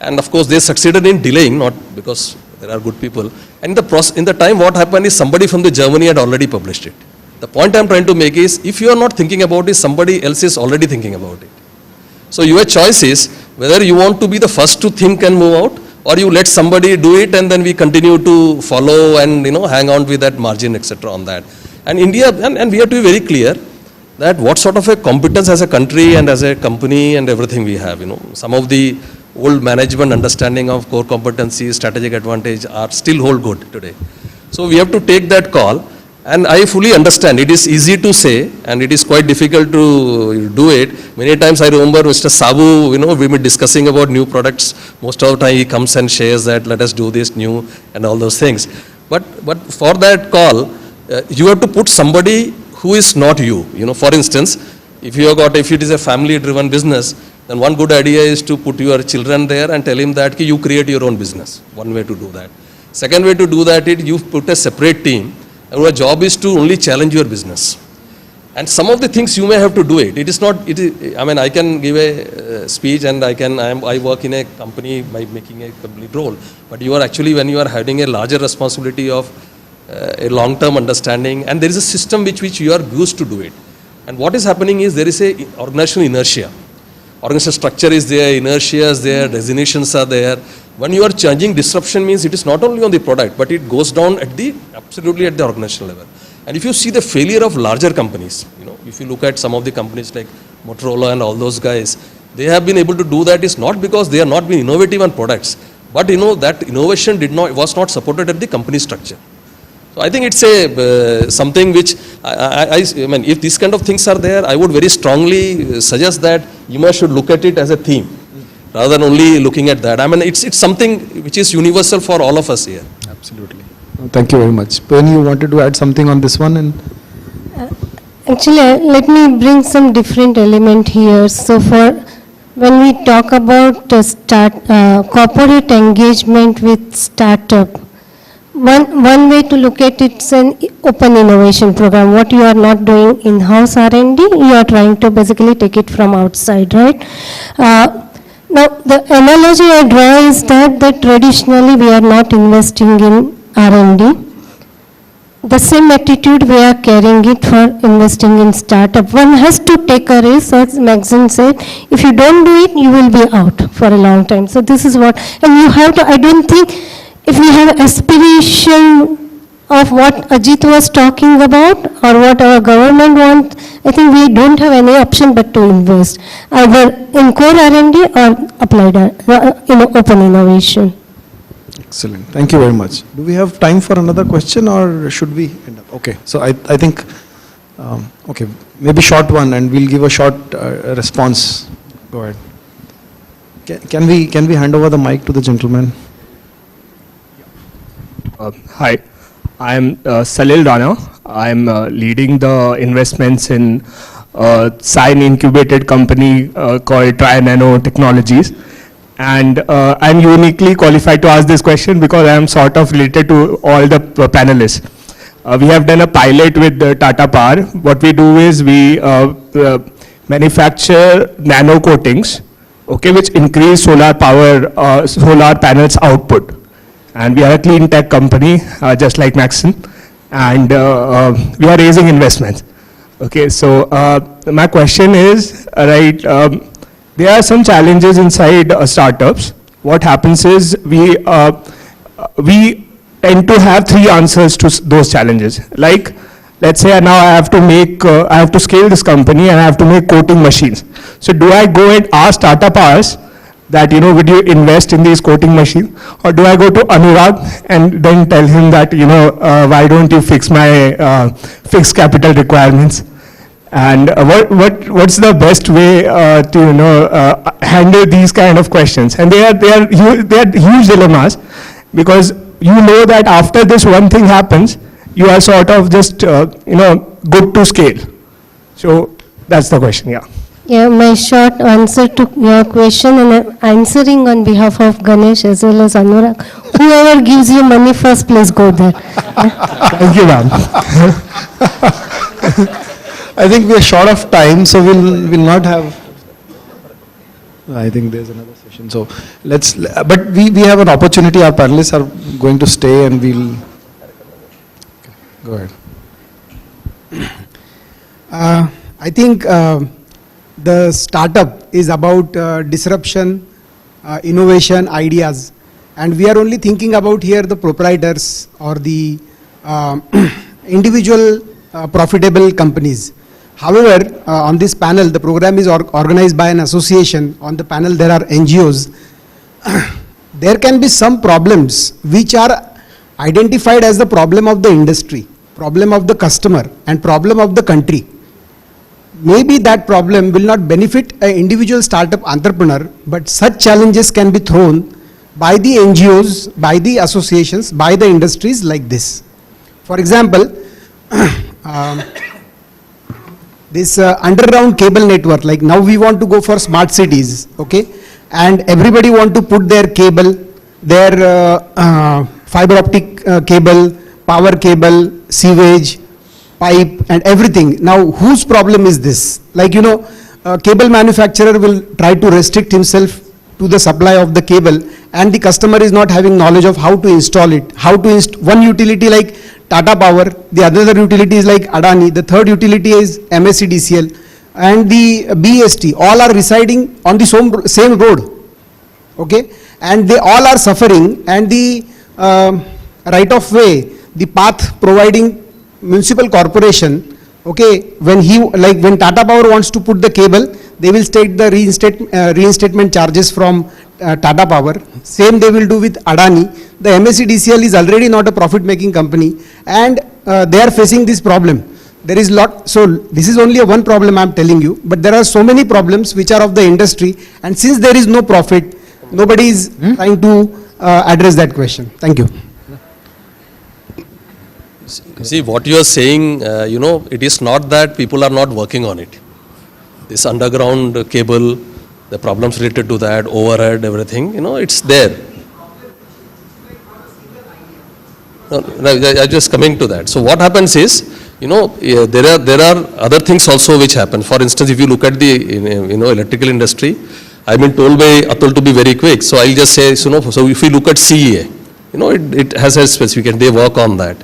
And of course, they succeeded in delaying, not because there are good people. And in the time, what happened is somebody from the Germany had already published it. The point I'm trying to make is, if you are not thinking about it, somebody else is already thinking about it. So your choice is whether you want to be the first to think and move out, or you let somebody do it and then we continue to follow and hang on with that margin, etc. on that. And India, and we have to be very clear that what sort of a competence as a country and as a company and everything we have. Some of the old management understanding of core competency, strategic advantage are still hold good today. So we have to take that call. And I fully understand, it is easy to say and it is quite difficult to do it. Many times I remember Mr. Sabu, we've been discussing about new products. Most of the time he comes and shares that let us do this new and all those things. But for that call, you have to put somebody who is not you. For instance, if it is a family driven business, then one good idea is to put your children there and tell him that you create your own business. One way to do that. Second way to do that is you put a separate team. Our job is to only challenge your business. And some of the things you may have to do it. It is not, I can give a speech and I work in a company by making a complete role. But you are actually, when you are having a larger responsibility of a long-term understanding, and there is a system which you are used to do it. And what is happening is there is a organizational inertia. Organizational structure is there, inertia is there, designations are there. When you are changing, disruption means it is not only on the product, but it goes down absolutely at the organizational level. And if you see the failure of larger companies, if you look at some of the companies like Motorola and all those guys, they have been able to do that is not because they are not being innovative on products, but that innovation was not supported at the company structure. So I think it's something which, if these kind of things are there, I would very strongly suggest that Ieema should look at it as a theme, rather than only looking at that. It's something which is universal for all of us here. Absolutely. Thank you very much. Penny, you wanted to add something on this one? Actually, let me bring some different element here. So when we talk about corporate engagement with startup, one way to look at it is an open innovation program. What you are not doing in-house R&D, you are trying to basically take it from outside, right? Now, the analogy I draw is that traditionally we are not investing in R&D. The same attitude we are carrying it for investing in startup. One has to take a risk, as Maxine said. If you don't do it, you will be out for a long time. So this is what, and you have to, I don't think, if we have aspiration of what Ajit was talking about or what our government wants, I think we don't have any option but to invest either in core R&D or applied open innovation. Excellent. Thank you very much. Do we have time for another question or should we end up? Okay. So I think, okay, maybe short one and we'll give a short response. Go ahead. Can we hand over the mic to the gentleman? Hi, I'm Salil Rana. I'm leading the investments in Sign incubated company called Tri Nano Technologies. And I'm uniquely qualified to ask this question because I'm sort of related to all the panelists. We have done a pilot with Tata Power. What we do is we manufacture nano coatings, okay, which increase solar power, solar panels output. And we are a clean tech company, just like Maxon, and we are raising investments. Okay, so my question is, right, there are some challenges inside startups. What happens is we tend to have three answers to those challenges. Like, let's say now I have to make, I have to scale this company and I have to make coating machines. So do I go and ask Tata Powers that, would you invest in these coating machines? Or do I go to Anurag and then tell him that, why don't you fix my fixed capital requirements? And what's the best way to, handle these kind of questions? And they are huge dilemmas, because you know that after this one thing happens, you are sort of just, good to scale. So that's the question, yeah. Yeah, my short answer to your question, and I'm answering on behalf of Ganesh as well as Anurag. Whoever gives you money first, please go there. Thank you, ma'am. I think we are short of time, so we'll not have. I think there's another session. So but we have an opportunity. Our panelists are going to stay, and we'll. Okay, go ahead. I think the startup is about disruption, innovation, ideas, and we are only thinking about here the proprietors or the individual profitable companies. However, on this panel, the program is organized by an association. On the panel, there are NGOs. There can be some problems which are identified as the problem of the industry, problem of the customer, and problem of the country. Maybe that problem will not benefit an individual startup entrepreneur, but such challenges can be thrown by the NGOs, by the associations, by the industries like this. For example, this underground cable network, like now we want to go for smart cities, okay, and everybody want to put their cable, their fiber optic cable, power cable, sewage, pipe and everything. Now whose problem is this? Like, a cable manufacturer will try to restrict himself to the supply of the cable, and the customer is not having knowledge of how to install it, one utility like Tata Power, the other utility is like Adani, the third utility is MSCDCL, and the BST, all are residing on the same road, okay, and they all are suffering, and the right of way, the path providing municipal corporation, okay, when Tata Power wants to put the cable, they will state the reinstatement charges from Tata Power. Same they will do with Adani. The MSCDCL is already not a profit-making company, and they are facing this problem. There is so this is only one problem I am telling you, but there are so many problems which are of the industry, and since there is no profit, nobody is trying to address that question. Thank you. See, what you are saying, it is not that people are not working on it. This underground cable, the problems related to that, overhead, everything, it's there. No, I'm just coming to that. So what happens is, there are other things also which happen. For instance, if you look at the, electrical industry, I've been told by Atul to be very quick. So I'll just say, so if you look at CEA, it has a specific, and they work on that.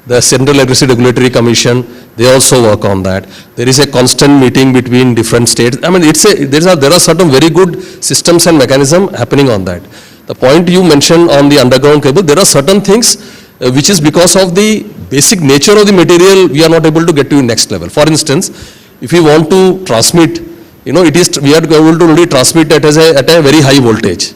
The Central Electricity Regulatory Commission, they also work on that. There is a constant meeting between different states. I mean, there are certain very good systems and mechanism happening on that. The point you mentioned on the underground cable, there are certain things which is because of the basic nature of the material, we are not able to get to the next level. For instance, if we want to transmit, we are able to only transmit at a very high voltage.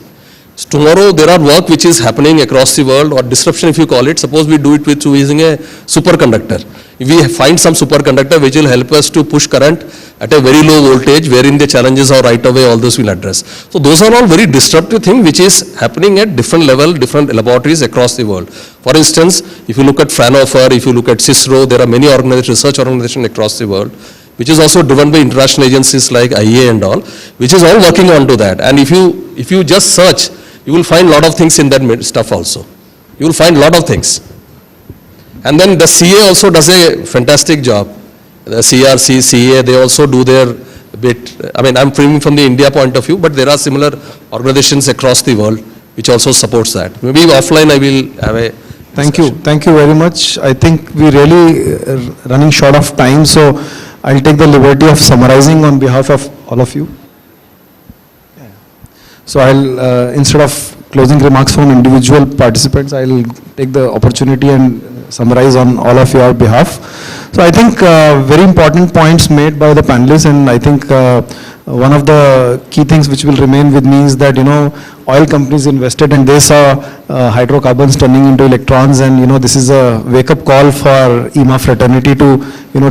So tomorrow there are work which is happening across the world, or disruption if you call it. Suppose we do it with using a superconductor. If we find some superconductor which will help us to push current at a very low voltage, wherein the challenges are right away, all those will address. So those are all very disruptive things which is happening at different level, different laboratories across the world. For instance, if you look at Fraunhofer, if you look at CISRO, there are many research organizations across the world, which is also driven by international agencies like IEA and all, which is all working on to that. And if you just search, you will find a lot of things in that stuff also. You will find a lot of things. And then the CA also does a fantastic job. The CRC, CA, they also do their bit. I mean, I'm from the India point of view, but there are similar organizations across the world which also supports that. Maybe offline I will have a discussion. Thank you very much. I think we really running short of time, so I'll take the liberty of summarizing on behalf of all of you. So I'll, instead of closing remarks from individual participants, I'll take the opportunity and summarize on all of your behalf. So I think very important points made by the panelists, and I think one of the key things which will remain with me is that, oil companies invested and they saw hydrocarbons turning into electrons, and, this is a wake-up call for Ieema fraternity to,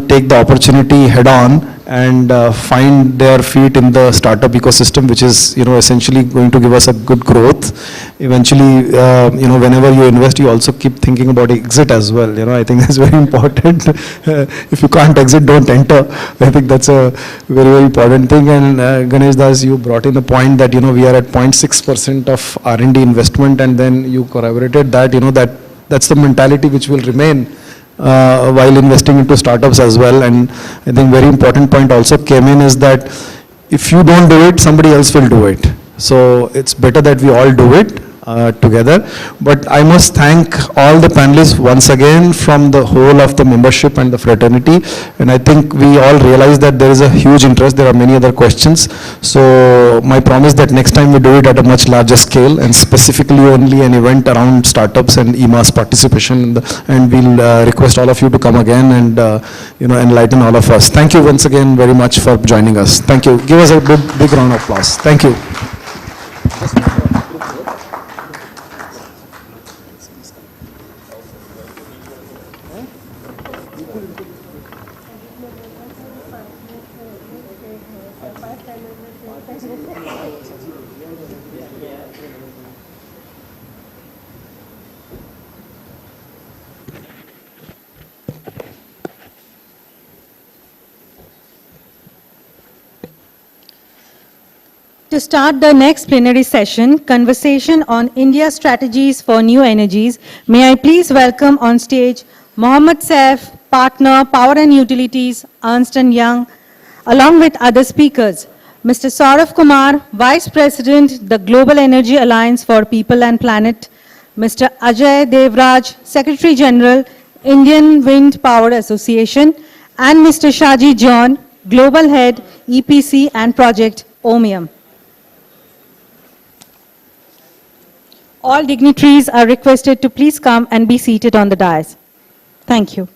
take the opportunity head on and find their feet in the startup ecosystem, which is, essentially going to give us a good growth. Eventually, whenever you invest, you also keep thinking about exit as well. I think that's very important. If you can't exit, don't enter. I think that's a very, very important thing. And Ganesh Das, you brought in the point that, we are at 0.6% of R&D investment, and then you corroborated that, that's the mentality which will remain while investing into startups as well. And I think very important point also came in is that if you don't do it, somebody else will do it. So it's better that we all do it together. But I must thank all the panelists once again from the whole of the membership and the fraternity. And I think we all realize that there is a huge interest. There are many other questions. So my promise that next time we do it at a much larger scale, and specifically only an event around startups and Ieema's participation, and we'll request all of you to come again and enlighten all of us. Thank you once again very much for joining us. Thank you. Give us a big round of applause. Thank you. To start the next plenary session, Conversation on India Strategies for New Energies, may I please welcome on stage Mohammad Saif, Partner, Power and Utilities, Ernst & Young, along with other speakers. Mr. Saurav Kumar, Vice President, the Global Energy Alliance for People and Planet. Mr. Ajay Devraj, Secretary General, Indian Wind Power Association. And Mr. Shaji John, Global Head, EPC and Project, OMIUM. All dignitaries are requested to please come and be seated on the dais. Thank you.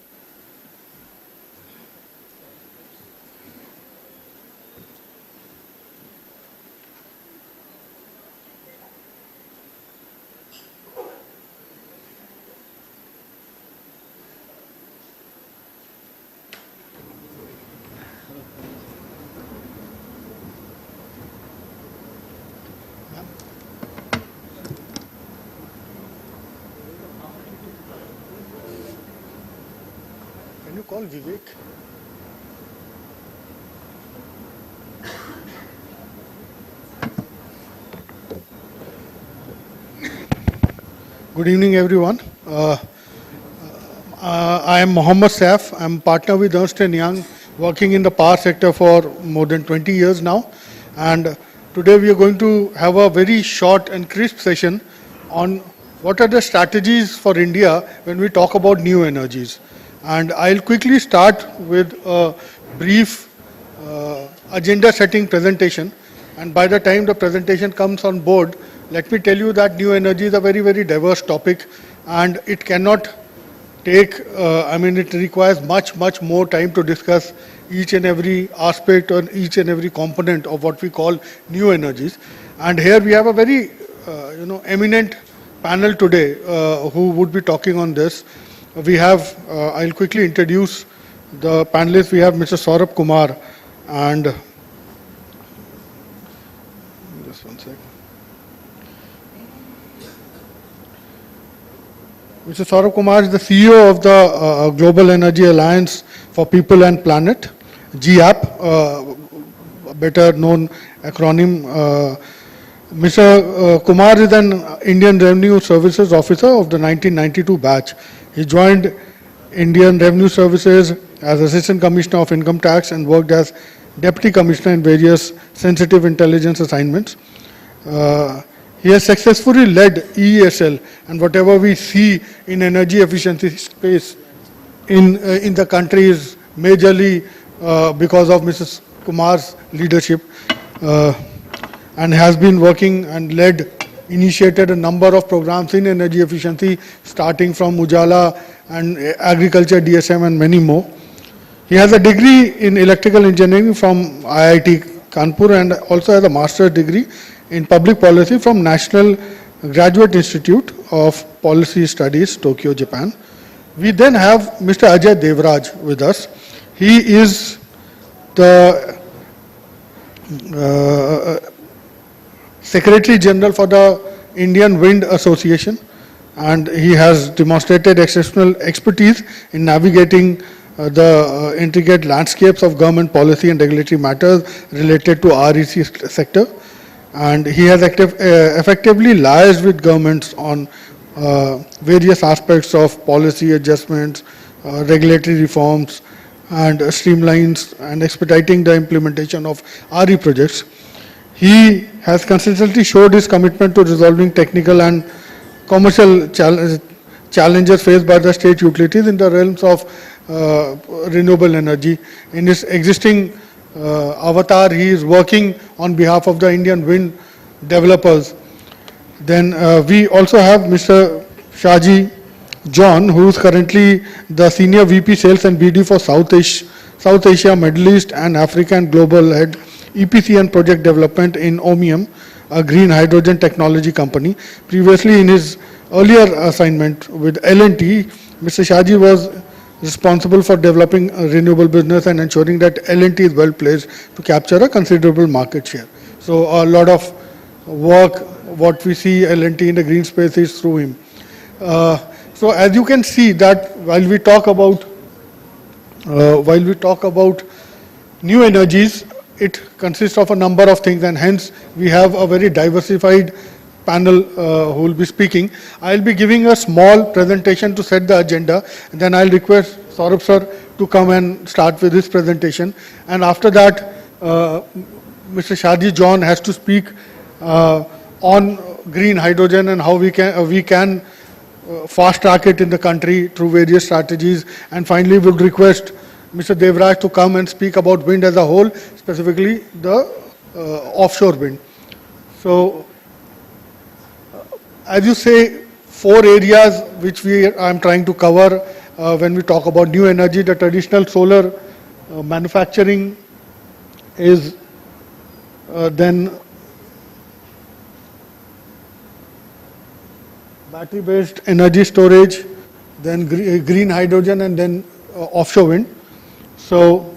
Can you call Vivek? Good evening, everyone. I am Mohammad Saif. I am partner with Ernst & Young, working in the power sector for more than 20 years now. And today we are going to have a very short and crisp session on what are the strategies for India when we talk about new energies. And I'll quickly start with a brief agenda setting presentation. And by the time the presentation comes on board, let me tell you that new energy is a very, very diverse topic, and it cannot take, it requires much more time to discuss each and every aspect or each and every component of what we call new energies. And here we have a very, eminent panel today who would be talking on this. We have, I'll quickly introduce the panelists. We have Mr. Saurabh Kumar, and just one sec. Mr. Saurabh Kumar is the CEO of the Global Energy Alliance for People and Planet, GAP, a better known acronym. Mr. Kumar is an Indian Revenue Services Officer of the 1992 batch. He joined Indian Revenue Services as Assistant Commissioner of Income Tax and worked as Deputy Commissioner in various sensitive intelligence assignments. He has successfully led EESL, and whatever we see in energy efficiency space in the country is majorly because of Mrs. Kumar's leadership, and has been working and led initiated a number of programs in energy efficiency, starting from Ujala and agriculture, DSM, and many more. He has a degree in electrical engineering from IIT Kanpur and also has a master's degree in public policy from National Graduate Institute of Policy Studies, Tokyo, Japan. We then have Mr. Ajay Devraj with us. He is the Secretary General for the Indian Wind Association, and he has demonstrated exceptional expertise in navigating the intricate landscapes of government policy and regulatory matters related to REC sector. And he has effectively liaised with governments on various aspects of policy adjustments, regulatory reforms, and streamlines and expediting the implementation of RE projects. He has consistently showed his commitment to resolving technical and commercial challenges faced by the state utilities in the realms of renewable energy. In his existing avatar, he is working on behalf of the Indian wind developers. Then we also have Mr. Shaji John, who is currently the Senior VP Sales and BD for South Asia, Middle East and Africa and Global Head EPC and Project Development in Omium, a green hydrogen technology company. Previously, in his earlier assignment with L&T, Mr. Shaji was responsible for developing a renewable business and ensuring that L&T is well placed to capture a considerable market share. So a lot of work, what we see L&T in the green space is through him. So as you can see that while we talk about new energies, it consists of a number of things, and hence we have a very diversified panel who will be speaking. I'll be giving a small presentation to set the agenda, and then I'll request Saurabh sir to come and start with his presentation. And after that, Mr. Shaji John has to speak on green hydrogen and how we can fast track it in the country through various strategies. And finally, we'll request Mr. Devraj to come and speak about wind as a whole, specifically the offshore wind. So, as you say, 4 areas which I'm trying to cover when we talk about new energy. The traditional solar manufacturing is then battery-based energy storage, then green hydrogen, and then offshore wind. So,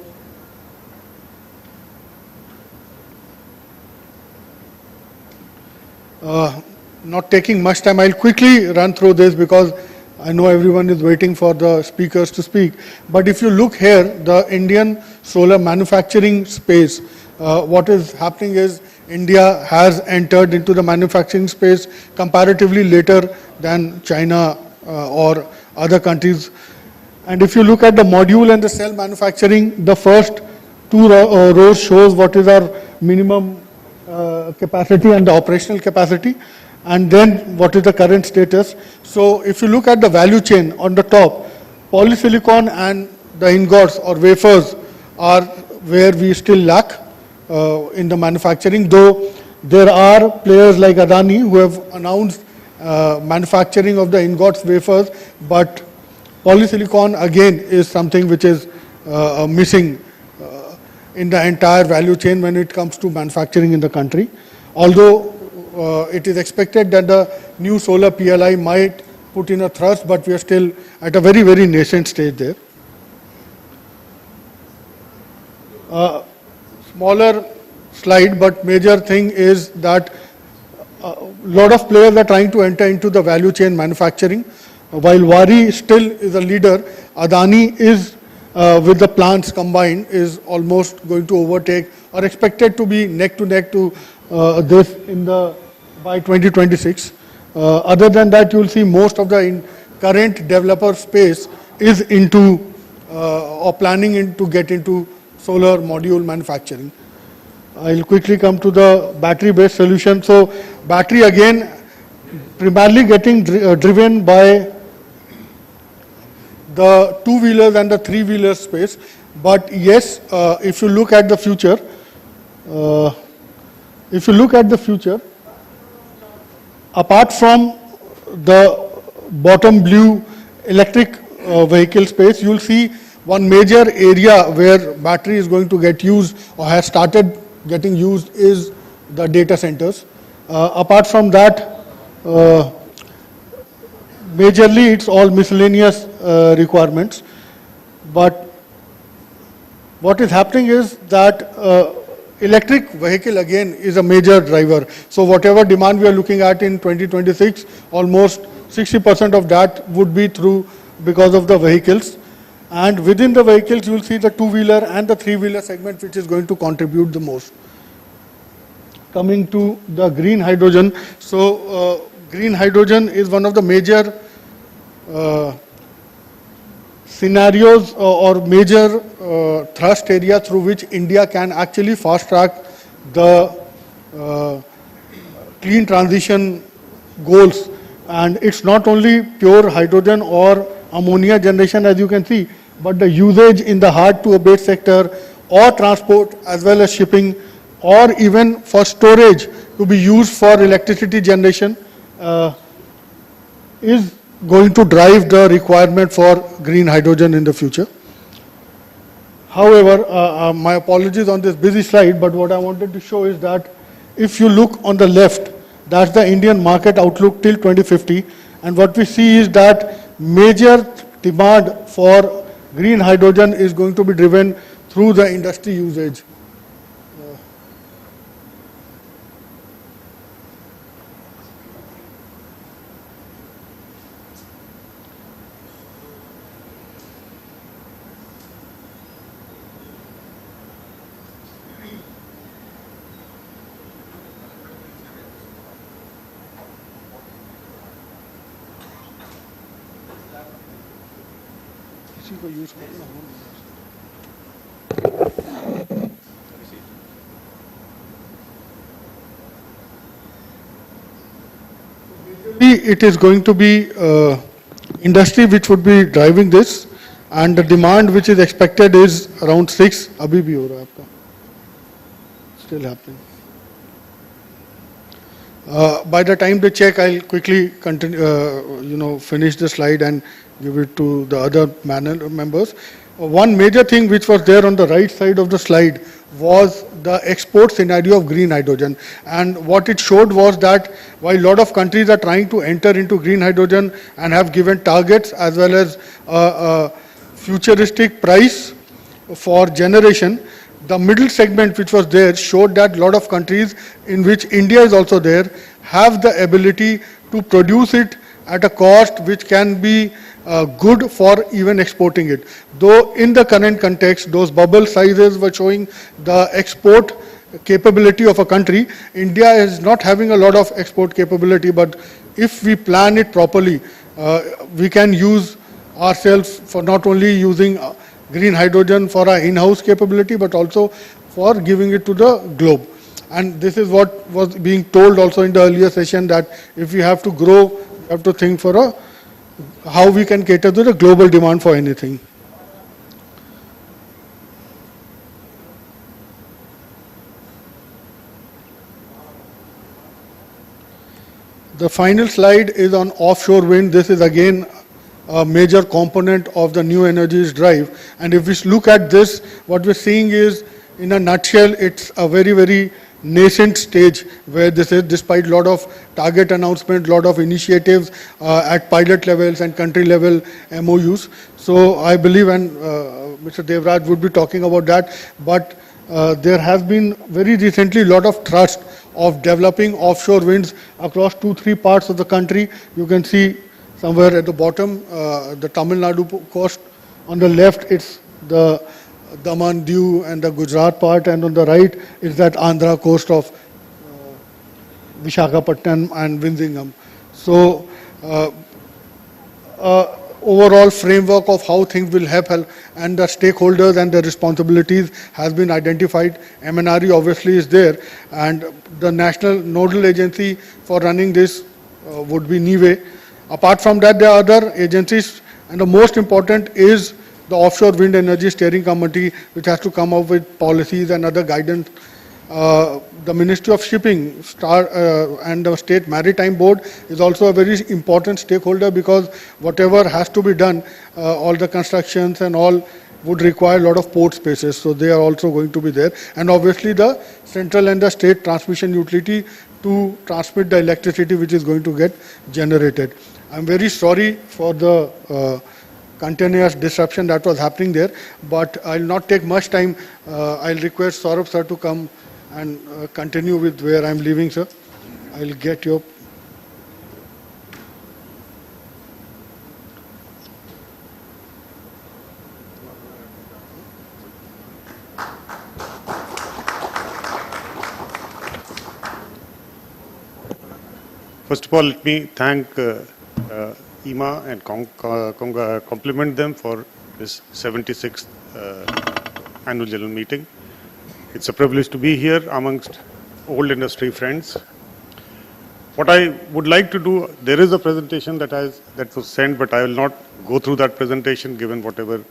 not taking much time, I'll quickly run through this because I know everyone is waiting for the speakers to speak. But if you look here, the Indian solar manufacturing space, what is happening is India has entered into the manufacturing space comparatively later than China or other countries. And if you look at the module and the cell manufacturing, the first 2 rows shows what is our minimum capacity and the operational capacity, and then what is the current status. So if you look at the value chain on the top, polysilicon and the ingots or wafers are where we still lack in the manufacturing, though there are players like Adani who have announced manufacturing of the ingots, wafers, but polysilicon again is something which is missing in the entire value chain when it comes to manufacturing in the country. Although it is expected that the new solar PLI might put in a thrust, but we are still at a very, very nascent stage there. Smaller slide, but major thing is that a lot of players are trying to enter into the value chain manufacturing. While Wari still is a leader, Adani is with the plants combined is almost going to overtake or expected to be neck to neck to this in by 2026. Other than that, you will see most of the current developer space is into or planning to get into solar module manufacturing. I'll quickly come to the battery-based solution. So, battery again primarily getting driven by the 2-wheelers and the 3-wheeler space. But yes, if you look at the future, apart from the bottom blue electric vehicle space, you'll see one major area where battery is going to get used or has started getting used is the data centers. Apart from that, majorly it's all miscellaneous requirements. But what is happening is that electric vehicle again is a major driver. So whatever demand we are looking at in 2026, almost 60% of that would be through because of the vehicles. And within the vehicles, you will see the two-wheeler and the three-wheeler segment, which is going to contribute the most. Coming to the green hydrogen. So green hydrogen is one of the major scenarios or major thrust area through which India can actually fast track the clean transition goals. And it's not only pure hydrogen or ammonia generation, as you can see, but the usage in the hard-to-abate sector or transport as well as shipping or even for storage to be used for electricity generation is going to drive the requirement for green hydrogen in the future. However, my apologies on this busy slide, but what I wanted to show is that if you look on the left, that's the Indian market outlook till 2050, and what we see is that major demand for green hydrogen is going to be driven through the industry usage. इसी को use करना हो it is going to be industry which would be driving this, and the demand which is expected is around 6. अभी भी हो रहा है आपका, still happening. By the time they check, I'll quickly continue, finish the slide and give it to the other members. One major thing which was there on the right side of the slide was the export scenario of green hydrogen. And what it showed was that while a lot of countries are trying to enter into green hydrogen and have given targets as well as a futuristic price for generation, the middle segment which was there showed that a lot of countries, in which India is also there, have the ability to produce it at a cost which can be good for even exporting it. Though in the current context, those bubble sizes were showing the export capability of a country. India is not having a lot of export capability, but if we plan it properly, we can use ourselves for not only using green hydrogen for our in-house capability, but also for giving it to the globe. And this is what was being told also in the earlier session, that if we have to grow, we have to think for how we can cater to the global demand for anything. The final slide is on offshore wind. This is again a major component of the new energies drive. And if we look at this, what we're seeing is, in a nutshell, it's a very, very nascent stage where this is, despite a lot of target announcements, lot of initiatives at pilot levels and country level MOUs. So I believe, and Mr. Devraj would be talking about that, but there has been very recently a lot of thrust of developing offshore winds across 2-3 parts of the country. You can see somewhere at the bottom, the Tamil Nadu coast. On the left, it's the Daman, Diu and the Gujarat part, and on the right is that Andhra coast of Visakhapatnam and Vizhinjam. So overall framework of how things will happen and the stakeholders and the responsibilities has been identified. MNRE obviously is there, and the national nodal agency for running this would be NIWE. Apart from that, there are other agencies, and the most important is the Offshore Wind Energy Steering Committee, which has to come up with policies and other guidance The Ministry of Shipping and the State Maritime Board is also a very important stakeholder, because whatever has to be done, all the constructions and all would require a lot of port spaces, so they are also going to be there. And obviously the central and the state transmission utility to transmit the electricity which is going to get generated. I'm very sorry for the continuous disruption that was happening there, but I'll not take much time. I'll request Saurabh sir to come and continue with where I'm leaving, sir. I'll get your... First of all, let me thank Ieema and compliment them for this 76th annual general meeting. It's a privilege to be here amongst old industry friends. What I would like to do, there is a presentation that was sent, but I will not go through that presentation given whatever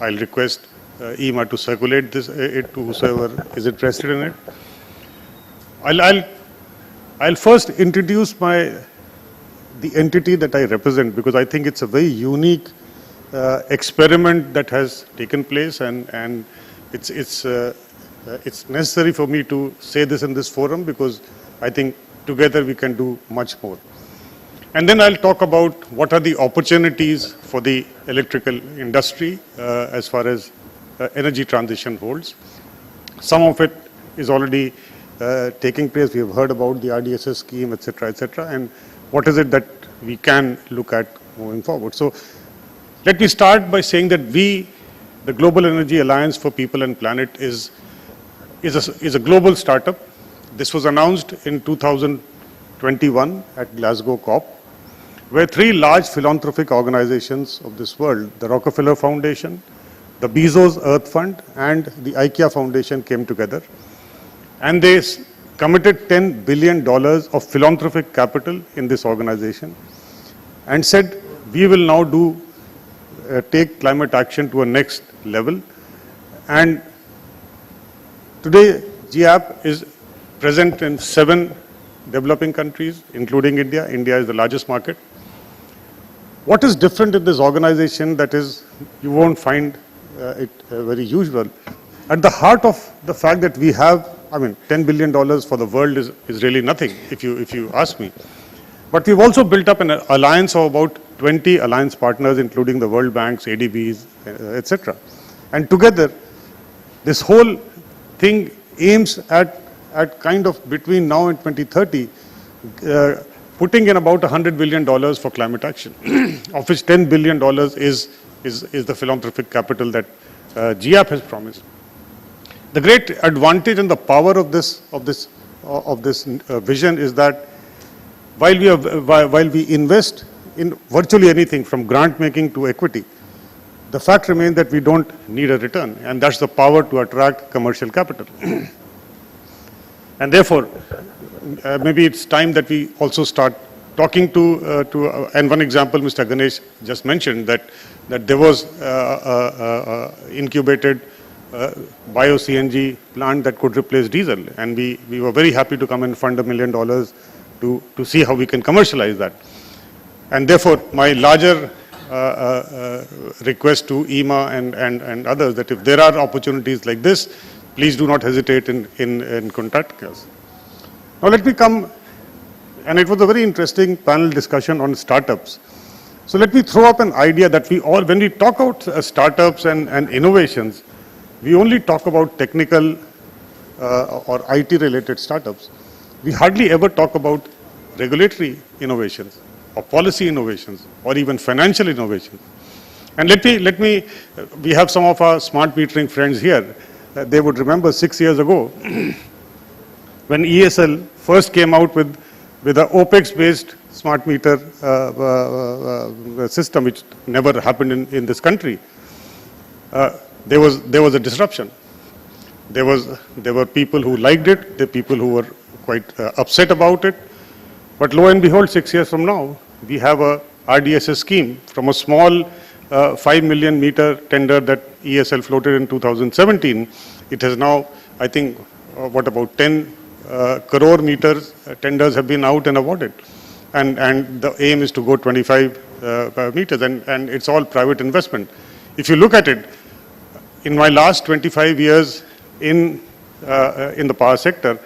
I'll request Ieema to circulate it to whosoever is interested in it. I'll first introduce the entity that I represent, because I think it's a very unique experiment that has taken place, and it's necessary for me to say this in this forum, because I think together we can do much more. And then I'll talk about what are the opportunities for the electrical industry as far as energy transition holds. Some of it is already taking place. We have heard about the RDSS scheme, etc., and what is it that we can look at moving forward. So let me start by saying that the Global Energy Alliance for People and Planet is a global startup. This was announced in 2021 at Glasgow COP, where three large philanthropic organizations of this world, the Rockefeller Foundation, the Bezos Earth Fund, and the IKEA Foundation came together. And they committed $10 billion of philanthropic capital in this organization and said, we will now take climate action to a next level. And today, GAP is present in 7 developing countries, including India. India is the largest market. What is different in this organization that is, you won't find it very usual. At the heart of the fact that we have, $10 billion for the world is really nothing, if you ask me. But we've also built up an alliance of about 20 alliance partners, including the World Banks, ADBs, etc. And together, this whole thing aims at kind of between now and 2030, putting in about $100 billion for climate action, of which $10 billion is the philanthropic capital that GAP has promised. The great advantage and the power of this vision is that while we invest in virtually anything from grant making to equity, the fact remains that we don't need a return, and that's the power to attract commercial capital. And therefore, maybe it's time that we also start talking to and one example Mr. Ganesh just mentioned, that there was incubated bio-CNG plant that could replace diesel, and we were very happy to come and fund $1 million to see how we can commercialize that. And therefore, my larger request to Ieema and others, that if there are opportunities like this, please do not hesitate in contacting us. Now let me come, and it was a very interesting panel discussion on startups. So let me throw up an idea that when we talk about startups and innovations, we only talk about technical or IT-related startups. We hardly ever talk about regulatory innovations or policy innovations or even financial innovations. And we have some of our smart metering friends here. They would remember 6 years ago when ESL first came out with an OPEX-based smart meter system, which never happened in this country. There was a disruption. There were people who liked it, there were people who were quite upset about it. But lo and behold, 6 years from now, we have a RDSS scheme from a small 5 million meter tender that ESL floated in 2017. It has now, I think, what about 10 crore meters tenders have been out and awarded. And the aim is to go 25 meters, and it's all private investment. If you look at it, in my last 25 years in the power sector,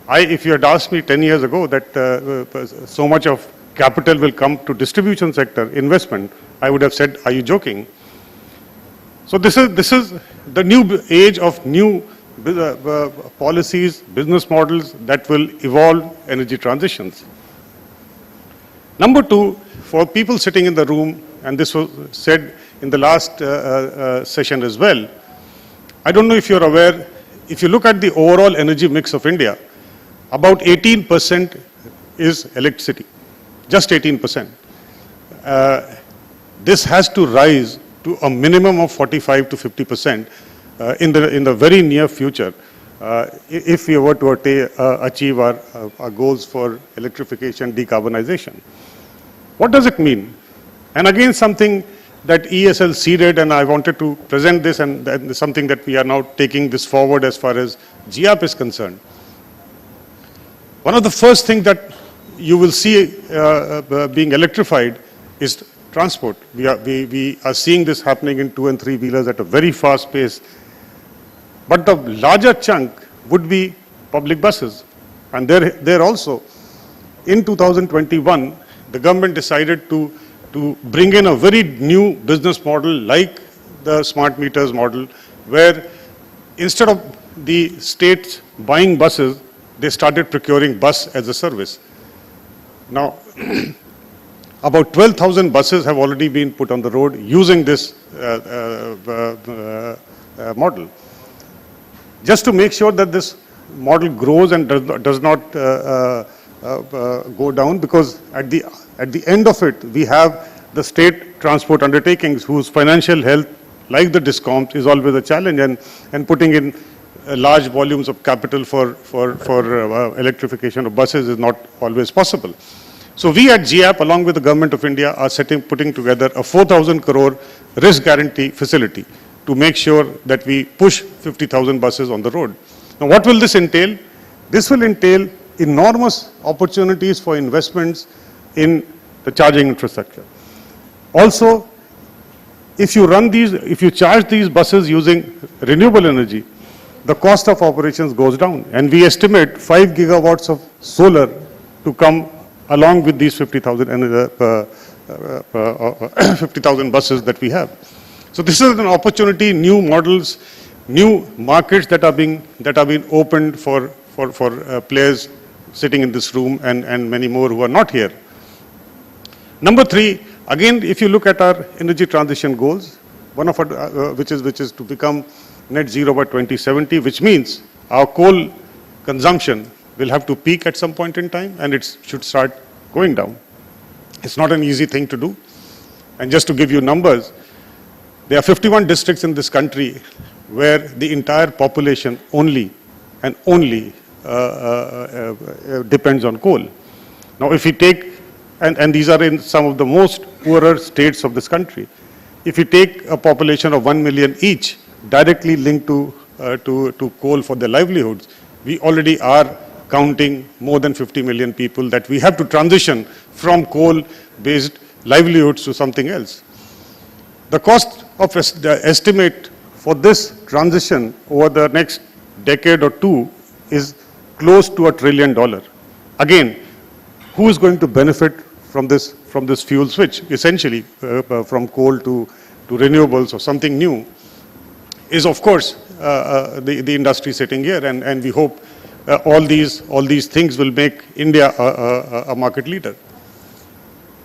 if you had asked me 10 years ago that so much of capital will come to distribution sector investment, I would have said, are you joking? So this is the new age of new policies, business models that will evolve energy transitions. Number two, for people sitting in the room, and this was said in the last session as well, I don't know if you're aware, if you look at the overall energy mix of India, about 18% is electricity, just 18%. This has to rise to a minimum of 45 to 50% in the very near future if we were to achieve our goals for electrification, decarbonization. What does it mean? And again, something that ESL seeded, and I wanted to present this, and something that we are now taking this forward as far as GIAP is concerned. One of the first things that you will see being electrified is transport. We are seeing this happening in 2 and 3 wheelers at a very fast pace. But the larger chunk would be public buses. And there also, in 2021, the government decided to bring in a very new business model like the smart meters model, where instead of the states buying buses, they started procuring bus as a service. Now, about 12,000 buses have already been put on the road using this model. Just to make sure that this model grows and does not go down, because at the end of it, we have the state transport undertakings whose financial health, like the DISCOMs, is always a challenge, and putting in large volumes of capital for electrification of buses is not always possible. So we at GIAP, along with the Government of India, are putting together a 4,000 crore risk guarantee facility to make sure that we push 50,000 buses on the road. Now, what will this entail? This will entail enormous opportunities for investments in the charging infrastructure. Also, if you charge these buses using renewable energy, the cost of operations goes down, and we estimate 5 gigawatts of solar to come along with these 50,000 buses that we have. So this is an opportunity, new models, new markets that are being opened for players sitting in this room, and many more who are not here. Number three, again, if you look at our energy transition goals, one of our, which is to become net zero by 2070, which means our coal consumption will have to peak at some point in time, and it should start going down. It's not an easy thing to do. And just to give you numbers, there are 51 districts in this country where the entire population only depends on coal. Now, if we take, and these are in some of the most poorer states of this country, if you take a population of 1 million each, directly linked to coal for their livelihoods, we already are counting more than 50 million people that we have to transition from coal-based livelihoods to something else. The cost of the estimate for this transition over the next decade or two is close to $1 trillion. Again, who is going to benefit from this fuel switch, essentially from coal to renewables or something new, is of course the industry sitting here, and we hope all these things will make India a market leader.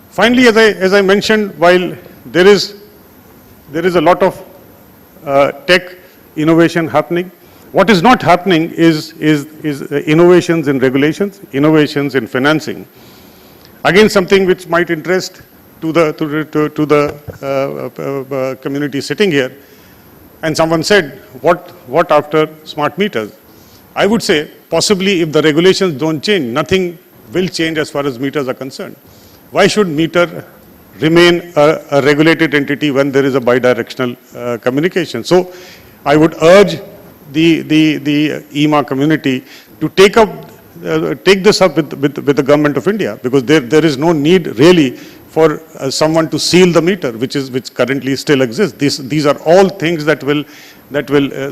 Finally, as I mentioned, while there is a lot of tech innovation happening, what is not happening is innovations in regulations, innovations in financing. Again, something which might interest to the community sitting here. And someone said, what after smart meters? I would say, possibly if the regulations don't change, nothing will change as far as meters are concerned. Why should meter remain a regulated entity when there is a bidirectional communication? So I would urge the Ieema community to take this up with the government of India, because there is no need really for someone to seal the meter, which currently still exists. These are all things that will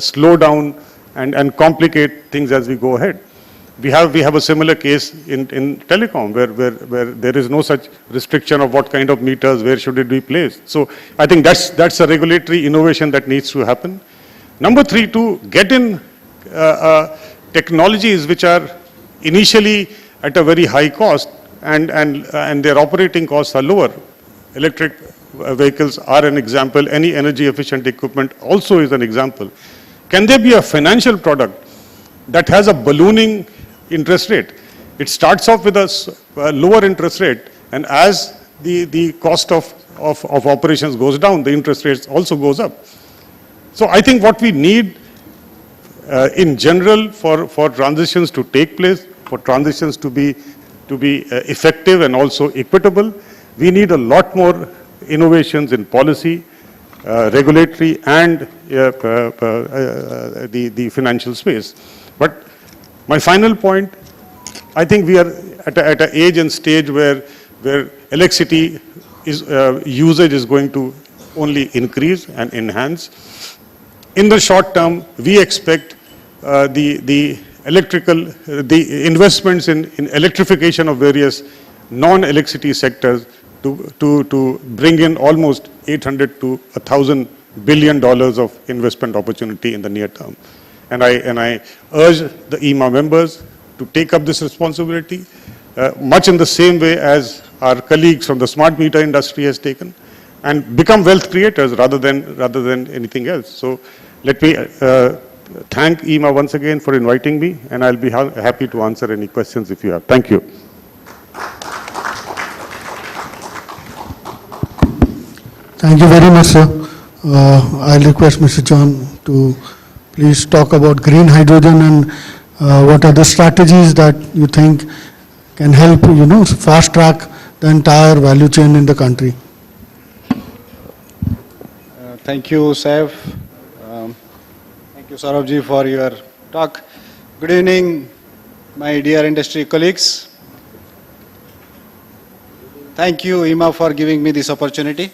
slow down and complicate things as we go ahead. We have a similar case in telecom where there is no such restriction of what kind of meters, where should it be placed. So I think that's a regulatory innovation that needs to happen. Number 3, to get in technologies which are initially at a very high cost and their operating costs are lower. Electric vehicles are an example. Any energy efficient equipment also is an example. Can there be a financial product that has a ballooning interest rate? It starts off with a lower interest rate, and as the cost of operations goes down, the interest rates also goes up. So I think what we need in general for transitions to take place, for transitions to be effective and also equitable, we need a lot more innovations in policy, regulatory and the financial space. But my final point, I think we are at an age and stage where electricity usage is going to only increase and enhance. In the short term, we expect the investments in electrification of various non-electricity sectors to bring in almost $800 to $1,000 billion of investment opportunity in the near term. And I urge the Ieema members to take up this responsibility, much in the same way as our colleagues from the smart meter industry has taken, and become wealth creators rather than anything else. So let me thank Ieema once again for inviting me, and I'll be happy to answer any questions if you have. Thank you. Thank you very much, sir. I'll request Mr. John to please talk about green hydrogen and what are the strategies that you think can help, fast track the entire value chain in the country. Thank you, Saif. Thank you, Saurabh, for your talk. Good evening, my dear industry colleagues. Thank you, Ieema, for giving me this opportunity.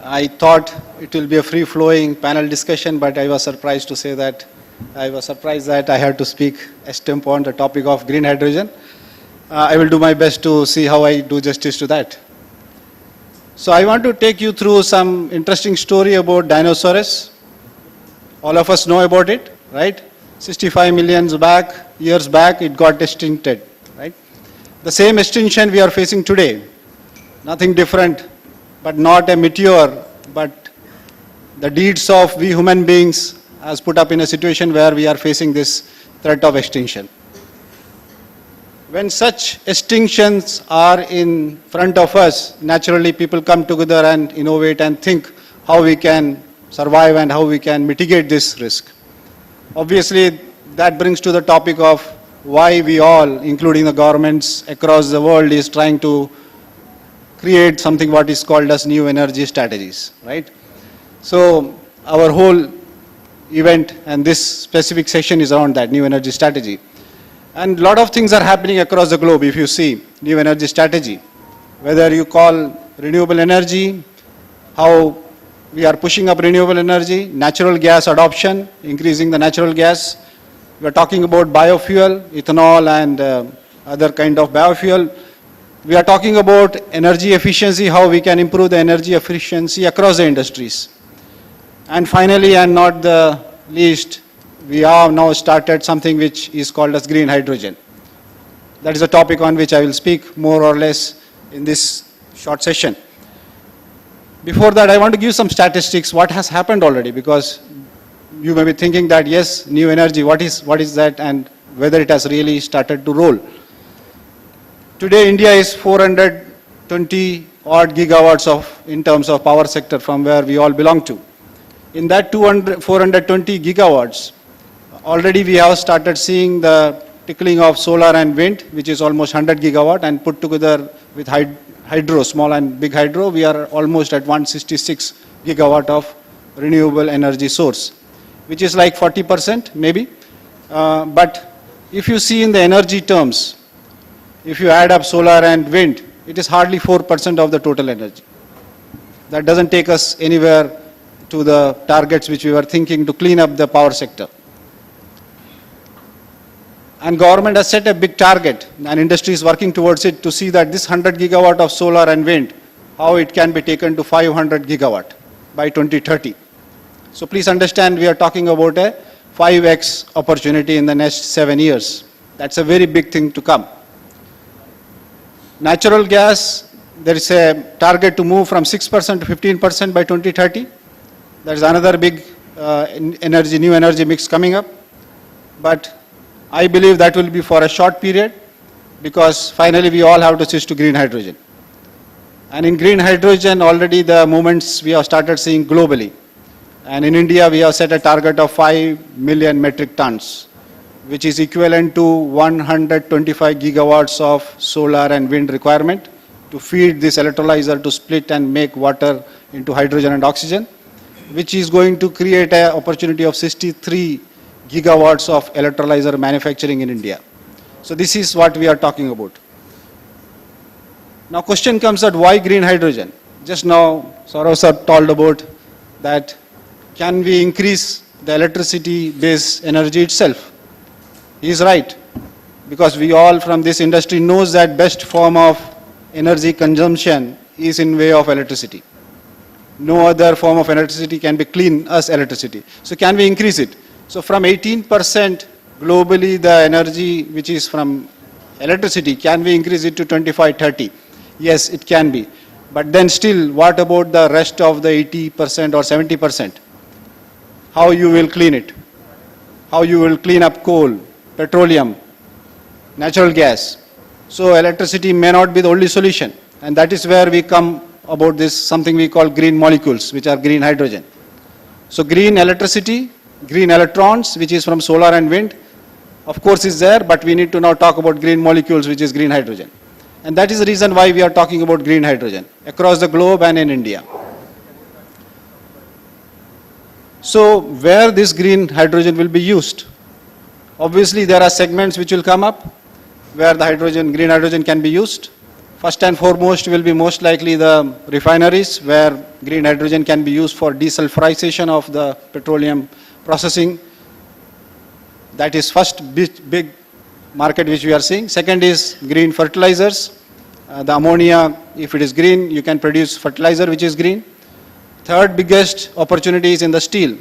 I thought it will be a free-flowing panel discussion, but I was surprised that I had to speak extempo on the topic of green hydrogen. I will do my best to see how I do justice to that. So I want to take you through some interesting story about dinosaurs. All of us know about it, right? 65 million years back, it got extincted, right? The same extinction we are facing today. Nothing different, but not a meteor, but the deeds of we human beings has put up in a situation where we are facing this threat of extinction. When such extinctions are in front of us, naturally people come together and innovate and think how we can survive and how we can mitigate this risk. Obviously, that brings to the topic of why we all, including the governments across the world, is trying to create something what is called as new energy strategies, right? So our whole event and this specific session is around that new energy strategy. And a lot of things are happening across the globe. If you see new energy strategy, whether you call renewable energy, how we are pushing up renewable energy, natural gas adoption, increasing the natural gas. We are talking about biofuel, ethanol and other kind of biofuel. We are talking about energy efficiency, how we can improve the energy efficiency across the industries. And finally, and not the least, we have now started something which is called as green hydrogen. That is a topic on which I will speak more or less in this short session. Before that, I want to give some statistics, what has happened already, because you may be thinking that, yes, new energy, what is that, and whether it has really started to roll. Today, India is 420 odd gigawatts in terms of power sector from where we all belong to. In that 420 gigawatts, already we have started seeing the tickling of solar and wind, which is almost 100 gigawatt, and put together with hydro, small and big hydro, we are almost at 166 gigawatt of renewable energy source. which is like 40% maybe. But if you see in the energy terms, if you add up solar and wind, it is hardly 4% of the total energy. That doesn't take us anywhere to the targets which we were thinking to clean up the power sector. And government has set a big target, and industry is working towards it to see that this 100 gigawatt of solar and wind, how it can be taken to 500 gigawatt by 2030. So please understand, we are talking about a 5x opportunity in the next 7 years. That's a very big thing to come. Natural gas, there is a target to move from 6% to 15% by 2030. There's another big new energy mix coming up. But I believe that will be for a short period, because finally we all have to switch to green hydrogen. And in green hydrogen, already the movements we have started seeing globally. And in India, we have set a target of 5 million metric tons, which is equivalent to 125 gigawatts of solar and wind requirement to feed this electrolyzer to split and make water into hydrogen and oxygen, which is going to create an opportunity of 63 gigawatts of electrolyzer manufacturing in India. So this is what we are talking about. Now question comes at why green hydrogen? Just now Saurav sir told about that, can we increase the electricity based energy itself? He is right, because we all from this industry knows that best form of energy consumption is in way of electricity. No other form of electricity can be clean as electricity. So can we increase it? So from 18% globally the energy which is from electricity, can we increase it to 25-30? Yes, it can be. But then still, what about the rest of the 80% or 70%? How you will clean it? How you will clean up coal, petroleum, natural gas? So electricity may not be the only solution. And that is where we come about this, something we call green molecules, which are green hydrogen. So green electricity, green electrons, which is from solar and wind, of course is there, but we need to now talk about green molecules, which is green hydrogen. And that is the reason why we are talking about green hydrogen across the globe and in India. So where this green hydrogen will be used? Obviously there are segments which will come up where the green hydrogen can be used. First and foremost will be most likely the refineries, where green hydrogen can be used for desulfurization of the petroleum processing. That is first big market which we are seeing. Second is green fertilizers. The ammonia, if it is green, you can produce fertilizer which is green. Third biggest opportunity is in the steel.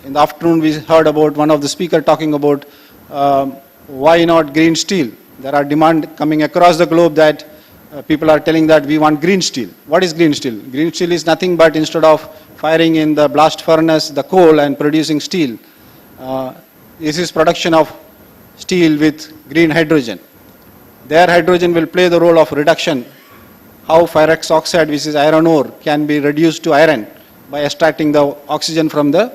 In the afternoon we heard about one of the speakers talking about why not green steel. There are demand coming across the globe that people are telling that we want green steel. What is green steel? Green steel is nothing but instead of firing in the blast furnace the coal and producing steel, this is production of steel with green hydrogen. Their hydrogen will play the role of reduction. How ferrous oxide, which is iron ore, can be reduced to iron by extracting the oxygen from the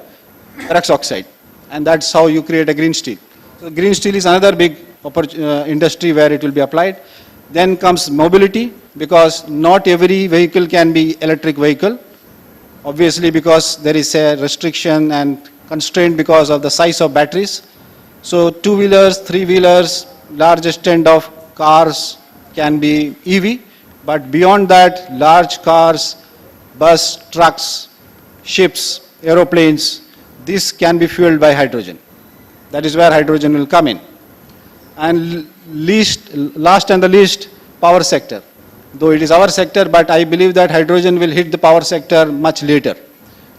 ferrous oxide. And that's how you create a green steel. So green steel is another big industry where it will be applied. Then comes mobility, because not every vehicle can be electric vehicle. Obviously because there is a restriction and constraint because of the size of batteries. So two-wheelers, three-wheelers, large extent of cars can be EV, but beyond that, large cars, bus, trucks, ships, aeroplanes, this can be fueled by hydrogen. That is where hydrogen will come in. And last and the least, power sector. Though it is our sector, but I believe that hydrogen will hit the power sector much later.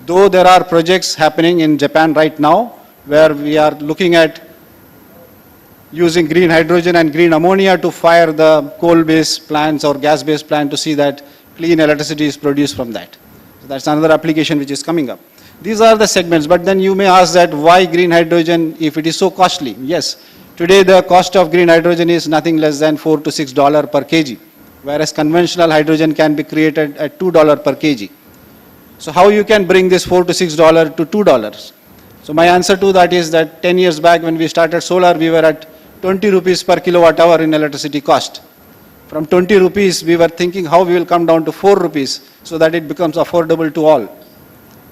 Though there are projects happening in Japan right now, where we are looking at using green hydrogen and green ammonia to fire the coal-based plants or gas-based plant to see that clean electricity is produced from that. So that's another application which is coming up. These are the segments, but then you may ask that why green hydrogen if it is so costly? Yes, today the cost of green hydrogen is nothing less than $4 to $6 per kg, whereas conventional hydrogen can be created at $2 per kg. So how you can bring this $4 to $6 to $2? So my answer to that is that 10 years back when we started solar, we were at 20 rupees per kilowatt hour in electricity cost. From 20 rupees, we were thinking how we will come down to 4 rupees so that it becomes affordable to all.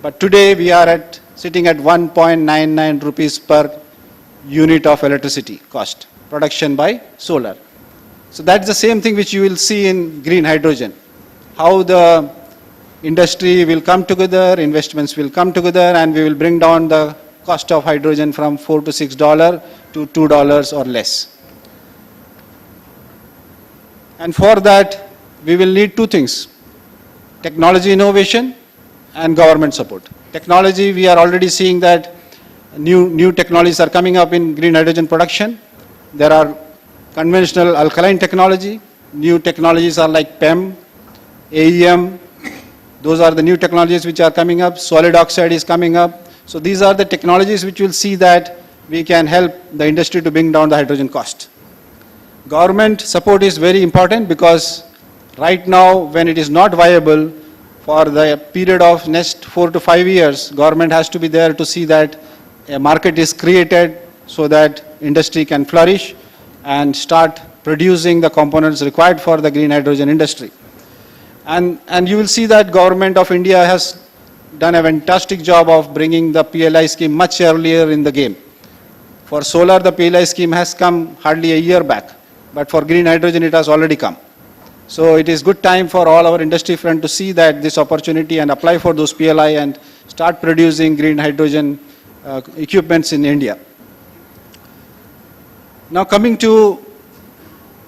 But today we are at sitting at 1.99 rupees per unit of electricity cost, production by solar. So that's the same thing which you will see in green hydrogen. How the industry will come together, investments will come together, and we will bring down the cost of hydrogen from $4 to $6 to $2 or less. And for that, we will need two things: technology innovation and government support. Technology, we are already seeing that new technologies are coming up in green hydrogen production. There are conventional alkaline technology. New technologies are like PEM, AEM. Those are the new technologies which are coming up. Solid oxide is coming up. So these are the technologies which will see that we can help the industry to bring down the hydrogen cost. Government support is very important because right now, when it is not viable for the period of next 4 to 5 years, government has to be there to see that a market is created so that industry can flourish and start producing the components required for the green hydrogen industry. And you will see that government of India has done a fantastic job of bringing the PLI scheme much earlier in the game. For solar, the PLI scheme has come hardly a year back, but for green hydrogen, it has already come. So it is good time for all our industry friends to see that this opportunity and apply for those PLI and start producing green hydrogen equipments in India. Now coming to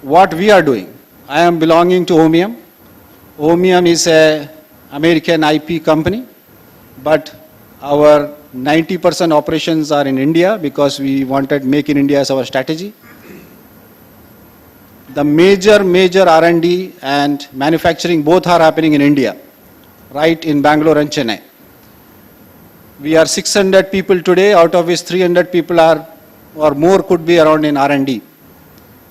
what we are doing. I am belonging to Ieema. Ieema is an American IP company, but our 90% operations are in India because we wanted Make in India as our strategy. The major R&D and manufacturing both are happening in India, right in Bangalore and Chennai. We are 600 people today, out of which 300 people are or more could be around in R&D,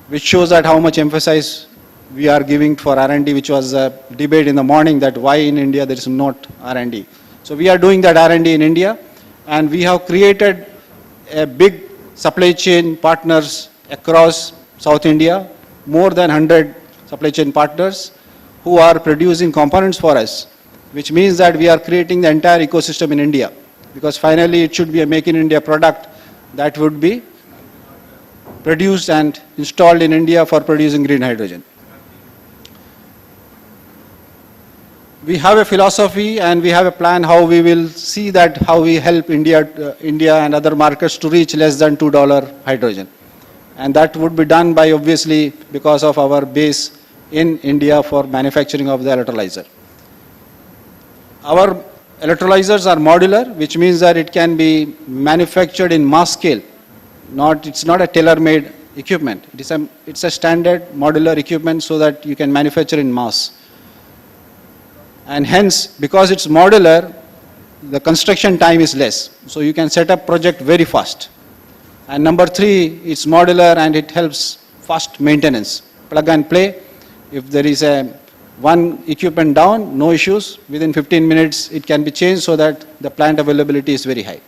which shows that how much emphasis we are giving for R&D, which was a debate in the morning that why in India there is not R&D. So we are doing that R&D in India, and we have created a big supply chain partners across South India, more than 100 supply chain partners who are producing components for us, which means that we are creating the entire ecosystem in India, because finally it should be a Make in India product that would be produced and installed in India for producing green hydrogen. We have a philosophy and we have a plan how we will see that how we help India and other markets to reach less than $2 hydrogen. And that would be done by obviously because of our base in India for manufacturing of the electrolyzer. Our electrolyzers are modular, which means that it can be manufactured in mass scale. It's not a tailor-made equipment. It's a standard modular equipment so that you can manufacture in mass. And hence, because it's modular, the construction time is less. So you can set up project very fast. And number 3, it's modular and it helps fast maintenance. Plug and play. If there is one equipment down, no issues. Within 15 minutes, it can be changed so that the plant availability is very high.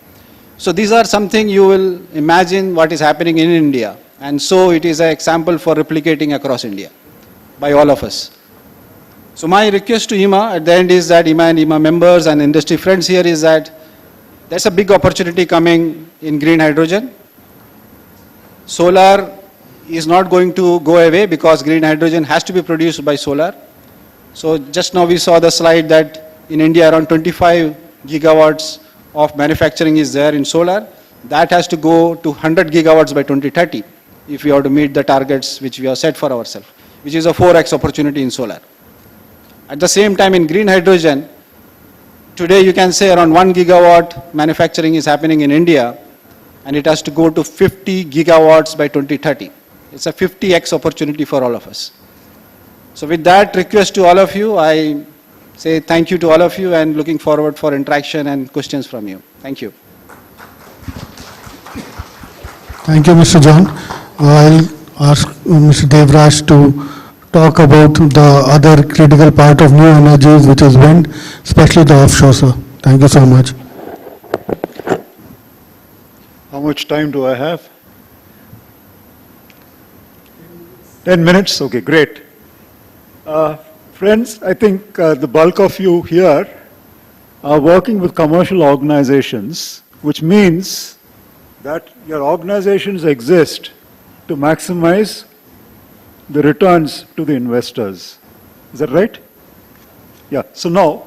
So these are something you will imagine what is happening in India. And so it is an example for replicating across India by all of us. So my request to Ieema at the end is that Ieema and Ieema members and industry friends here is that there's a big opportunity coming in green hydrogen. Solar is not going to go away because green hydrogen has to be produced by solar. So just now we saw the slide that in India around 25 gigawatts of manufacturing is there in solar. That has to go to 100 gigawatts by 2030 if we have to meet the targets which we have set for ourselves, which is a 4x opportunity in solar. At the same time in green hydrogen, today you can say around 1 gigawatt manufacturing is happening in India, and it has to go to 50 gigawatts by 2030. It's a 50x opportunity for all of us. So with that request to all of you, I say thank you to all of you and looking forward for interaction and questions from you. Thank you. Thank you, Mr. John. I'll ask Mr. Devraj to talk about the other critical part of new energies, which is wind, especially the offshore, sir. Thank you so much. How much time do I have? 10 minutes? Okay, great. Friends, I think the bulk of you here are working with commercial organizations, which means that your organizations exist to maximize the returns to the investors. Is that right? Yeah. So now,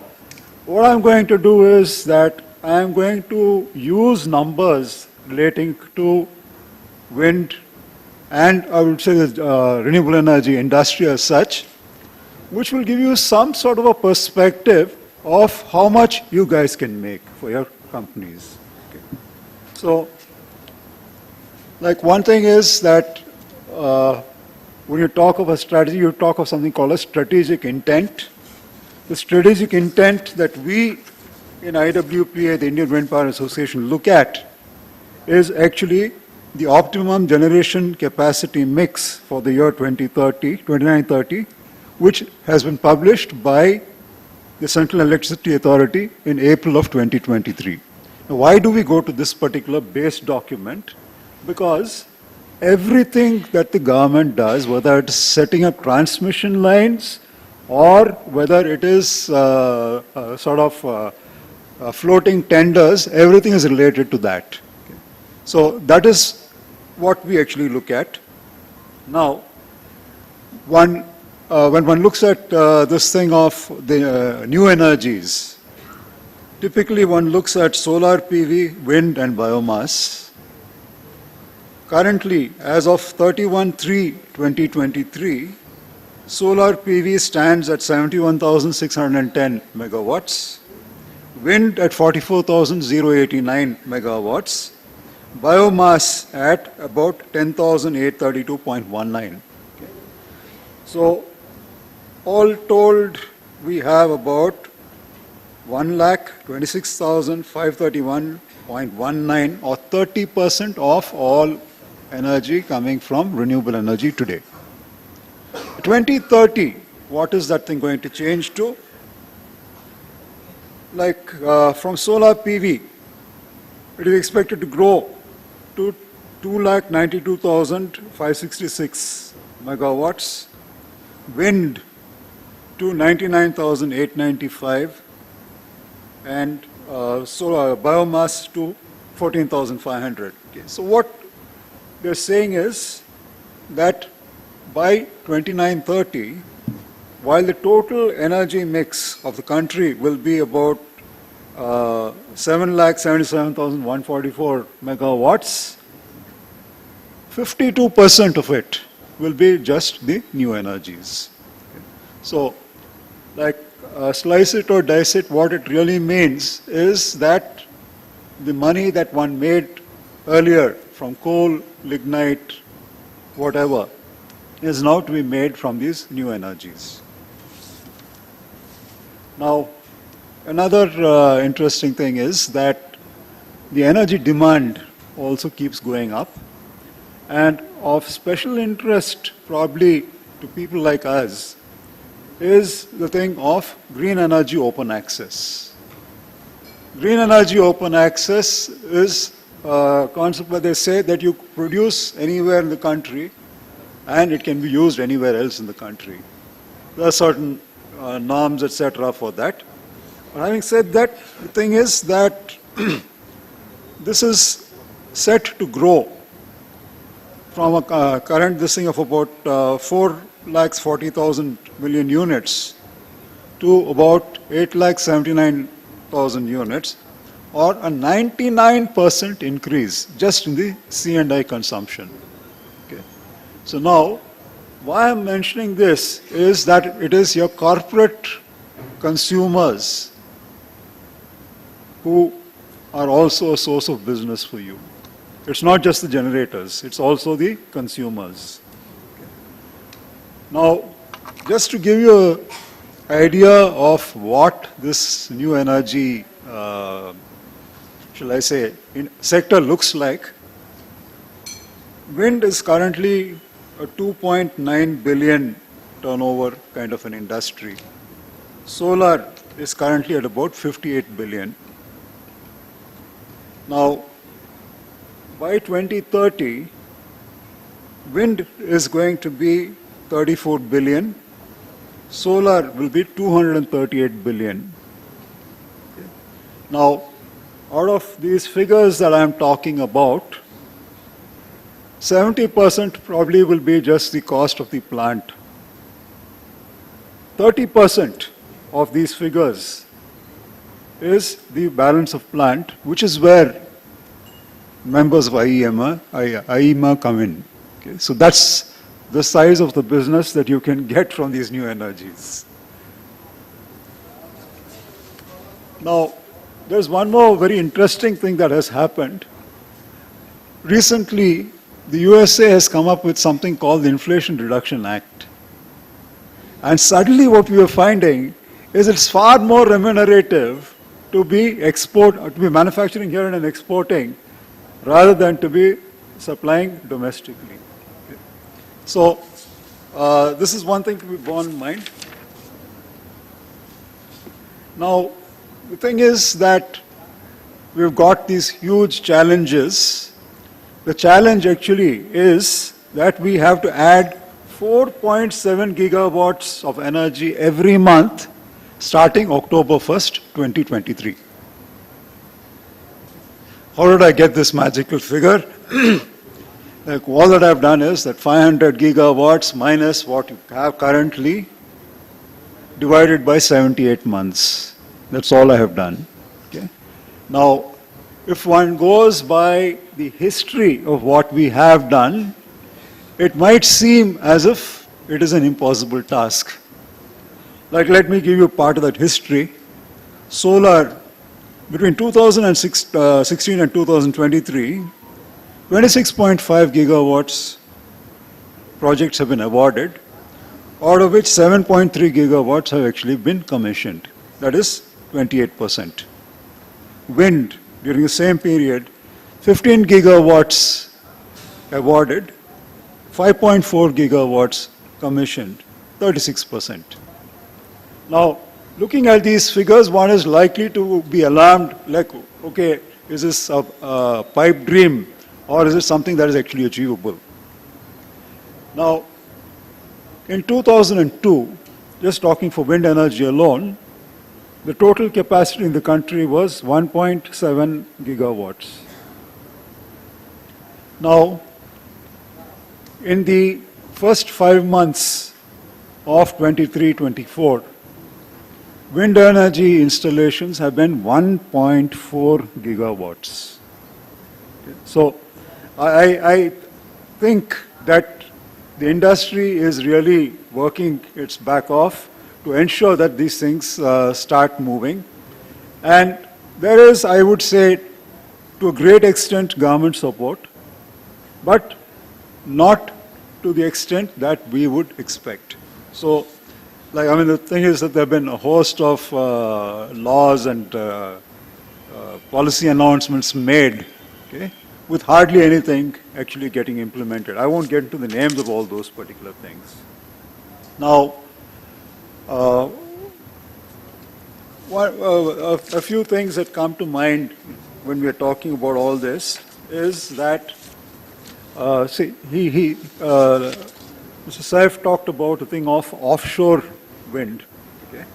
what I'm going to do is that I'm going to use numbers relating to wind and I would say the renewable energy industry as such, which will give you some sort of a perspective of how much you guys can make for your companies. Okay. So, like one thing is that when you talk of a strategy, you talk of something called a strategic intent. The strategic intent that we in IWPA, the Indian Wind Power Association, look at is actually the optimum generation capacity mix for the year 2930, which has been published by the Central Electricity Authority in April of 2023. Now, why do we go to this particular base document? Because everything that the government does, whether it's setting up transmission lines or whether it is floating tenders, everything is related to that. Okay. So that is what we actually look at. Now, when one looks at this thing of the new energies, typically one looks at solar PV, wind and biomass. Currently, as of 31/3/2023, solar PV stands at 71,610 megawatts, wind at 44,089 megawatts, biomass at about 10,832.19. Okay. So, all told, we have about 1,26,531.19 or 30% of all energy coming from renewable energy today. 2030, what is that thing going to change to? Like from solar PV, it is expected to grow to 2,92,566 megawatts, wind to 99,895, and solar biomass to 14,500. Okay. So what they're saying is that by 2930, while the total energy mix of the country will be about 7,77,144 megawatts, 52% of it will be just the new energies. Okay. So, like slice it or dice it, what it really means is that the money that one made earlier from coal, lignite, whatever, is now to be made from these new energies. Now, another interesting thing is that the energy demand also keeps going up, and of special interest probably to people like us is the thing of green energy open access. Green energy open access is a concept where they say that you produce anywhere in the country and it can be used anywhere else in the country. There are certain norms, etc. for that. But having said that, the thing is that this is set to grow from a current this thing of about 4,40,000 million units to about 8,79,000 units, or a 99% increase just in the C&I consumption. Okay. So now, why I'm mentioning this is that it is your corporate consumers who are also a source of business for you. It's not just the generators, it's also the consumers. Okay. Now, just to give you an idea of what this new energy, shall I say, sector looks like, wind is currently a 2.9 billion turnover kind of an industry. Solar is currently at about 58 billion. Now, by 2030, wind is going to be 34 billion, solar will be 238 billion. Now, out of these figures that I am talking about, 70% probably will be just the cost of the plant. 30% of these figures is the balance of plant, which is where members of Ieema come in. Okay? So that's the size of the business that you can get from these new energies. Now, there's one more very interesting thing that has happened. Recently, the USA has come up with something called the Inflation Reduction Act. And suddenly what we are finding is it's far more remunerative to be manufacturing here and exporting rather than to be supplying domestically. Okay. So this is one thing to be borne in mind. Now, the thing is that we've got these huge challenges. The challenge actually is that we have to add 4.7 gigawatts of energy every month starting October 1st, 2023. How did I get this magical figure? Like all that I've done is that 500 gigawatts minus what you have currently divided by 78 months. That's all I have done. Okay. Now, if one goes by the history of what we have done, it might seem as if it is an impossible task. Like, let me give you part of that history. Solar, between 2016 and 2023, 26.5 gigawatts projects have been awarded, out of which 7.3 gigawatts have actually been commissioned. That is 28%. Wind, during the same period, 15 gigawatts awarded, 5.4 gigawatts commissioned, 36%. Now, looking at these figures, one is likely to be alarmed, like, okay, is this a pipe dream or is it something that is actually achievable? Now, in 2002, just talking for wind energy alone, the total capacity in the country was 1.7 gigawatts. Now, in the first 5 months of 23-24, wind energy installations have been 1.4 gigawatts. Okay. So, I think that the industry is really working its back off to ensure that these things start moving. And there is, I would say, to a great extent, government support, but not to the extent that we would expect. So, like, I mean, the thing is that there have been a host of laws and policy announcements made, okay, with hardly anything actually getting implemented. I won't get into the names of all those particular things. Now, a few things that come to mind when we are talking about all this is that, see, Mr. Saif talked about a thing of offshore wind. Okay?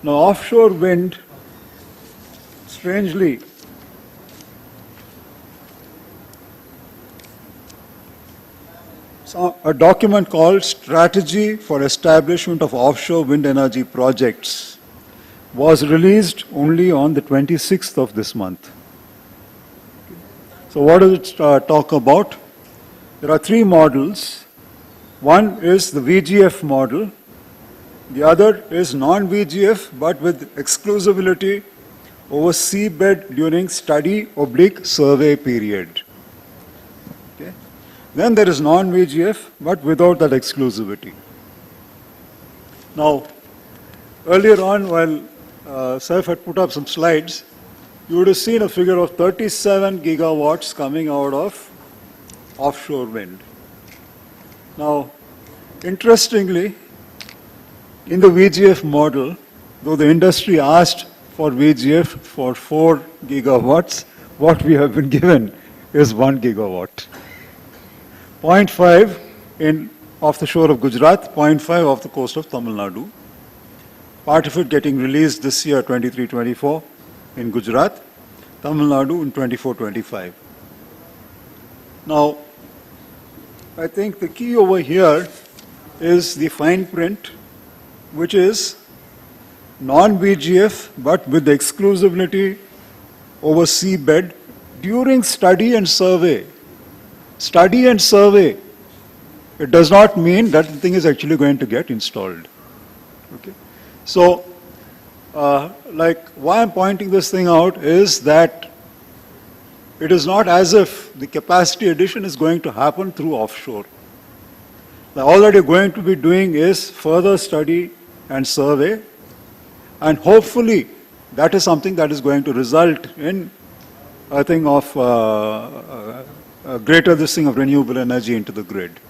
Now, offshore wind, strangely, so a document called Strategy for Establishment of Offshore Wind Energy Projects was released only on the 26th of this month. So what does it talk about? There are 3 models. One is the VGF model. The other is non-VGF but with exclusivity over seabed during study/survey period. Okay. Then there is non-VGF but without that exclusivity. Now, earlier on while Saif had put up some slides, you would have seen a figure of 37 gigawatts coming out of offshore wind. Now, interestingly, in the VGF model, though the industry asked for VGF for 4 gigawatts, what we have been given is 1 gigawatt. 0.5 off the shore of Gujarat, 0.5 off the coast of Tamil Nadu. Part of it getting released this year, 23-24, in Gujarat, Tamil Nadu in 24-25. Now, I think the key over here is the fine print, which is non-BGF but with exclusivity over seabed during study and survey. Study and survey, it does not mean that the thing is actually going to get installed. Okay? So, like why I'm pointing this thing out is that it is not as if the capacity addition is going to happen through offshore. All that you're going to be doing is further study and survey, and hopefully that is something that is going to result in a thing of greater this thing of renewable energy into the grid.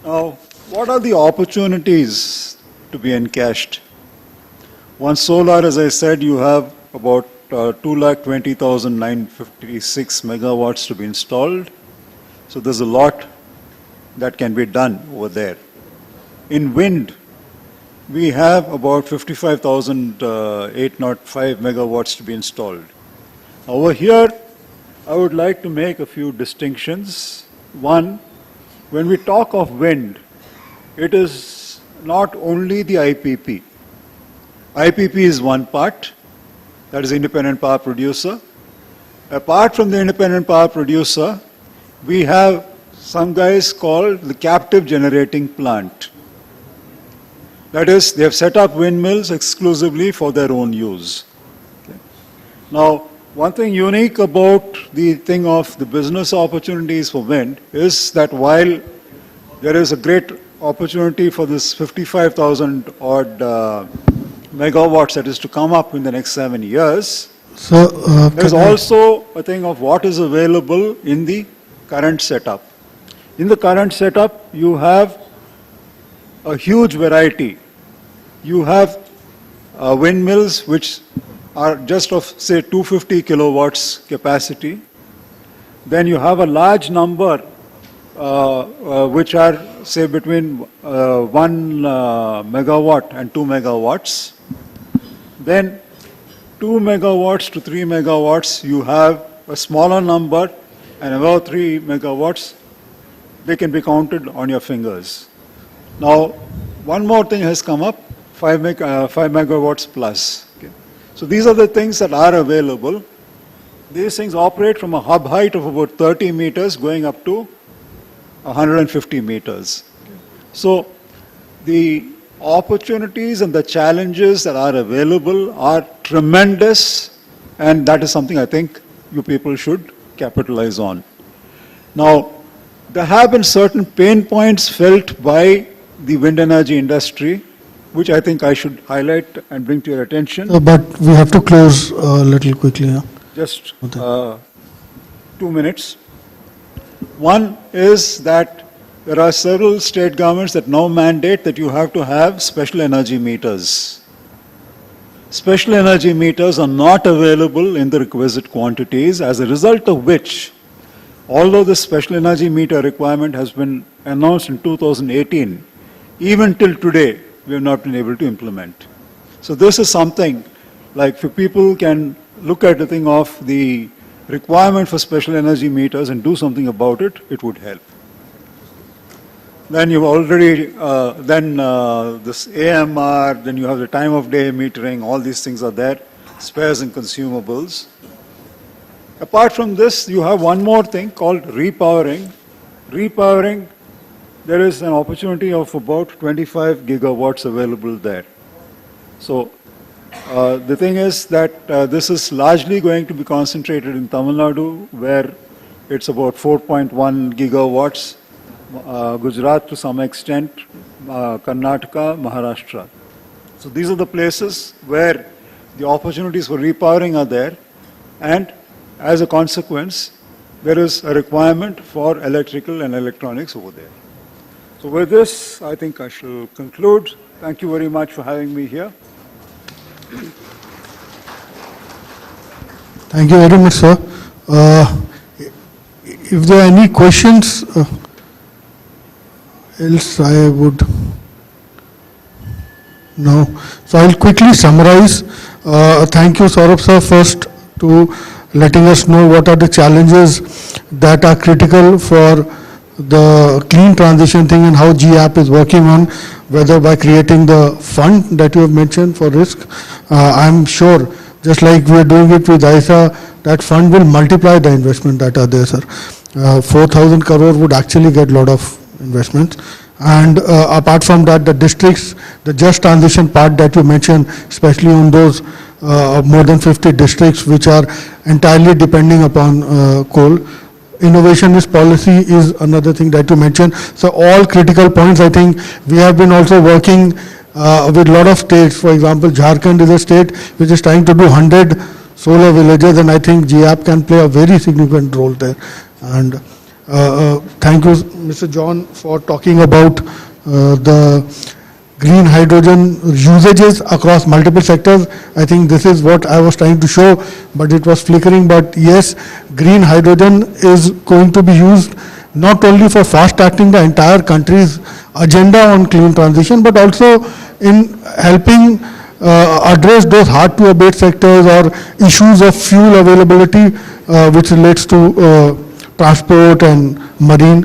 Now, what are the opportunities to be encashed? One solar, as I said, you have about 2,20,956 megawatts to be installed. So there's a lot that can be done over there. In wind, we have about 55,805 megawatts to be installed. Over here, I would like to make a few distinctions. One, when we talk of wind, it is not only the IPP. IPP is one part, that is independent power producer. Apart from the independent power producer, we have some guys called the captive generating plant. That is, they have set up windmills exclusively for their own use. Okay. Now, one thing unique about the thing of the business opportunities for wind is that while there is a great opportunity for this 55,000 odd megawatts that is to come up in the next 7 years, there is also a thing of what is available in the current setup. In the current setup, you have a huge variety. You have windmills which are just of, say, 250 kilowatts capacity. Then you have a large number which are, say, between 1 megawatt and 2 megawatts. Then 2 megawatts to 3 megawatts, you have a smaller number, and about 3 megawatts, they can be counted on your fingers. Now, one more thing has come up, 5 megawatts plus. Okay. So these are the things that are available. These things operate from a hub height of about 30 meters going up to 150 meters. Okay. So the opportunities and the challenges that are available are tremendous, and that is something I think you people should capitalize on. Now, there have been certain pain points felt by the wind energy industry, which I think I should highlight and bring to your attention. But we have to close a little quickly. Huh? Just 2 minutes. One is that there are several state governments that now mandate that you have to have special energy meters. Special energy meters are not available in the requisite quantities, as a result of which, although the special energy meter requirement has been announced in 2018, even till today, we have not been able to implement. So this is something, like if people can look at the thing of the requirement for special energy meters and do something about it, it would help. Then you've already, this AMR, then you have the time of day metering, all these things are there, spares and consumables. Apart from this, you have one more thing called repowering. Repowering, there is an opportunity of about 25 gigawatts available there. So the thing is that this is largely going to be concentrated in Tamil Nadu, where it's about 4.1 gigawatts, Gujarat to some extent, Karnataka, Maharashtra. So these are the places where the opportunities for repowering are there, and as a consequence, there is a requirement for electrical and electronics over there. So with this, I think I shall conclude. Thank you very much for having me here. Thank you very much, sir. If there are any questions, else I would. No. So I'll quickly summarize. Thank you, Saurabh sir, first to letting us know what are the challenges that are critical for the clean transition thing and how GAP is working on, whether by creating the fund that you have mentioned for risk. I'm sure, just like we are doing it with ISA, that fund will multiply the investment that are there, sir. 4,000 crore would actually get a lot of investments. And apart from that, the districts, the just transition part that you mentioned, especially on those more than 50 districts which are entirely depending upon coal. Innovation is policy is another thing that you mentioned. So all critical points, I think we have been also working with a lot of states. For example, Jharkhand is a state which is trying to do 100 solar villages, and I think GAP can play a very significant role there. And thank you, Mr. John, for talking about the green hydrogen usages across multiple sectors. I think this is what I was trying to show, but it was flickering. But yes, green hydrogen is going to be used not only for fast-tracking the entire country's agenda on clean transition, but also in helping address those hard-to-abate sectors or issues of fuel availability, which relates to transport and marine.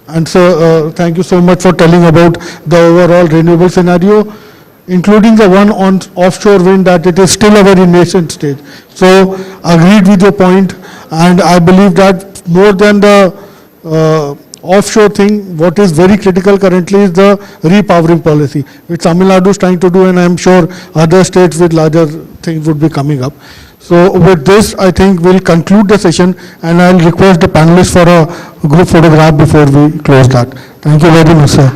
And so thank you so much for telling about the overall renewable scenario, including the one on offshore wind, that it is still a very nascent stage. So agreed with your point, and I believe that more than the offshore thing, what is very critical currently is the repowering policy, which Tamil Nadu is trying to do, and I'm sure other states with larger things would be coming up. So with this, I think we'll conclude the session, and I'll request the panelists for a group photograph before we close that. Thank you very much, sir.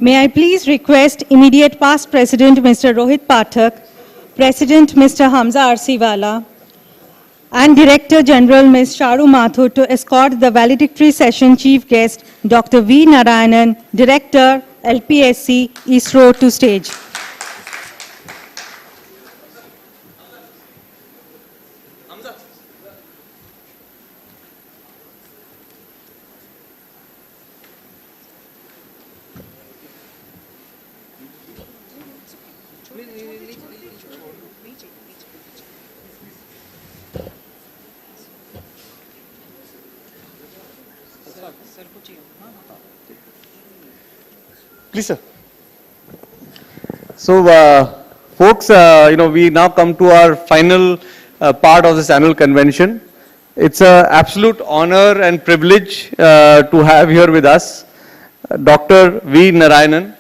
May I please request immediate past President Mr. Rohit Pathak, President Mr. Hamza Arsiwala, and Director General Ms. Charu Mathur to escort the valedictory session chief guest Dr. V. Narayanan, Director LPSC ISRO to stage. Please, sir. So, folks, we now come to our final part of this annual convention. It's an absolute honor and privilege to have here with us Dr. V. Narayanan,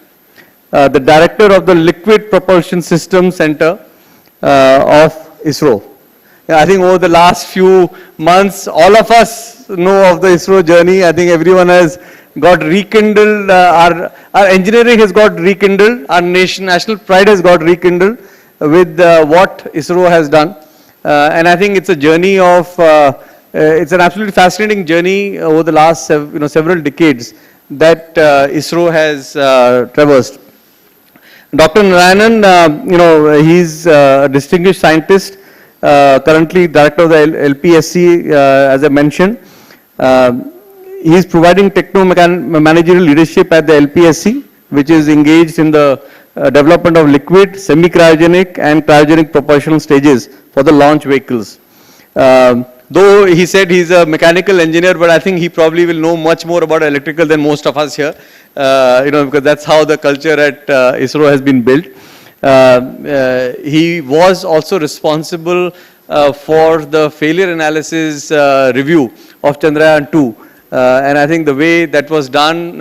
the Director of the Liquid Propulsion System Center of ISRO. I think over the last few months, all of us know of the ISRO journey. I think everyone has got rekindled, our engineering has got rekindled, our national pride has got rekindled with what ISRO has done. And I think it's a journey of, it's an absolutely fascinating journey over the last several decades that ISRO has traversed. Dr. Narayanan, he's a distinguished scientist, currently director of the LPSC, as I mentioned. He is providing techno-managerial leadership at the LPSC, which is engaged in the development of liquid, semi-cryogenic and cryogenic propulsion stages for the launch vehicles. Though he said he's a mechanical engineer, but I think he probably will know much more about electrical than most of us here, because that's how the culture at ISRO has been built. He was also responsible for the failure analysis review of Chandrayaan-2. And I think the way that was done,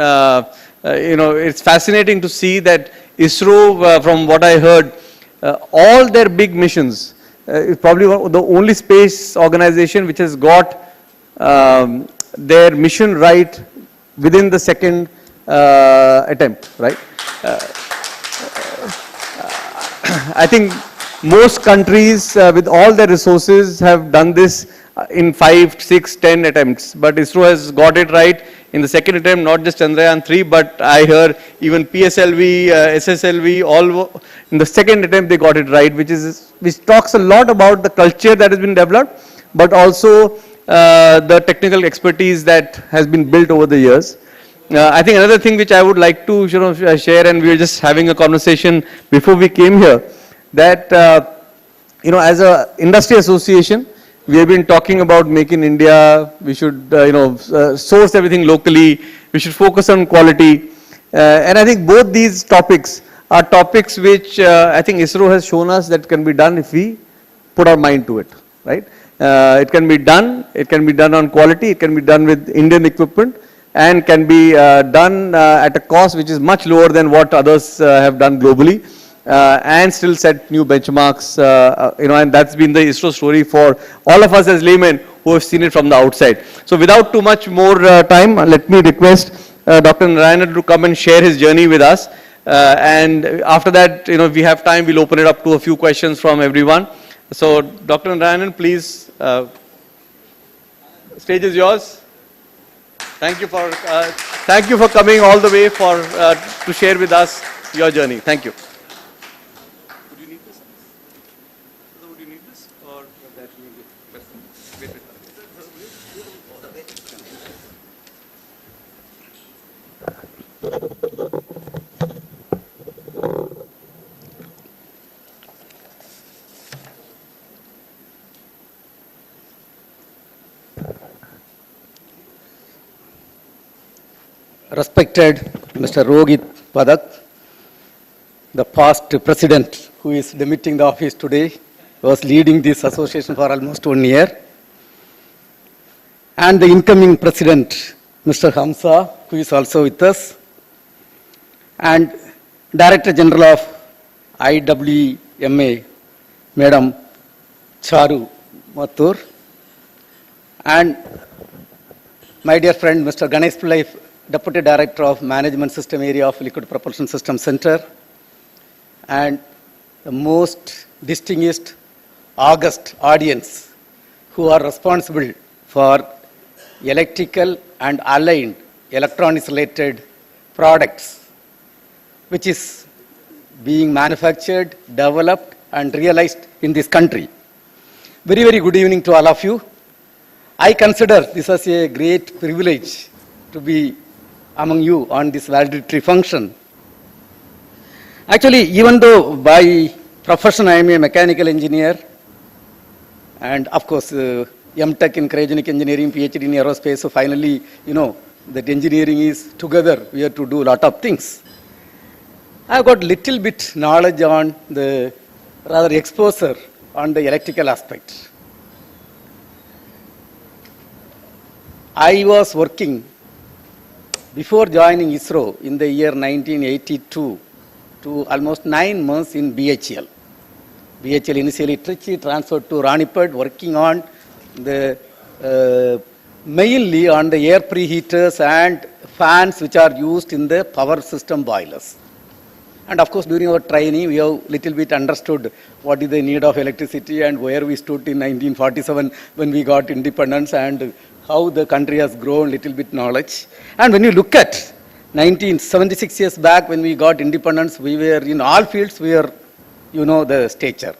it's fascinating to see that ISRO, from what I heard, all their big missions, is probably the only space organization which has got their mission right within the second attempt, right? I think Most countries with all their resources have done this in 5, 6, 10 attempts. But ISRO has got it right in the second attempt, not just Chandrayaan 3, but I hear even PSLV, SSLV, all in the second attempt they got it right, which talks a lot about the culture that has been developed, but also the technical expertise that has been built over the years. I think another thing which I would like to share, and we were just having a conversation before we came here, that as an industry association, we have been talking about Make in India. We should source everything locally. We should focus on quality, and I think both these topics are topics which I think ISRO has shown us that can be done if we put our mind to it, right? It can be done. It can be done on quality. It can be done with Indian equipment, and can be done at a cost which is much lower than what others have done globally, and still set new benchmarks. And that's been the ISRO story for all of us as laymen who have seen it from the outside. So without too much more time, let me request Dr. Narayana to come and share his journey with us. And after that, if we have time, we'll open it up to a few questions from everyone. So Dr. Narayana, please, stage is yours. Thank you for coming all the way to share with us your journey. Thank you. Would you need this? Would you need this, or that Respected Mr. Rohit Padak, the past president who is demitting the office today, was leading this association for almost 1 year, and the incoming president, Mr. Hamza, who is also with us, and Director General of IWMA, Madam Charu Mathur, and my dear friend, Mr. Ganesh Pillai, Deputy Director of Management System Area of Liquid Propulsion System Center, and the most distinguished, august audience who are responsible for electrical and aligned electronics related products, which is being manufactured, developed and realized in this country. Very, very good evening to all of you. I consider this as a great privilege to be among you on this valedictory function. Actually, even though by profession I am a mechanical engineer, and of course M.Tech in cryogenic engineering, PhD in aerospace, so finally, that engineering is together, we have to do a lot of things. I have got little bit knowledge on the, rather exposure on the electrical aspect. I was working before joining ISRO in the year 1982 to almost 9 months in BHEL. BHEL initially Trichy, transferred to Ranipet, working on the mainly on the air preheaters and fans which are used in the power system boilers. And of course, during our training, we have little bit understood what is the need of electricity and where we stood in 1947 when we got independence, and how the country has grown, little bit knowledge. And when you look at 76 years back when we got independence, we were in all fields, we were, the stature.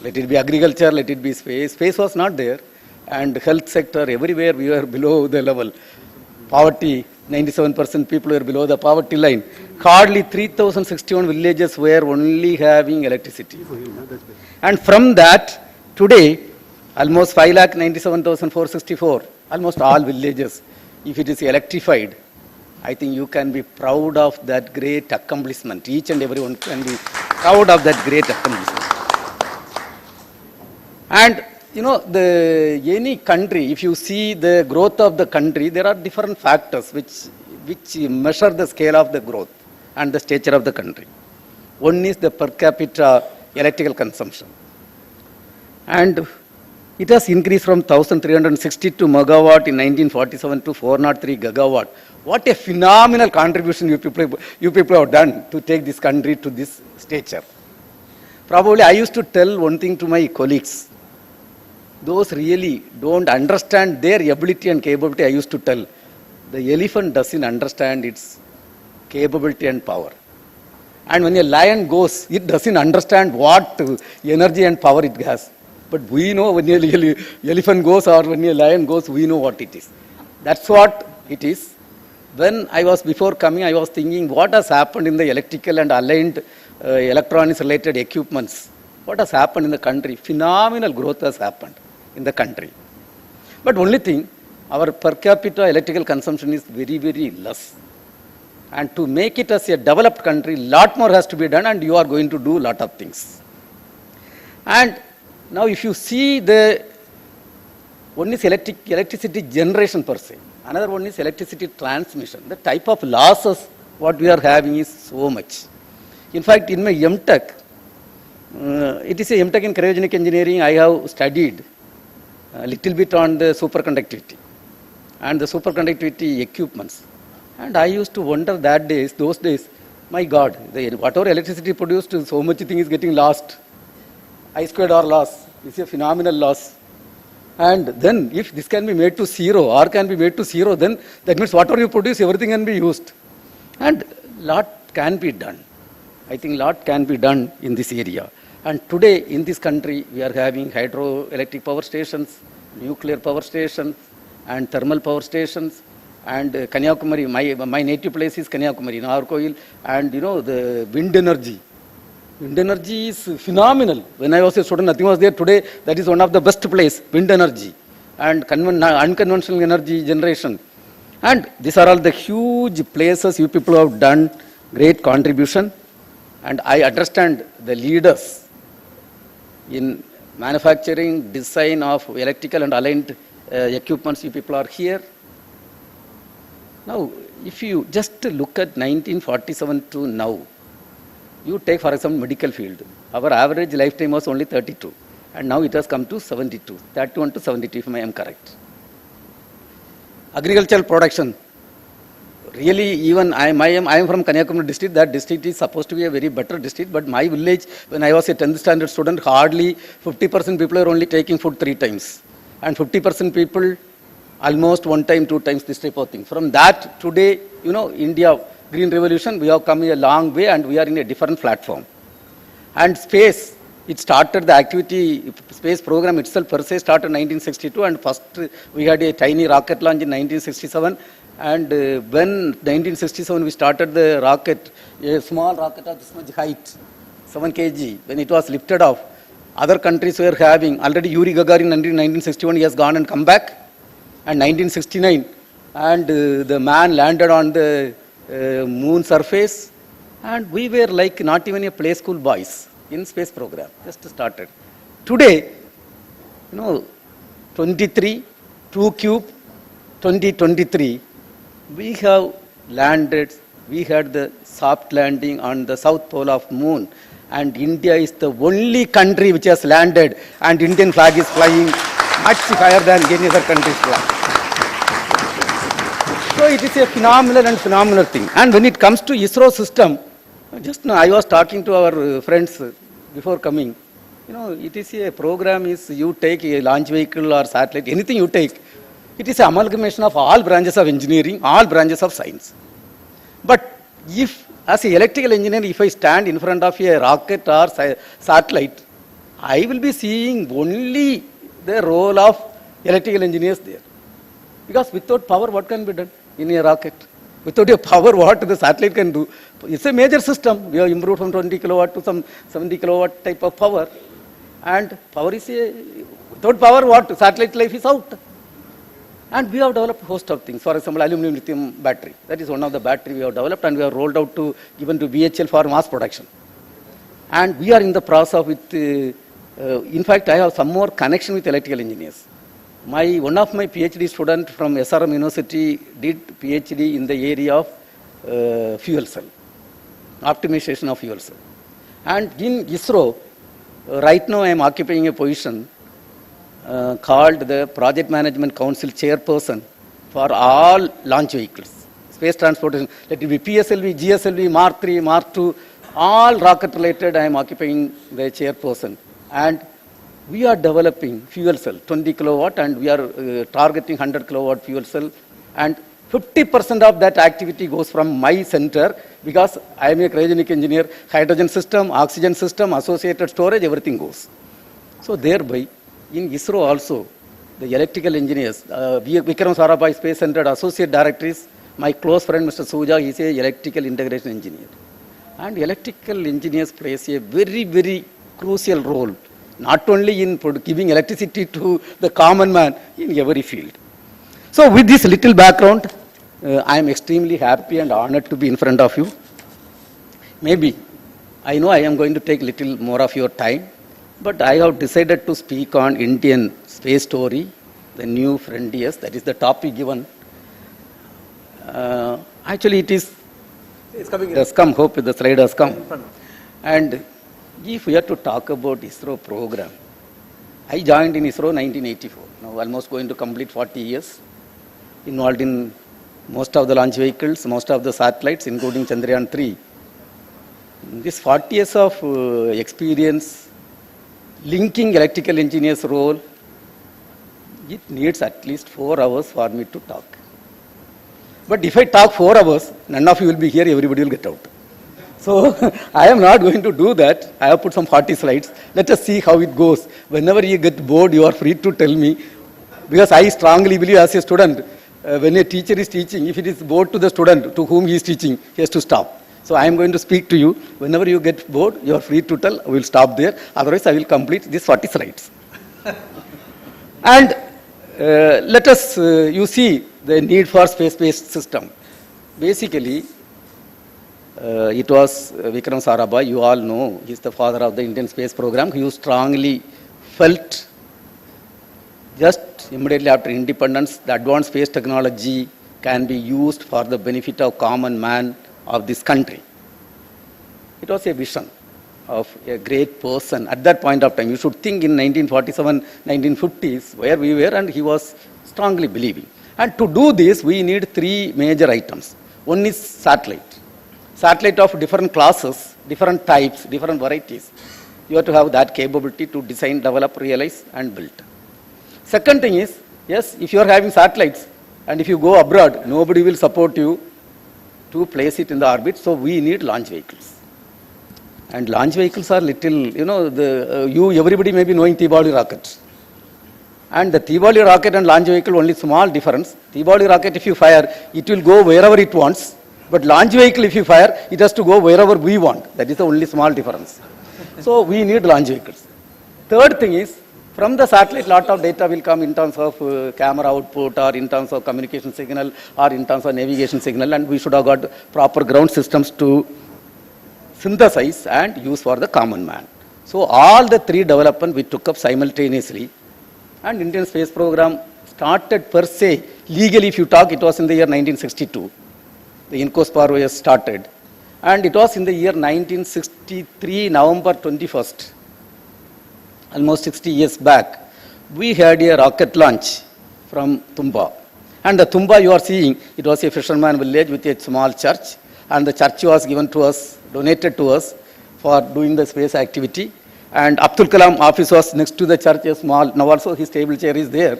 Let it be agriculture, let it be space. Space was not there. And health sector, everywhere we were below the level. Poverty, 97% people were below the poverty line. Hardly 3,061 villages were only having electricity. And from that, today, almost 5,97,464, almost all villages, if it is electrified, I think you can be proud of that great accomplishment. Each and everyone can be proud of that great accomplishment. And any country, if you see the growth of the country, there are different factors which measure the scale of the growth and the stature of the country. One is the per capita electrical consumption. And it has increased from 1,362 megawatt in 1947 to 403 gigawatt. What a phenomenal contribution you people have done to take this country to this stature. Probably I used to tell one thing to my colleagues. Those really don't understand their ability and capability, I used to tell. The elephant doesn't understand its capability and power. And when a lion goes, it doesn't understand what energy and power it has. But we know when an elephant goes or when a lion goes, we know what it is. That's what it is. When I was before coming, I was thinking what has happened in the electrical and aligned electronics related equipments. What has happened in the country? Phenomenal growth has happened in the country. But only thing, our per capita electrical consumption is very, very less. And to make it as a developed country, lot more has to be done, and you are going to do lot of things. And now if you see one is electricity generation per se, another one is electricity transmission. The type of losses what we are having is so much. In fact, in my MTech, it is a MTech in cryogenic engineering, I have studied a little bit on the superconductivity and the superconductivity equipments. And I used to wonder those days, my God, whatever electricity produced, so much thing is getting lost. I squared R loss is a phenomenal loss. And then if this can be made to zero, R can be made to zero, then that means whatever you produce, everything can be used. And lot can be done. I think lot can be done in this area. And today in this country, we are having hydroelectric power stations, nuclear power stations, and thermal power stations. And Kanyakumari, my native place is Kanyakumari, Nagarkoil, and the wind energy. Wind energy is phenomenal. When I was a student, nothing was there. Today, that is one of the best place, wind energy and unconventional energy generation. And these are all the huge places you people have done great contribution. And I understand the leaders in manufacturing, design of electrical and aligned equipments, you people are here. Now, if you just look at 1947 to now, you take for example medical field. Our average lifetime was only 32, and now it has come to 72, 31 to 72 if I am correct. Agricultural production. Really, even I am from Kanyakumari district. That district is supposed to be a very better district, but my village, when I was a 10th standard student, hardly 50% people are only taking food 3 times, and 50% people almost 1 time, 2 times, this type of thing. From that, today, India, Green Revolution, we have come a long way and we are in a different platform. And space, it started the activity, space program itself per se started in 1962, and first we had a tiny rocket launch in 1967. And when 1967 we started the rocket, a small rocket of this much height, 7 kg, when it was lifted off, other countries were having, already Yuri Gagarin in 1961, he has gone and come back. And 1969, and the man landed on the moon surface, and we were like not even a play school boys in space program, just started. Today, 23, 2 cube, 2023, we have landed, we had the soft landing on the south pole of moon, and India is the only country which has landed, and Indian flag is flying much higher than any other country's flag. So it is a phenomenal thing. And when it comes to ISRO system, just now I was talking to our friends before coming. It is a program is you take a launch vehicle or satellite, anything you take. It is an amalgamation of all branches of engineering, all branches of science. But if, as an electrical engineer, if I stand in front of a rocket or satellite, I will be seeing only the role of electrical engineers there. Because without power, what can be done in a rocket? Without a power, what the satellite can do? It's a major system. We have improved from 20 kilowatt to some 70 kilowatt type of power. And power is without power, what? Satellite life is out. And we have developed a host of things. For example, aluminum lithium battery. That is one of the battery we have developed, and we have rolled out to given to BHL for mass production. And we are in the process with, in fact, I have some more connection with electrical engineers. One of my PhD student from SRM University did PhD in the area of fuel cell, optimization of fuel cell. And in ISRO, right now I am occupying a position called the Project Management Council Chairperson for all launch vehicles, space transportation. Let it be PSLV, GSLV, Mark 3, Mark 2, all rocket related, I am occupying the chairperson. And we are developing fuel cell, 20 kilowatt, and we are targeting 100 kilowatt fuel cell. And 50% of that activity goes from my center because I am a cryogenic engineer, hydrogen system, oxygen system, associated storage, everything goes. So thereby, in ISRO also, the electrical engineers, Vikram Sarabhai Space Center Associate Director is my close friend Mr. Suja, he is a electrical integration engineer. And electrical engineers plays a very, very crucial role, not only in giving electricity to the common man, in every field. So with this little background, I am extremely happy and honored to be in front of you. Maybe, I know I am going to take little more of your time, but I have decided to speak on Indian space story, the new frontiers, that is the topic given. Actually it is, it has come, hope the slide has come. And if we are to talk about ISRO program, I joined in ISRO 1984, now almost going to complete 40 years, involved in most of the launch vehicles, most of the satellites, including Chandrayaan 3. This 40 years of experience, linking electrical engineers role, it needs at least 4 hours for me to talk. But if I talk 4 hours, none of you will be here, everybody will get out. So I am not going to do that. I have put some 40 slides. Let us see how it goes. Whenever you get bored, you are free to tell me. Because I strongly believe as a student, when a teacher is teaching, if it is bored to the student to whom he is teaching, he has to stop. So I am going to speak to you. Whenever you get bored, you are free to tell. I will stop there. Otherwise, I will complete these 40 slides. And let us, you see the need for space-based system. Basically, it was Vikram Sarabhai, you all know, he is the father of the Indian space program. He strongly felt just immediately after independence, the advanced space technology can be used for the benefit of common man of this country. It was a vision of a great person at that point of time. You should think in 1947, 1950s, where we were, and he was strongly believing. And to do this, we need 3 major items. One is satellite. Satellite of different classes, different types, different varieties. You have to have that capability to design, develop, realize, and build. Second thing is, yes, if you are having satellites, and if you go abroad, nobody will support you to place it in the orbit, so we need launch vehicles. And launch vehicles are little, you know, everybody may be knowing Tibali rockets. And the Tibali rocket and launch vehicle only small difference. Tibali rocket, if you fire, it will go wherever it wants. But launch vehicle, if you fire, it has to go wherever we want. That is the only small difference. So we need launch vehicles. Third thing is, from the satellite, lot of data will come in terms of camera output, or in terms of communication signal, or in terms of navigation signal, and we should have got proper ground systems to synthesize and use for the common man. So all the 3 development we took up simultaneously, and Indian space program started per se, legally if you talk, it was in the year 1962. The INCOSPAR was started. And it was in the year 1963, November 21st, almost 60 years back, we had a rocket launch from Tumba. And the Tumba you are seeing, it was a fisherman village with a small church, and the church was given to us, donated to us for doing the space activity. And Abdul Kalam office was next to the church, a small, now also his table chair is there.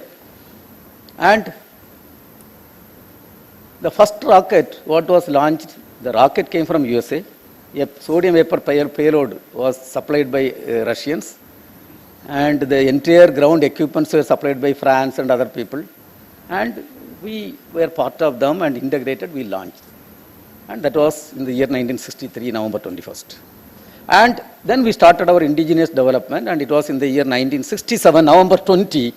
And the first rocket, what was launched, the rocket came from USA. A sodium vapor payload was supplied by Russians. And the entire ground equipments were supplied by France and other people. And we were part of them and integrated, we launched. And that was in the year 1963, November 21st. And then we started our indigenous development, and it was in the year 1967, November 20,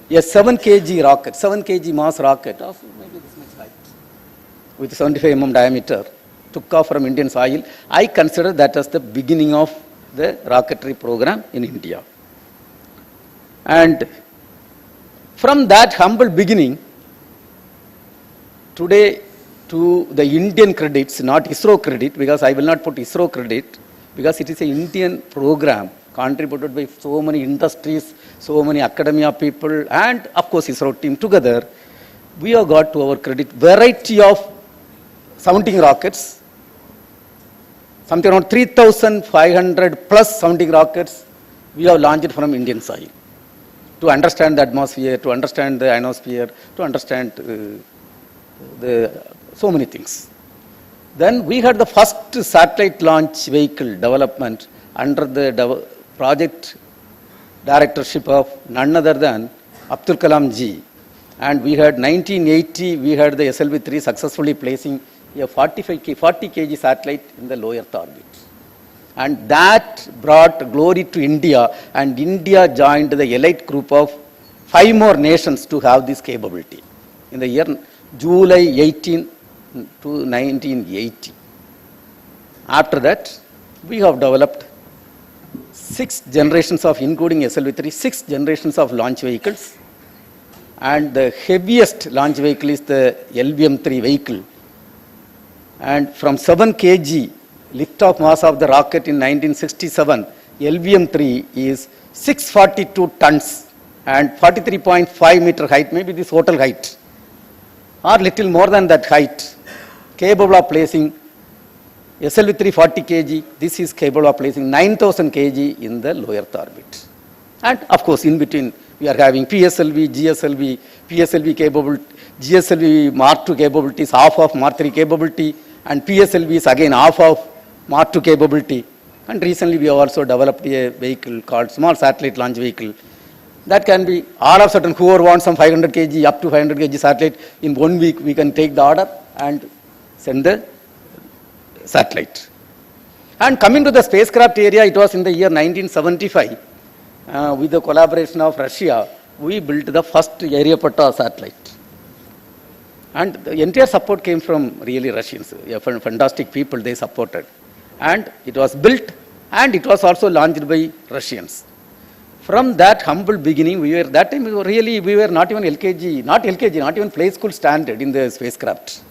a 7 kg rocket, 7 kg mass rocket of maybe this much height, with 75 mm diameter, took off from Indian soil. I consider that as the beginning of the rocketry program in India. And from that humble beginning, today to the Indian credits, not ISRO credit, because I will not put ISRO credit, because it is an Indian program contributed by so many industries, so many academia people, and of course ISRO team together, we have got to our credit variety of sounding rockets, something around 3,500 plus sounding rockets we have launched from Indian soil to understand the atmosphere, to understand the ionosphere, to understand so many things. Then we had the first satellite launch vehicle development under the project directorship of none other than Abdul Kalam ji. And we had 1980, we had the SLV-3 successfully placing a 40 kg satellite in the low Earth orbit. And that brought glory to India, and India joined the elite group of 5 more nations to have this capability in the year July 18 to 1980. After that, we have developed 6 generations of, including SLV-3, 6 generations of launch vehicles. And the heaviest launch vehicle is the LVM-3 vehicle. And from 7 kg lift-off mass of the rocket in 1967, LVM-3 is 642 tons and 43.5 meter height, maybe this hotel height, or little more than that height, capable of placing SLV-3 40 kg, this is capable of placing 9,000 kg in the low Earth orbit. And of course, in between, we are having PSLV, GSLV, PSLV capability, GSLV Mark II capabilities, half of Mark III capability, and PSLV is again half of Mark II capability. And recently, we have also developed a vehicle called Small Satellite Launch Vehicle. That can be, all of a sudden, whoever wants some 500 kg, up to 500 kg satellite, in 1 week, we can take the order and send the satellite. And coming to the spacecraft area, it was in the year 1975, with the collaboration of Russia, we built the first Ieema satellite. And the entire support came from really Russians, fantastic people they supported. And it was built, and it was also launched by Russians. From that humble beginning, that time we were not even not even play school standard in the spacecraft.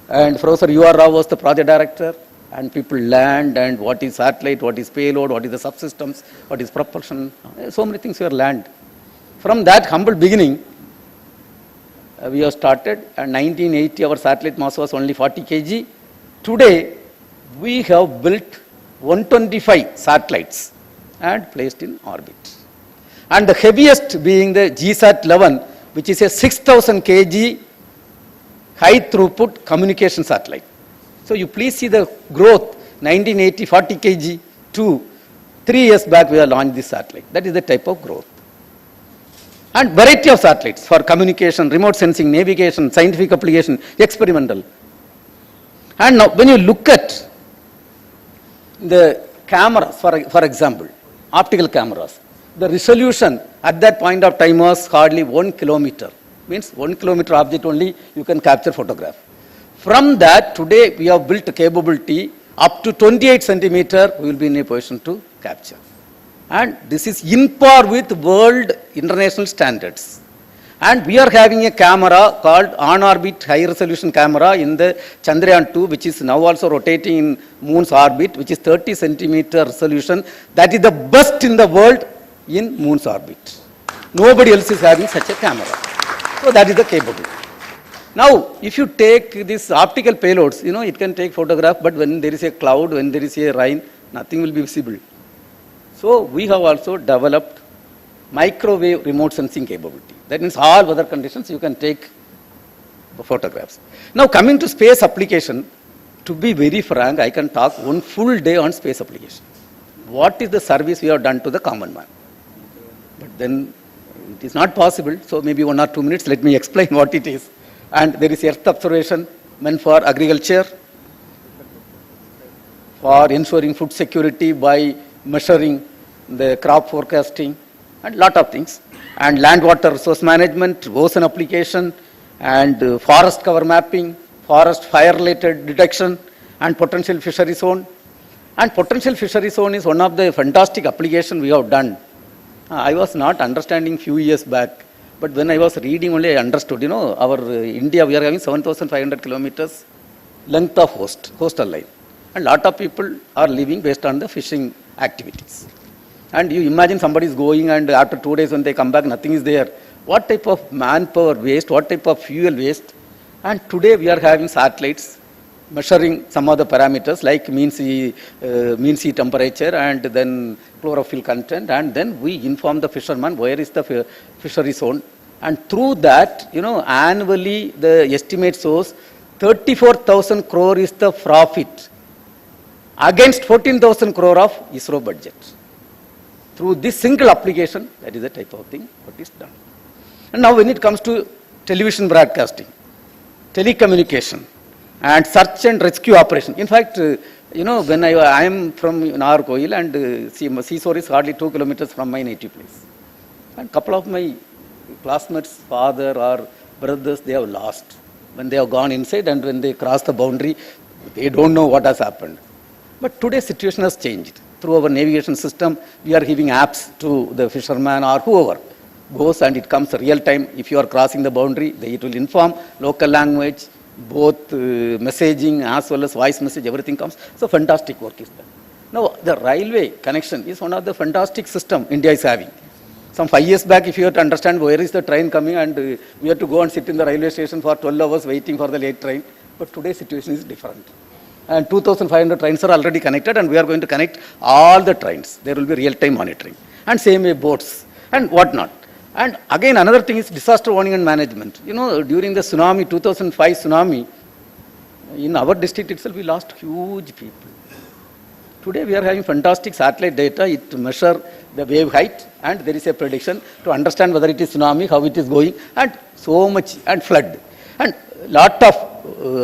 And Professor U.R. Rao was the project director, and people learned and what is satellite, what is payload, what is the subsystems, what is propulsion, so many things were learned. From that humble beginning, we have started, and 1980 our satellite mass was only 40 kg. Today, we have built 125 satellites and placed in orbit. And the heaviest being the GSAT-11, which is a 6,000 kg high throughput communication satellite. So you please see the growth, 1980, 40 kg to 3 years back we have launched this satellite. That is the type of growth. And variety of satellites for communication, remote sensing, navigation, scientific application, experimental. And now when you look at the cameras, for example, optical cameras, the resolution at that point of time was hardly 1 kilometer. Means 1 kilometer object only you can capture photograph. From that, today we have built a capability up to 28 centimeter we will be in a position to capture. And this is in par with world international standards. And we are having a camera called on-orbit high-resolution camera in the Chandrayaan-2, which is now also rotating in Moon's orbit, which is 30 centimeter resolution. That is the best in the world in Moon's orbit. Nobody else is having such a camera. So that is the capability. Now, if you take these optical payloads, it can take photograph, but when there is a cloud, when there is a rain, nothing will be visible. So we have also developed microwave remote sensing capability. That means all weather conditions you can take the photographs. Now coming to space application, to be very frank, I can talk one full day on space application. What is the service we have done to the common man? But then it is not possible, so maybe 1 or 2 minutes, let me explain what it is. And there is earth observation meant for agriculture, for ensuring food security by measuring the crop forecasting, and lot of things. And land water resource management, ocean application, and forest cover mapping, forest fire related detection, and potential fishery zone. And potential fishery zone is one of the fantastic applications we have done. I was not understanding few years back, but when I was reading only I understood, our India, we are having 7,500 kilometers length of coastal line. And lot of people are living based on the fishing activities. And you imagine somebody is going and after 2 days when they come back, nothing is there. What type of manpower waste, what type of fuel waste? And today we are having satellites measuring some other parameters like mean sea temperature and then chlorophyll content, and then we inform the fisherman where is the fishery zone. And through that, annually the estimate shows 34,000 crore is the profit against 14,000 crore of ISRO budget. Through this single application, that is the type of thing what is done. And now when it comes to television broadcasting, telecommunication, and search and rescue operation. In fact, when I am from Nagarkoil and seashore is hardly 2 kilometers from my native place. And couple of my classmates' father or brothers, they have lost. When they have gone inside and when they cross the boundary, they don't know what has happened. But today's situation has changed. Through our navigation system, we are giving apps to the fisherman or whoever goes, and it comes real time. If you are crossing the boundary, it will inform local language, both messaging as well as voice message, everything comes. So fantastic work is done. Now the railway connection is one of the fantastic system India is having. Some 5 years back, if you have to understand where is the train coming, and we have to go and sit in the railway station for 12 hours waiting for the late train. But today's situation is different. And 2,500 trains are already connected, and we are going to connect all the trains. There will be real-time monitoring. And same way boats and whatnot. And again, another thing is disaster warning and management. During the tsunami, 2005 tsunami, in our district itself, we lost huge people. Today, we are having fantastic satellite data. It measures the wave height, and there is a prediction to understand whether it is tsunami, how it is going, and so much, and flood. And lot of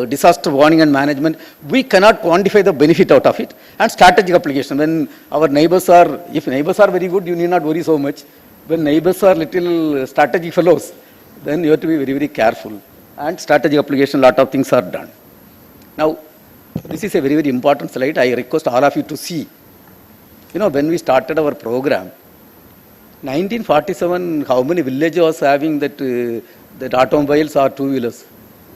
disaster warning and management, we cannot quantify the benefit out of it. And strategic application, when our neighbors are, if neighbors are very good, you need not worry so much. When neighbors are little strategic fellows, then you have to be very, very careful. And strategic application, lot of things are done. Now, this is a very, very important slide. I request all of you to see. When we started our program, 1947, how many villages was having that automobiles or two-wheelers?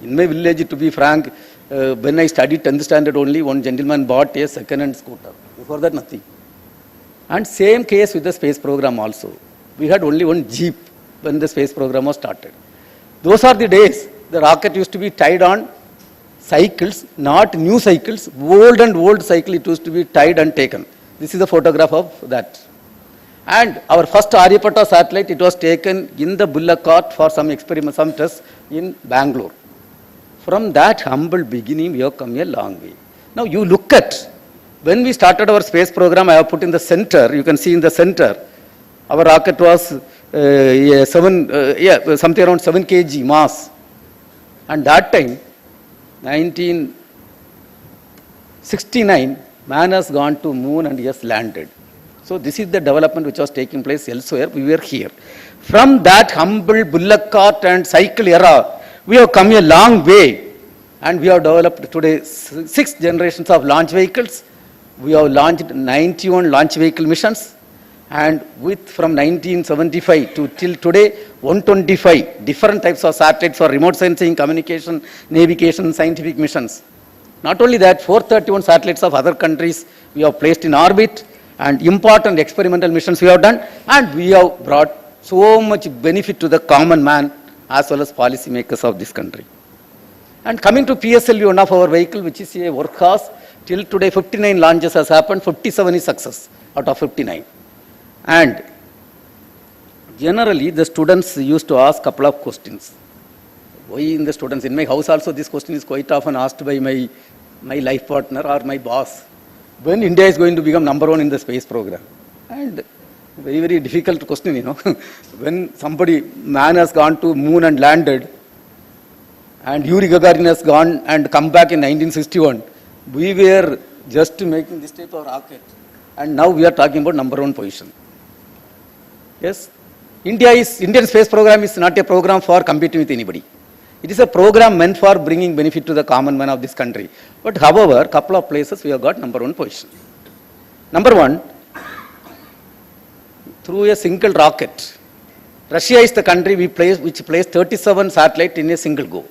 In my village, to be frank, when I studied 10th standard only, one gentleman bought a second-hand scooter. Before that, nothing. And same case with the space program also. We had only one jeep when the space program was started. Those are the days the rocket used to be tied on cycles, not new cycles, old cycle it used to be tied and taken. This is a photograph of that. And our first Aryabhatta satellite, it was taken in the bullock cart for some experiment, some tests in Bangalore. From that humble beginning, we have come a long way. Now you look at, when we started our space program, I have put in the center, you can see in the center, our rocket was something around 7 kg mass. And that time, 1969, man has gone to moon and he has landed. So this is the development which was taking place elsewhere. We were here. From that humble bullock cart and cycle era, we have come a long way, and we have developed today 6 generations of launch vehicles. We have launched 91 launch vehicle missions, and from 1975 to till today, 125 different types of satellites for remote sensing, communication, navigation, scientific missions. Not only that, 431 satellites of other countries we have placed in orbit, and important experimental missions we have done, and we have brought so much benefit to the common man as well as policy makers of this country. And coming to PSLV, one of our vehicle, which is a workhorse, till today 59 launches has happened, 57 is success out of 59. And generally the students used to ask a couple of questions. Why in the students? In my house also this question is quite often asked by my life partner or my boss. When India is going to become #1 in the space program? And very, very difficult question, When man has gone to moon and landed, and Yuri Gagarin has gone and come back in 1961, we were just making this type of rocket. And now we are talking about #1 position. Yes, Indian space program is not a program for competing with anybody. It is a program meant for bringing benefit to the common man of this country. But however, a couple of places we have got #1 position. #1, through a single rocket. Russia is the country which placed 37 satellites in a single go.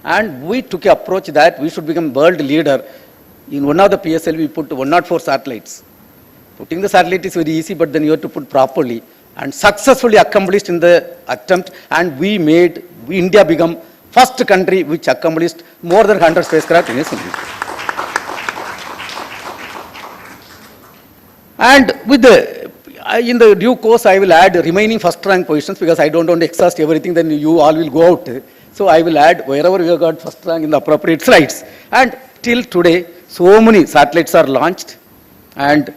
And we took an approach that we should become world leader. In one of the PSL, we put 104 satellites. Putting the satellite is very easy, but then you have to put properly. And successfully accomplished in the attempt, and India become first country which accomplished more than 100 spacecraft in a single year. And with the, in the due course, I will add remaining first rank positions because I don't want to exhaust everything, then you all will go out. So I will add wherever we have got first rank in the appropriate slides. And till today, so many satellites are launched. And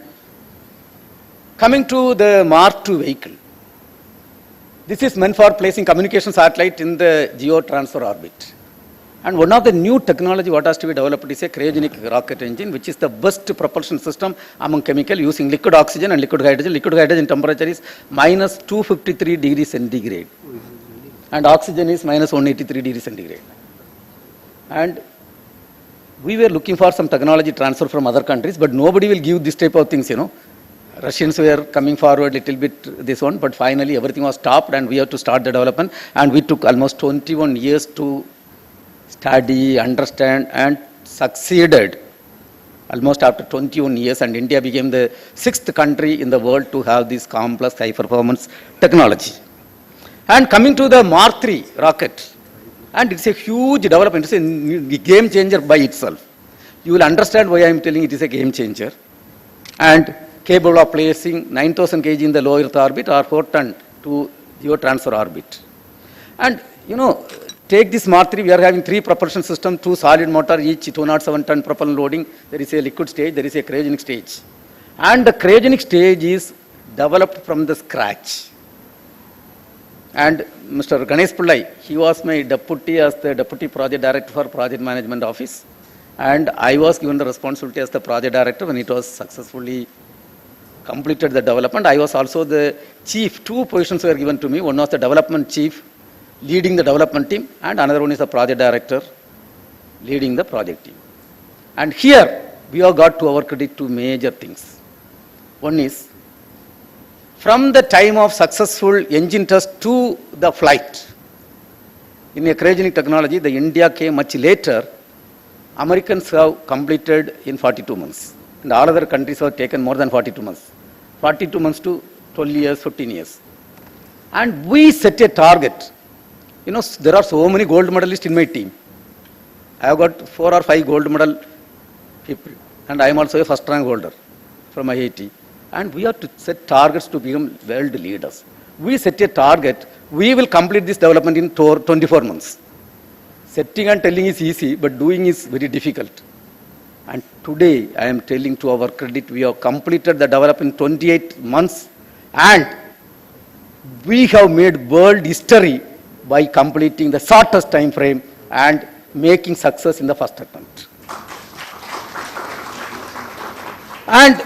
coming to the Mark II vehicle, this is meant for placing communication satellite in the geo transfer orbit. And one of the new technology what has to be developed is a cryogenic rocket engine, which is the best propulsion system among chemical using liquid oxygen and liquid hydrogen. Liquid hydrogen temperature is minus 253 degrees centigrade. And oxygen is minus 183 degrees centigrade. And we were looking for some technology transfer from other countries, but nobody will give this type of things, you know. Russians were coming forward little bit this one, but finally everything was stopped and we have to start the development. And we took almost 21 years to study, understand, and succeeded almost after 21 years, and India became the 6th country in the world to have this complex high-performance technology. And coming to the Mark III rocket, and it's a huge development, it's a game changer by itself. You will understand why I am telling it is a game changer. And capable of placing 9,000 kg in the low Earth orbit or 4 ton to geo transfer orbit. And you know, take this Mark III, we are having 3 propulsion systems, 2 solid motor, each 207 ton propellant loading. There is a liquid stage, there is a cryogenic stage. And the cryogenic stage is developed from the scratch. And Mr. Ganesh Pillai, he was my deputy as the deputy project director for project management office. And I was given the responsibility as the project director when it was successfully completed the development. I was also the chief. 2 positions were given to me. One was the development chief, leading the development team, and another one is the project director, leading the project team. And here, we have got to our credit 2 major things. One is, from the time of successful engine test to the flight, in a cryogenic technology, the India came much later. Americans have completed in 42 months. And all other countries have taken more than 42 months. 42 months to 12 years, 15 years. And we set a target. You know, there are so many gold medalists in my team. I have got 4 or 5 gold medal people. And I am also a first rank holder from IIT. And we have to set targets to become world leaders. We set a target. We will complete this development in 24 months. Setting and telling is easy, but doing is very difficult. And today, I am telling to our credit, we have completed the development in 28 months. And we have made world history by completing the shortest time frame and making success in the first attempt. And,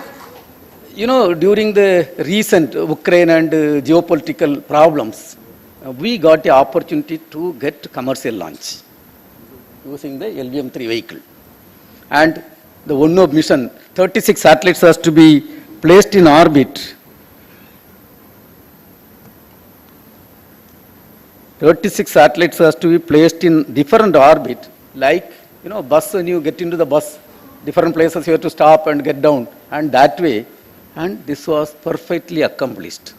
you know, during the recent Ukraine and geopolitical problems, we got the opportunity to get commercial launch using the LVM-3 vehicle. And the ONO mission, 36 satellites has to be placed in orbit. 36 satellites has to be placed in different orbit, like, you know, bus, when you get into the bus, different places you have to stop and get down, and that way, and this was perfectly accomplished.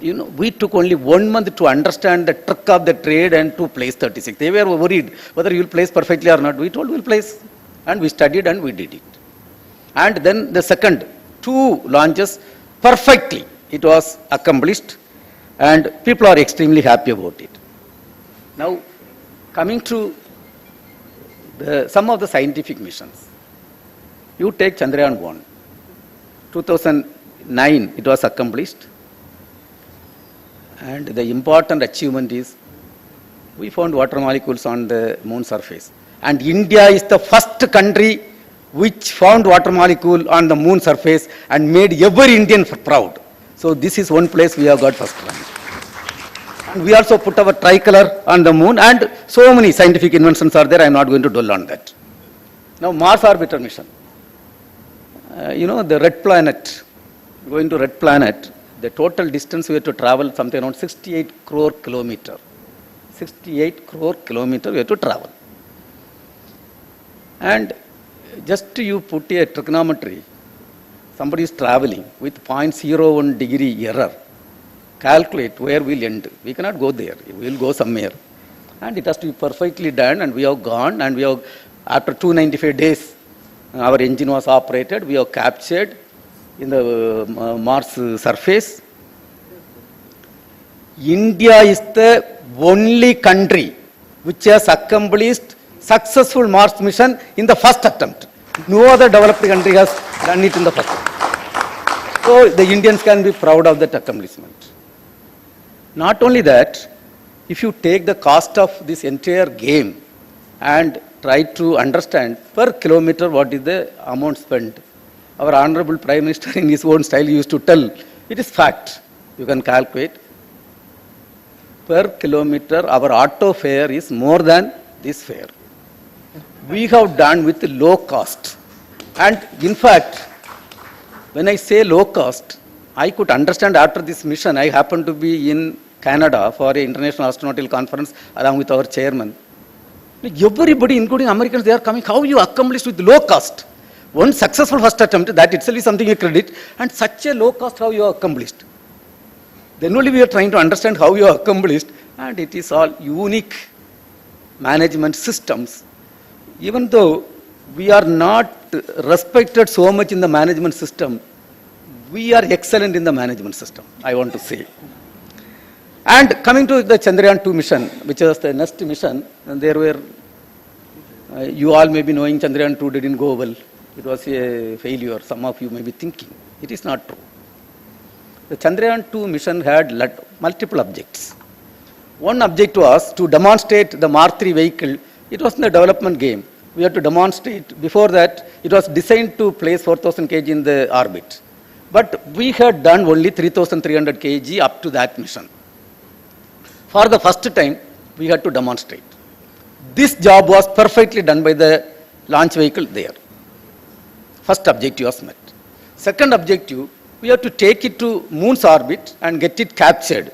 You know, we took only 1 month to understand the trick of the trade and to place 36. They were worried whether you will place perfectly or not. We told we will place, and we studied and we did it. And then the second 2 launches, perfectly it was accomplished, and people are extremely happy about it. Now, coming to some of the scientific missions. You take Chandrayaan 1. 2009 it was accomplished. And the important achievement is, we found water molecules on the moon surface. And India is the first country which found water molecule on the moon surface and made every Indian proud. So this is one place we have got first rank. And we also put our tricolor on the moon, and so many scientific inventions are there. I am not going to dwell on that. Now, Mars orbiter mission. You know, the red planet, going to red planet, the total distance we have to travel something around 68 crore kilometer. 68 crore kilometer we have to travel. And just you put a trigonometry, somebody is traveling with 0.01 degree error. Calculate where we'll end. We cannot go there. We will go somewhere. and it has to be perfectly done, and we have gone, and we have, after 295 days, our engine was operated, we have captured in the Mars surface. India is the only country which has accomplished successful Mars mission in the first attempt. No other developed country has done it in the first attempt. So the Indians can be proud of that accomplishment. Not only that, if you take the cost of this entire game and try to understand per kilometer what is the amount spent, our Honorable Prime Minister in his own style used to tell, it is fact, you can calculate. Per kilometer, our auto fare is more than this fare. We have done with low cost. And in fact, when I say low cost, I could understand after this mission, I happened to be in Canada for an international astronautical conference along with our chairman. Everybody, including Americans, they are coming, how you accomplished with low cost. One successful first attempt, that itself is something you credit, and such a low cost how you accomplished. Then only we are trying to understand how you accomplished, and it is all unique management systems. Even though we are not respected so much in the management system, we are excellent in the management system, I want to say. And coming to the Chandrayaan-2 mission, which was the next mission, and there were, you all may be knowing Chandrayaan-2 didn't go well. It was a failure, some of you may be thinking. It is not true. The Chandrayaan-2 mission had multiple objects. One object was to demonstrate the Mars 3 vehicle. It was in the development game. We had to demonstrate. Before that, it was designed to place 4,000 kg in the orbit. But we had done only 3,300 kg up to that mission. For the first time, we had to demonstrate. This job was perfectly done by the launch vehicle there. First objective was met. Second objective, we have to take it to moon's orbit and get it captured.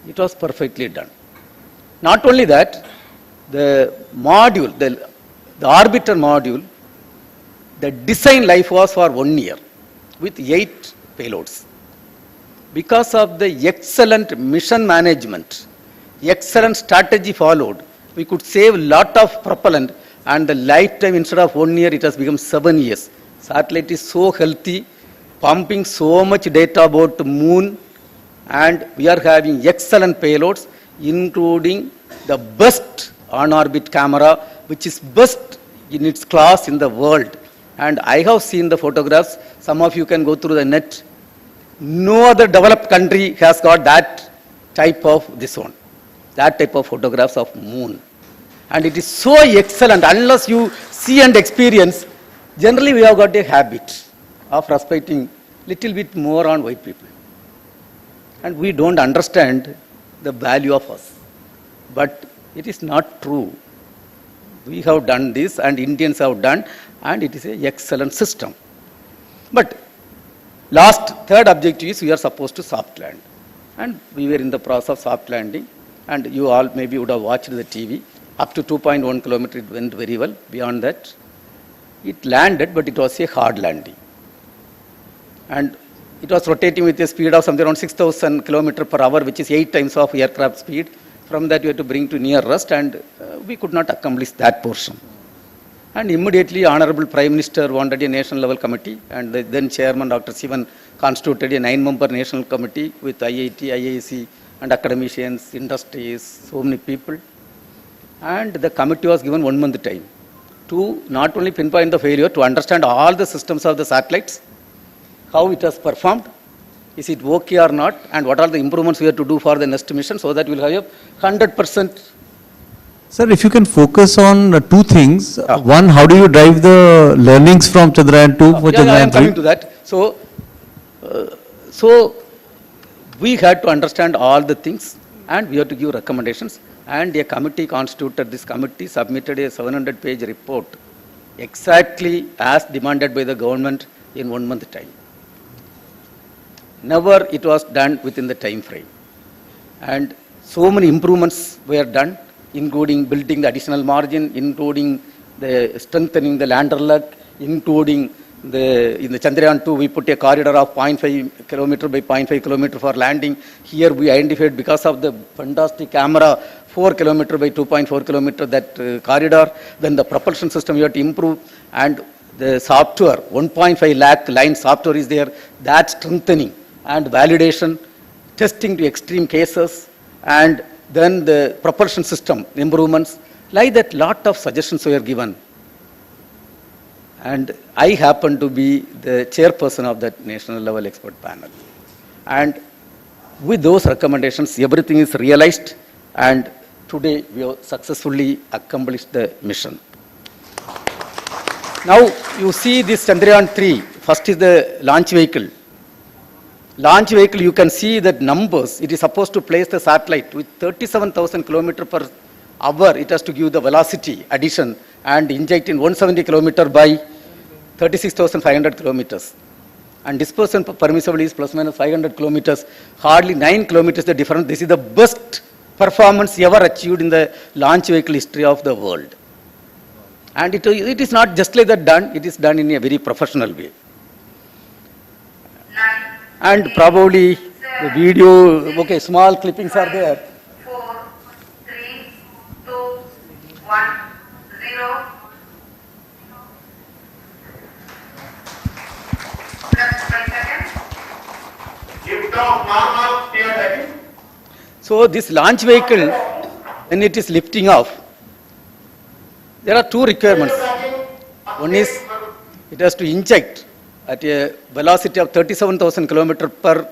It was perfectly done. Not only that, the module, the orbiter module, the design life was for 1 year with 8 payloads. Because of the excellent mission management, excellent strategy followed, we could save a lot of propellant, and the lifetime, instead of 1 year, it has become 7 years. Satellite is so healthy, pumping so much data about the moon, and we are having excellent payloads, including the best on-orbit camera, which is best in its class in the world. And I have seen the photographs. Some of you can go through the net. No other developed country has got that type of this one, that type of photographs of moon. And it is so excellent, unless you see and experience, generally we have got a habit of respecting little bit more on white people. And we don't understand the value of us. But it is not true. We have done this, and Indians have done, and it is an excellent system. But third objective is we are supposed to soft land. And we were in the process of soft landing, and you all maybe would have watched the TV. Up to 2.1 kilometers it went very well. Beyond that, it landed, but it was a hard landing. And it was rotating with a speed of something around 6,000 kilometers per hour, which is 8 times of aircraft speed. From that, you had to bring to near rest, and we could not accomplish that portion. And immediately, Honorable Prime Minister wanted a national level committee, and the then Chairman Dr. Sivan constituted a 9-member national committee with IIT, IIC, and academicians, industries, so many people. And the committee was given 1 month time to not only pinpoint the failure, to understand all the systems of the satellites, how it has performed, is it okay or not, and what are the improvements we have to do for the next mission, so that we will have 100%. Sir, if you can focus on 2 things. One, how do you drive the learnings from Chandrayaan-2 for Chandrayaan-3? I am coming to that. So we had to understand all the things, and we have to give recommendations. And a committee constituted. This committee submitted a 700-page report, exactly as demanded by the government in 1 month time. Never it was done within the time frame. And so many improvements were done, including building the additional margin, including the strengthening the lander leg, including in the Chandrayaan 2, we put a corridor of 0.5 kilometer by 0.5 kilometer for landing. Here we identified, because of the fantastic camera, 4 kilometer by 2.4 kilometer that corridor. Then the propulsion system we have to improve, and the software, 1.5 lakh line software is there, that strengthening and validation, testing to extreme cases, and then the propulsion system improvements. Like that, lot of suggestions were given. And I happen to be the chairperson of that national level expert panel. And with those recommendations, everything is realized, and today we have successfully accomplished the mission. Now you see this Chandrayaan 3, first is the launch vehicle. Launch vehicle, you can see that numbers, it is supposed to place the satellite with 37,000 km per hour, it has to give the velocity addition and inject in 170 km by 36,500 kilometers. And dispersion permissible is plus minus 500 kilometers, hardly 9 kilometers the difference. This is the best performance ever achieved in the launch vehicle history of the world. And it is not just like that done, it is done in a very professional way. And probably the video, okay, small clippings are there. 4, 3, 2, 1, 0. So this launch vehicle, when it is lifting off, there are two requirements. One is it has to inject at a velocity of 37,000 km per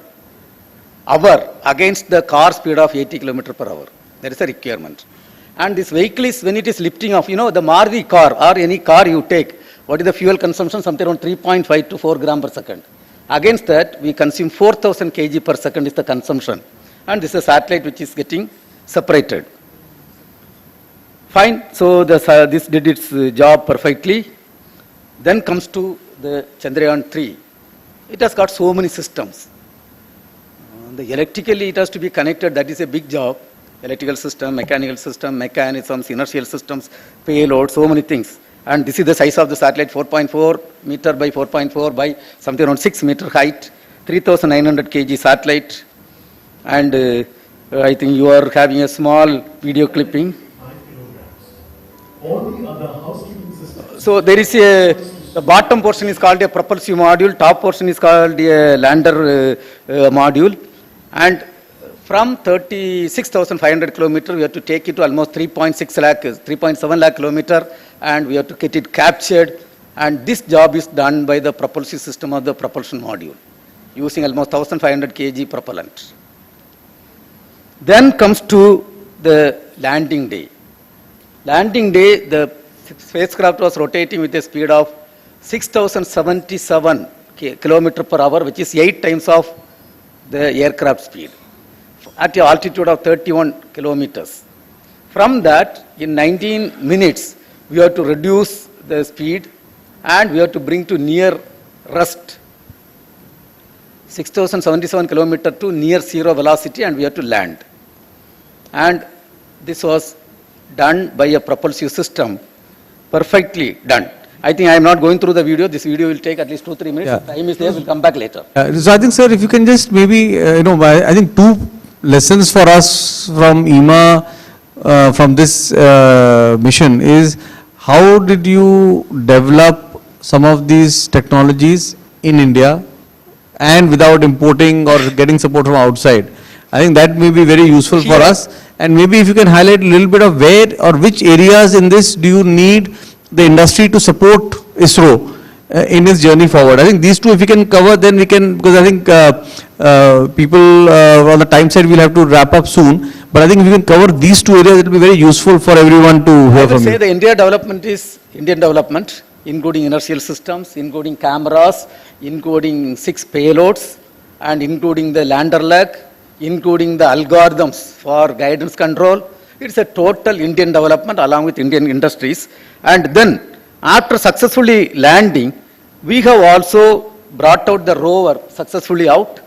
hour against the car speed of 80 km per hour. There is a requirement. And this vehicle is, when it is lifting off, you know, the Maruti car or any car you take, what is the fuel consumption? Something around 3.5 to 4 gram per second. Against that, we consume 4,000 kg per second is the consumption. And this is a satellite which is getting separated. Fine, so this did its job perfectly. Then comes to the Chandrayaan 3. It has got so many systems. Electrically it has to be connected, that is a big job. Electrical system, mechanical system, mechanisms, inertial systems, payload, so many things. And this is the size of the satellite, 4.4 meter by 4.4 by something around 6 meter height, 3,900 kg satellite. And I think you are having a small video clipping. So there is the bottom portion is called a propulsive module, top portion is called a lander module. And from 36,500 kilometers, we have to take it to almost 3.7 lakh kilometers, and we have to get it captured. And this job is done by the propulsive system of the propulsion module, using almost 1,500 kg propellant. Then comes to the landing day. Landing day, the spacecraft was rotating with a speed of 6,077 km per hour, which is 8 times of the aircraft speed, at an altitude of 31 kilometers. From that, in 19 minutes, we have to reduce the speed and we have to bring to near rest. 6,077 kilometers to near zero velocity, and we have to land. And this was done by a propulsive system, perfectly done. I think I am not going through the video. This video will take at least 2-3 minutes. Yeah. If time is there, we'll come back later. So I think, sir, if you can just maybe, I think 2 lessons for us from Ieema from this mission is, how did you develop some of these technologies in India and without importing or getting support from outside? I think that may be very useful for us. And maybe if you can highlight a little bit of where or which areas in this do you need the industry to support ISRO in its journey forward. I think these two, if we can cover, then we can, because I think people on the time side will have to wrap up soon. But I think if we can cover these 2 areas, it will be very useful for everyone to hear from you. I would say the India development is Indian development, including inertial systems, including cameras, including 6 payloads, and including the lander leg, including the algorithms for guidance control. It's a total Indian development along with Indian industries. And then, after successfully landing, we have also brought out the rover successfully out.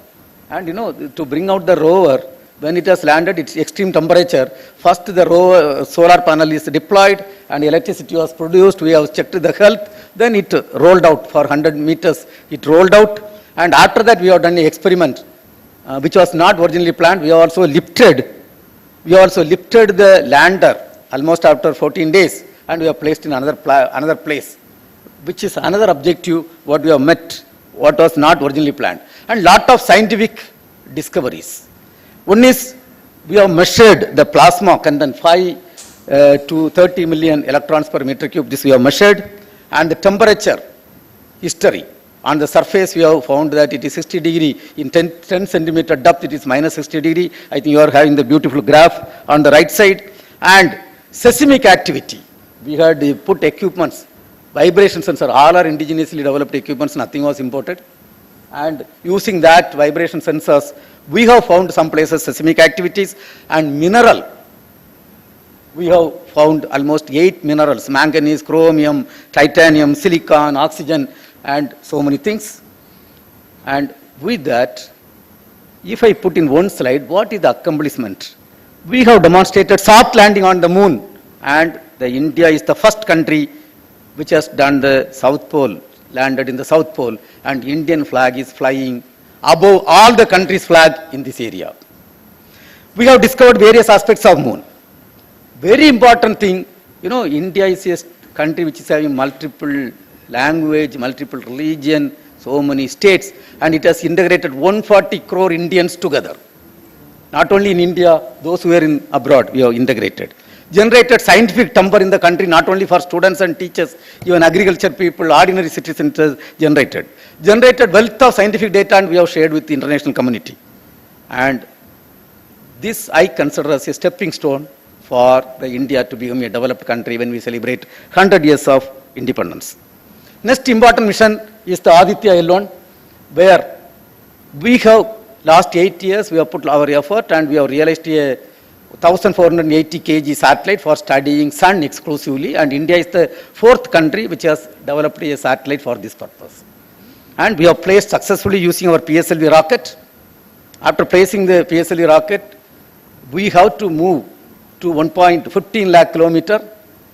And to bring out the rover, when it has landed, it's extreme temperature. First, the solar panel is deployed and electricity was produced. We have checked the health. Then it rolled out for 100 meters. It rolled out. And after that, we have done an experiment, which was not originally planned. We also lifted the lander almost after 14 days, and we have placed in another place, which is another objective what we have met, what was not originally planned. And lot of scientific discoveries. One is we have measured the plasma content 5 to 30 million electrons per meter cube. This we have measured, and the temperature history. On the surface, we have found that it is 60 degree. In 10 centimeter depth, it is minus 60 degree. I think you are having the beautiful graph on the right side. And seismic activity. We had put equipments, vibration sensor, all are indigenously developed equipments, nothing was imported. And using that vibration sensors, we have found some places seismic activities and mineral. We have found almost 8 minerals, manganese, chromium, titanium, silicon, oxygen, and so many things. And with that, if I put in one slide, what is the accomplishment? We have demonstrated soft landing on the moon, and India is the first country which has done the South Pole, landed in the South Pole, and Indian flag is flying above all the countries' flag in this area. We have discovered various aspects of moon. Very important thing, India is a country which is having multiple language, multiple religion, so many states, and it has integrated 140 crore Indians together. Not only in India, those who are in abroad, we have integrated. Generated scientific temper in the country, not only for students and teachers, even agriculture people, ordinary citizens generated. Generated wealth of scientific data, and we have shared with the international community. And this I consider as a stepping stone for India to become a developed country when we celebrate 100 years of independence. Next important mission is the Aditya L1, where we have, last 8 years, we have put our effort and we have realized a 1480 kg satellite for studying sun exclusively, and India is the 4th country which has developed a satellite for this purpose. And we have placed successfully using our PSLV rocket. After placing the PSLV rocket, we have to move to 1.15 lakh kilometer.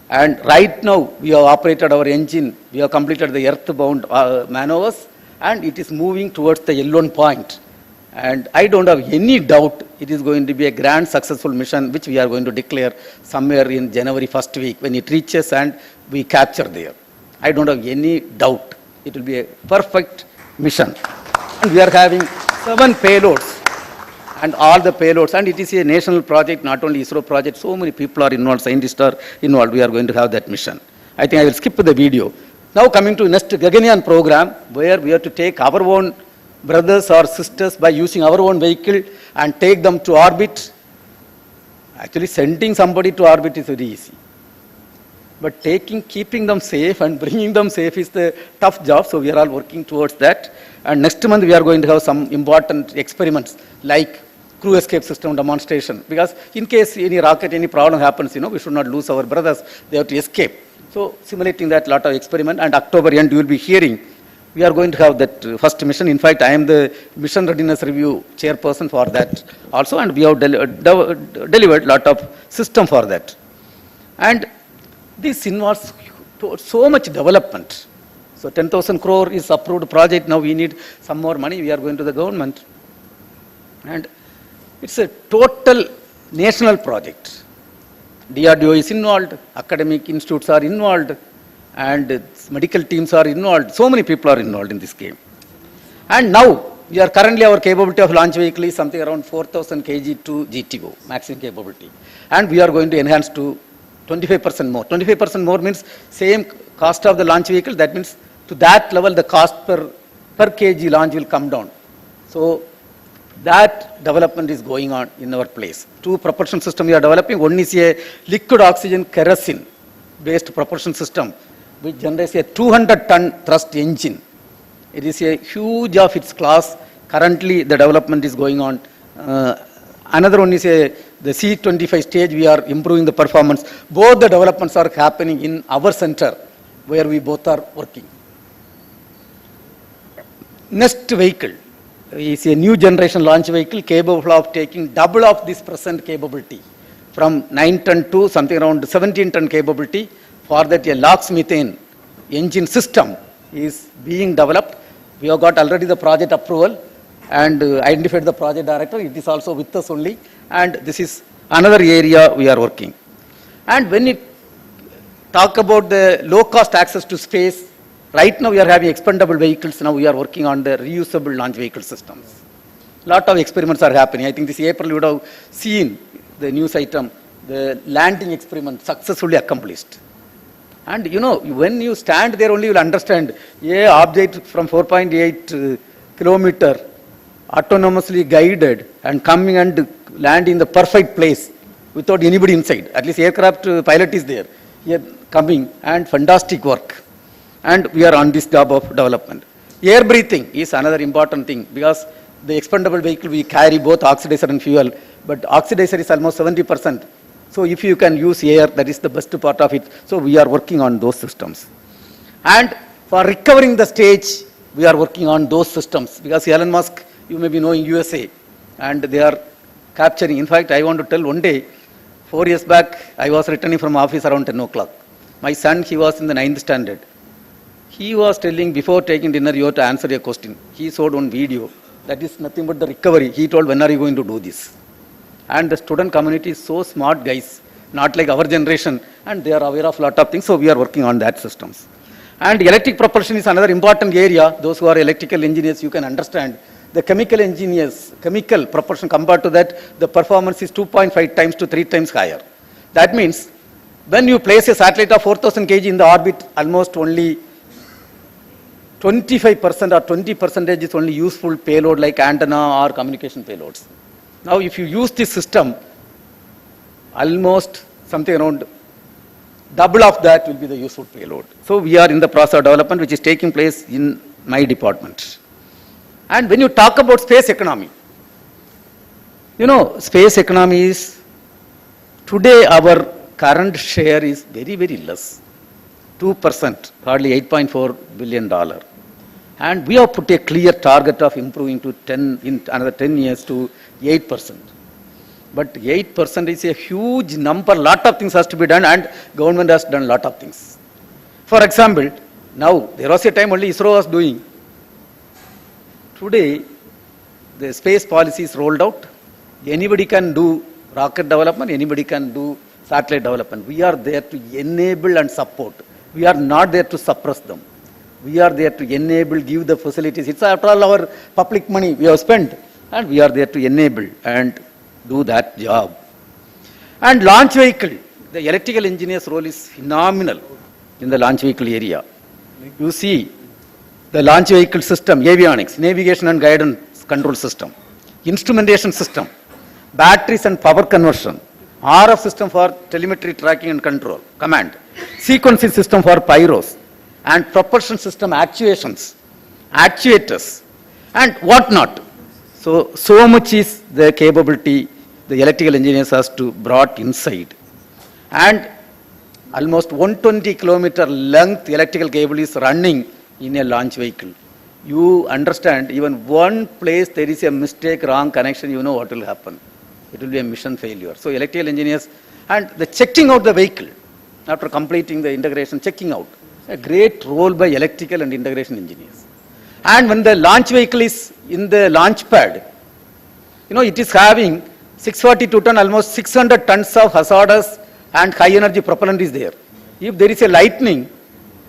And right now, we have operated our engine, we have completed the earthbound maneuvers, and it is moving towards the L1 point. And I don't have any doubt it is going to be a grand successful mission, which we are going to declare somewhere in January 1st week when it reaches and we capture there. I don't have any doubt. It will be a perfect mission. And we are having 7 payloads. And all the payloads, and it is a national project, not only ISRO project, so many people are involved, scientists are involved, we are going to have that mission. I think I will skip the video. Now coming to next Gaganyaan program, where we have to take our own brothers or sisters by using our own vehicle and take them to orbit. Actually sending somebody to orbit is very easy. But keeping them safe and bringing them safe is the tough job, so we are all working towards that. And next month we are going to have some important experiments like crew escape system demonstration, because in case any rocket, any problem happens, we should not lose our brothers, they have to escape. So simulating that lot of experiment, and October end you will be hearing, we are going to have that first mission. In fact, I am the mission readiness review chairperson for that also, and we have delivered lot of system for that. And this involves so much development. So 10,000 crore is approved project, now we need some more money, we are going to the government. And it's a total national project. DRDO is involved, academic institutes are involved, and medical teams are involved. So many people are involved in this game. And now, we are currently, our capability of launch vehicle is something around 4,000 kg to GTO, maximum capability. And we are going to enhance to 25% more. 25% more means same cost of the launch vehicle, that means to that level the cost per kg launch will come down. So that development is going on in our place. 2 propulsion systems we are developing. One is a liquid oxygen kerosene based propulsion system which generates a 200-ton thrust engine. It is a huge of its class. Currently the development is going on. Another one is the C25 stage, we are improving the performance. Both the developments are happening in our center where we both are working. Next vehicle, is a new generation launch vehicle capable of taking double of this present capability from 9 ton to something around 17 ton capability. For that, a LOX methane engine system is being developed. We have got already the project approval and identified the project director. It is also with us only, and this is another area we are working. And when you talk about the low cost access to space, right now we are having expendable vehicles. Now we are working on the reusable launch vehicle systems. Lot of experiments are happening. I think this April you would have seen the news item, the landing experiment successfully accomplished. And you know, when you stand there only you will understand, a object from 4.8 kilometer autonomously guided and coming and land in the perfect place without anybody inside. At least aircraft pilot is there. Here coming and fantastic work. And we are on this job of development. Air breathing is another important thing because the expendable vehicle we carry both oxidizer and fuel, but oxidizer is almost 70%. So if you can use air, that is the best part of it. So we are working on those systems. And for recovering the stage, we are working on those systems because Elon Musk, you may be knowing USA, and they are capturing. In fact, I want to tell one day, 4 years back, I was returning from office around 10 o'clock. My son, he was in the 9th standard. He was telling, before taking dinner, you have to answer a question. He showed one video. That is nothing but the recovery. He told, when are you going to do this? And the student community is so smart guys, not like our generation, and they are aware of a lot of things, so we are working on that systems. And electric propulsion is another important area. Those who are electrical engineers, you can understand. The chemical engineers, chemical propulsion compared to that, the performance is 2.5 times to 3 times higher. That means, when you place a satellite of 4,000 kg in the orbit, almost only 25% or 20% is only useful payload like antenna or communication payloads. Now, if you use this system, almost something around double of that will be the useful payload. So we are in the process of development which is taking place in my department. And when you talk about space economy, you know, space economy is, today our current share is very, very less. 2%, hardly $8.4 billion. And we have put a clear target of improving to in another 10 years to 8%. But 8% is a huge number, lot of things has to be done, and government has done a lot of things. For example, now there was a time only ISRO was doing. Today, the space policy is rolled out. Anybody can do rocket development, anybody can do satellite development. We are there to enable and support. We are not there to suppress them. We are there to enable, give the facilities. It's after all our public money we have spent, and we are there to enable and do that job. And launch vehicle, the electrical engineer's role is phenomenal in the launch vehicle area. You see, the launch vehicle system, avionics, navigation and guidance control system, instrumentation system, batteries and power conversion, RF system for telemetry tracking and control, command, sequencing system for pyros, and propulsion system actuations, actuators, and whatnot. So much is the capability the electrical engineers has to brought inside. And almost 120 kilometer length electrical cable is running in a launch vehicle. You understand, even one place there is a mistake, wrong connection, you know what will happen. It will be a mission failure. So electrical engineers, and the checking out the vehicle, after completing the integration, checking out, a great role by electrical and integration engineers. And when the launch vehicle is in the launch pad, you know, it is having 642 ton, almost 600 tons of hazardous and high energy propellant is there. If there is a lightning,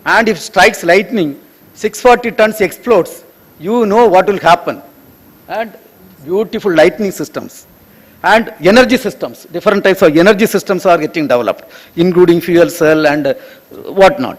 and if strikes lightning, 640 tons explodes, you know what will happen. And beautiful lightning systems. And energy systems, different types of energy systems are getting developed, including fuel cell and whatnot.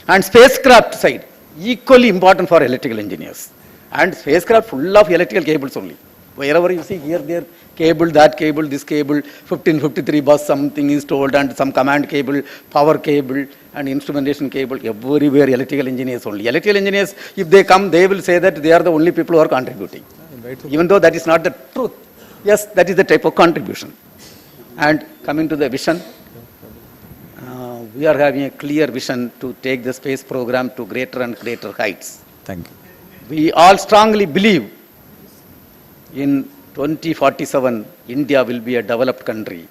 And spacecraft side, equally important for electrical engineers. And spacecraft full of electrical cables only. Wherever you see here, there, cable, that cable, this cable, 1553 bus, something is told, and some command cable, power cable, and instrumentation cable, everywhere electrical engineers only. Electrical engineers, if they come, they will say that they are the only people who are contributing. Even though that is not the truth. Yes, that is the type of contribution. And coming to the vision, we are having a clear vision to take the space program to greater and greater heights. Thank you. We all strongly believe in 2047, India will be a developed country.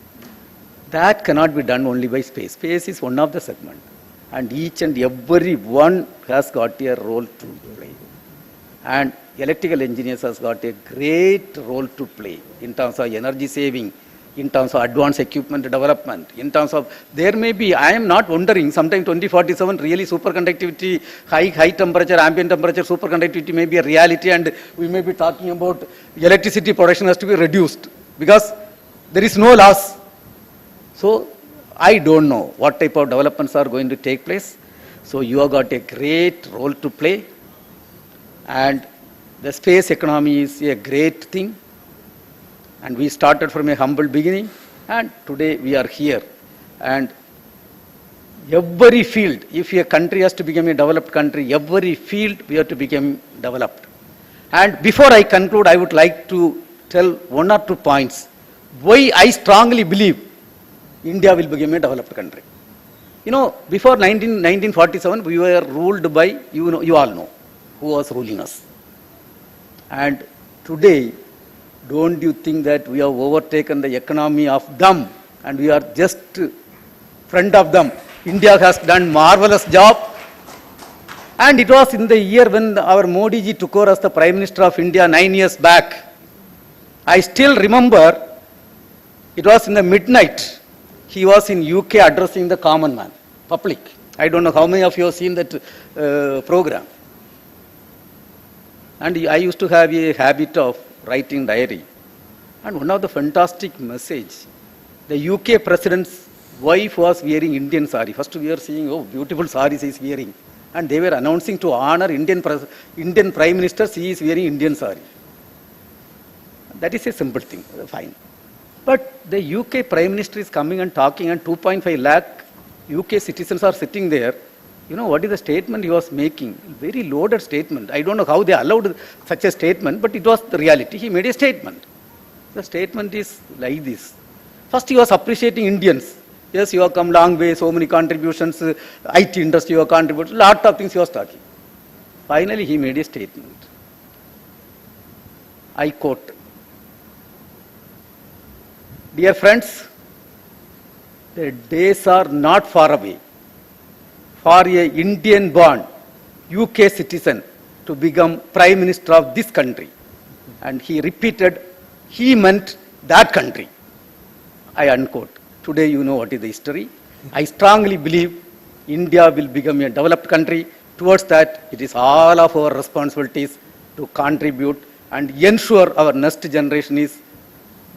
That cannot be done only by space. Space is one of the segments. And each and every one has got a role to play. And electrical engineers has got a great role to play in terms of energy saving, in terms of advanced equipment development, in terms of, there may be, I am not wondering, sometime 2047 really superconductivity, high temperature, ambient temperature superconductivity may be a reality, and we may be talking about electricity production has to be reduced because there is no loss. So I don't know what type of developments are going to take place. So you have got a great role to play, and the space economy is a great thing. And we started from a humble beginning, and today we are here. And every field, if a country has to become a developed country, every field we have to become developed. And before I conclude, I would like to tell one or 2 points why I strongly believe India will become a developed country. You know, before 1947, we were ruled by, you all know who was ruling us. And today, don't you think that we have overtaken the economy of them and we are just friend of them? India has done marvelous job. And it was in the year when our Modi ji took over as the Prime Minister of India 9 years back. I still remember it was in the midnight. He was in UK addressing the common man, public. I don't know how many of you have seen that program. And I used to have a habit of writing diary. And one of the fantastic message, the UK president's wife was wearing Indian sari. First we were seeing, oh, beautiful saris he is wearing. And they were announcing to honor Indian Prime Minister, he is wearing Indian sari. That is a simple thing, fine. But the UK Prime Minister is coming and talking, and 2.5 lakh UK citizens are sitting there. You know what is the statement he was making? Very loaded statement. I don't know how they allowed such a statement, but it was the reality. He made a statement. The statement is like this. First he was appreciating Indians. Yes, you have come long way, so many contributions, IT industry you have contributed, lot of things he was talking. Finally he made a statement. I quote, "Dear friends, the days are not far away for a Indian born UK citizen to become Prime Minister of this country." And he repeated, he meant that country. I unquote. Today you know what is the history. I strongly believe India will become a developed country. Towards that, it is all of our responsibilities to contribute and ensure our next generation is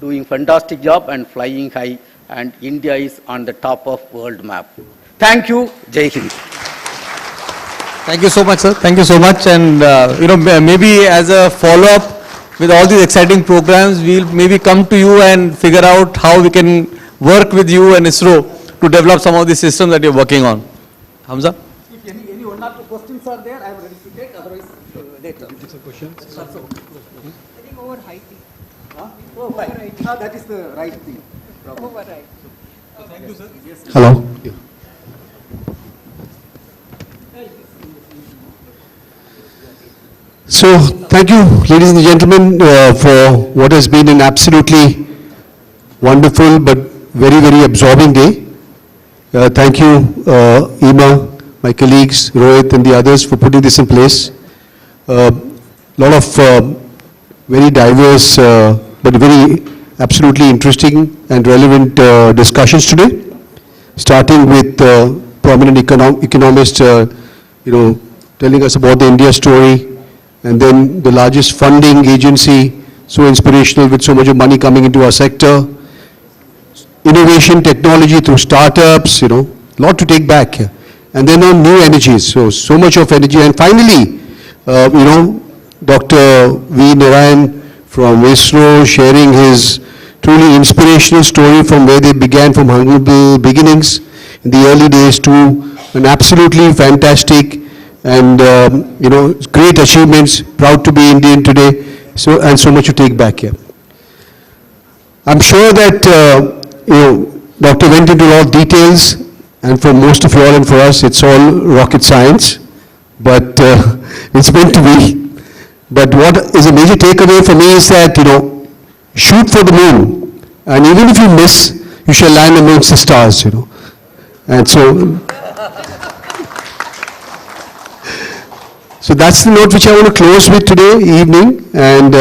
doing fantastic job and flying high, and India is on the top of world map. Thank you. Jai Hind. Thank you so much, sir. Thank you so much. And, maybe as a follow-up with all these exciting programs, we'll maybe come to you and figure out how we can work with you and ISRO to develop some of the systems that you're working on. Hamza? If any one or two questions are there, I am ready to take, otherwise later. It's a question. I think over height. Oh, right. That is the right thing. Over right. Thank you, sir. Hello. So, thank you, ladies and gentlemen, for what has been an absolutely wonderful but very, very absorbing day. Thank you, Ieema, my colleagues, Rohit and the others for putting this in place. Lot of very diverse but very absolutely interesting and relevant discussions today, starting with prominent economist, telling us about the India story, and then the largest funding agency, so inspirational with so much of money coming into our sector, innovation, technology through startups, lot to take back here. And then on new energies, so much of energy. And finally, Dr. V. Narayan from ISRO sharing his truly inspirational story from where they began, from humble beginnings in the early days to an absolutely fantastic and great achievements. Proud to be Indian today. And so much to take back here. I'm sure that Doctor went into a lot of details, and for most of you all and for us, it's all rocket science, but it's meant to be. But what is a major takeaway for me is that, shoot for the moon. And even if you miss, you shall land amongst the stars, And so that's the note which I want to close with today evening. And,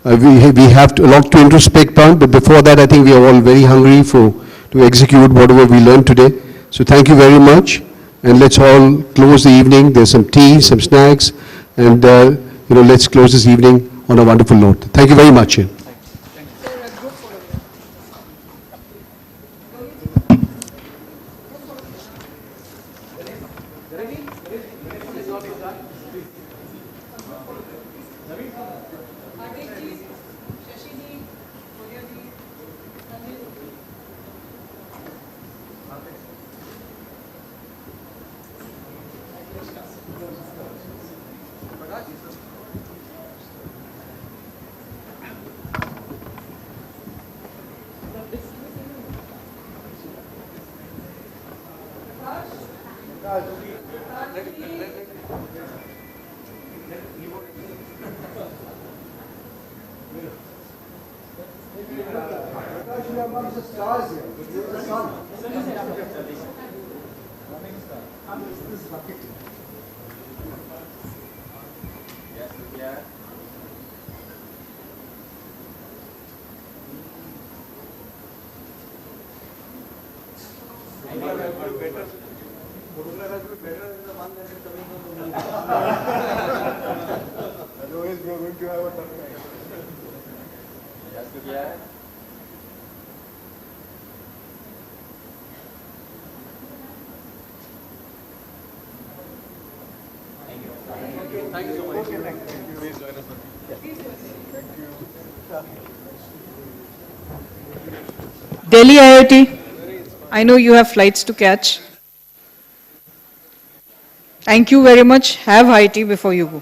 we have a lot to introspect on, but before that, I think we are all very hungry to execute whatever we learned today. So thank you very much. And let's all close the evening. There's some tea, some snacks, and, let's close this evening on a wonderful note. Thank you very much. Delhi IIT, I know you have flights to catch. Thank you very much. Have high tea before you go.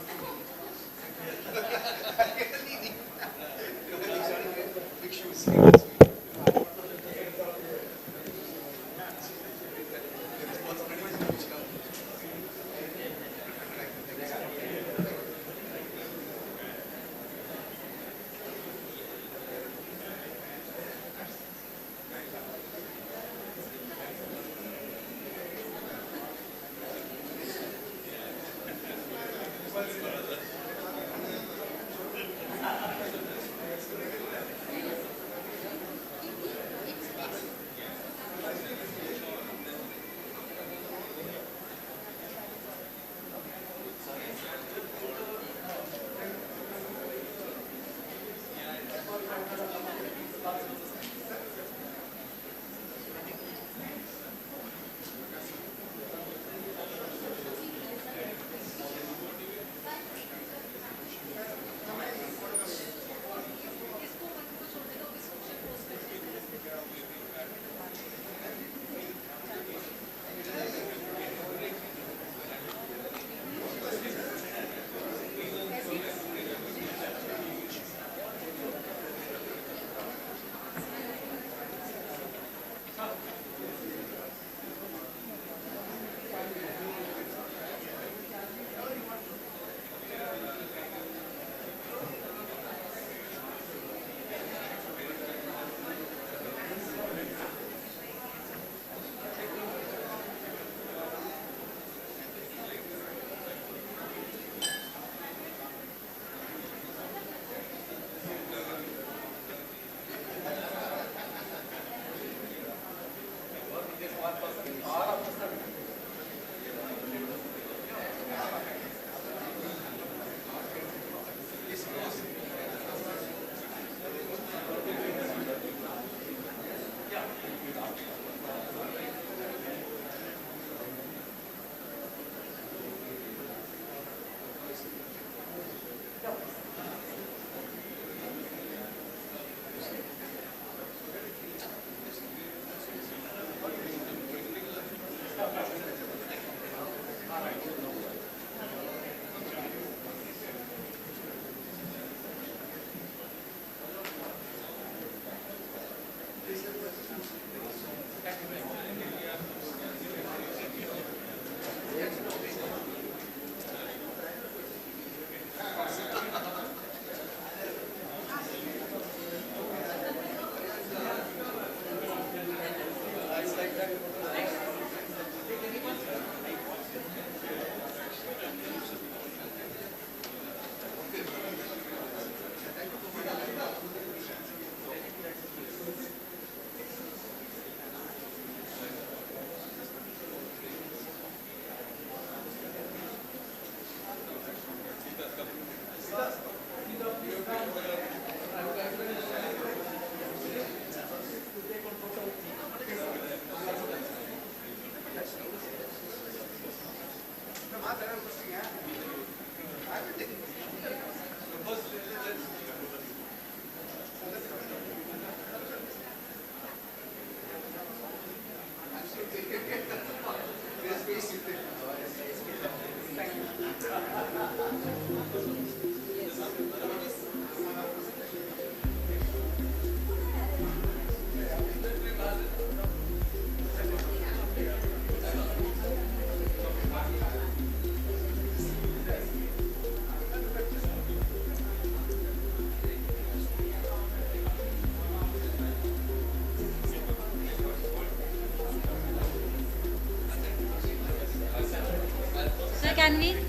Tanvi.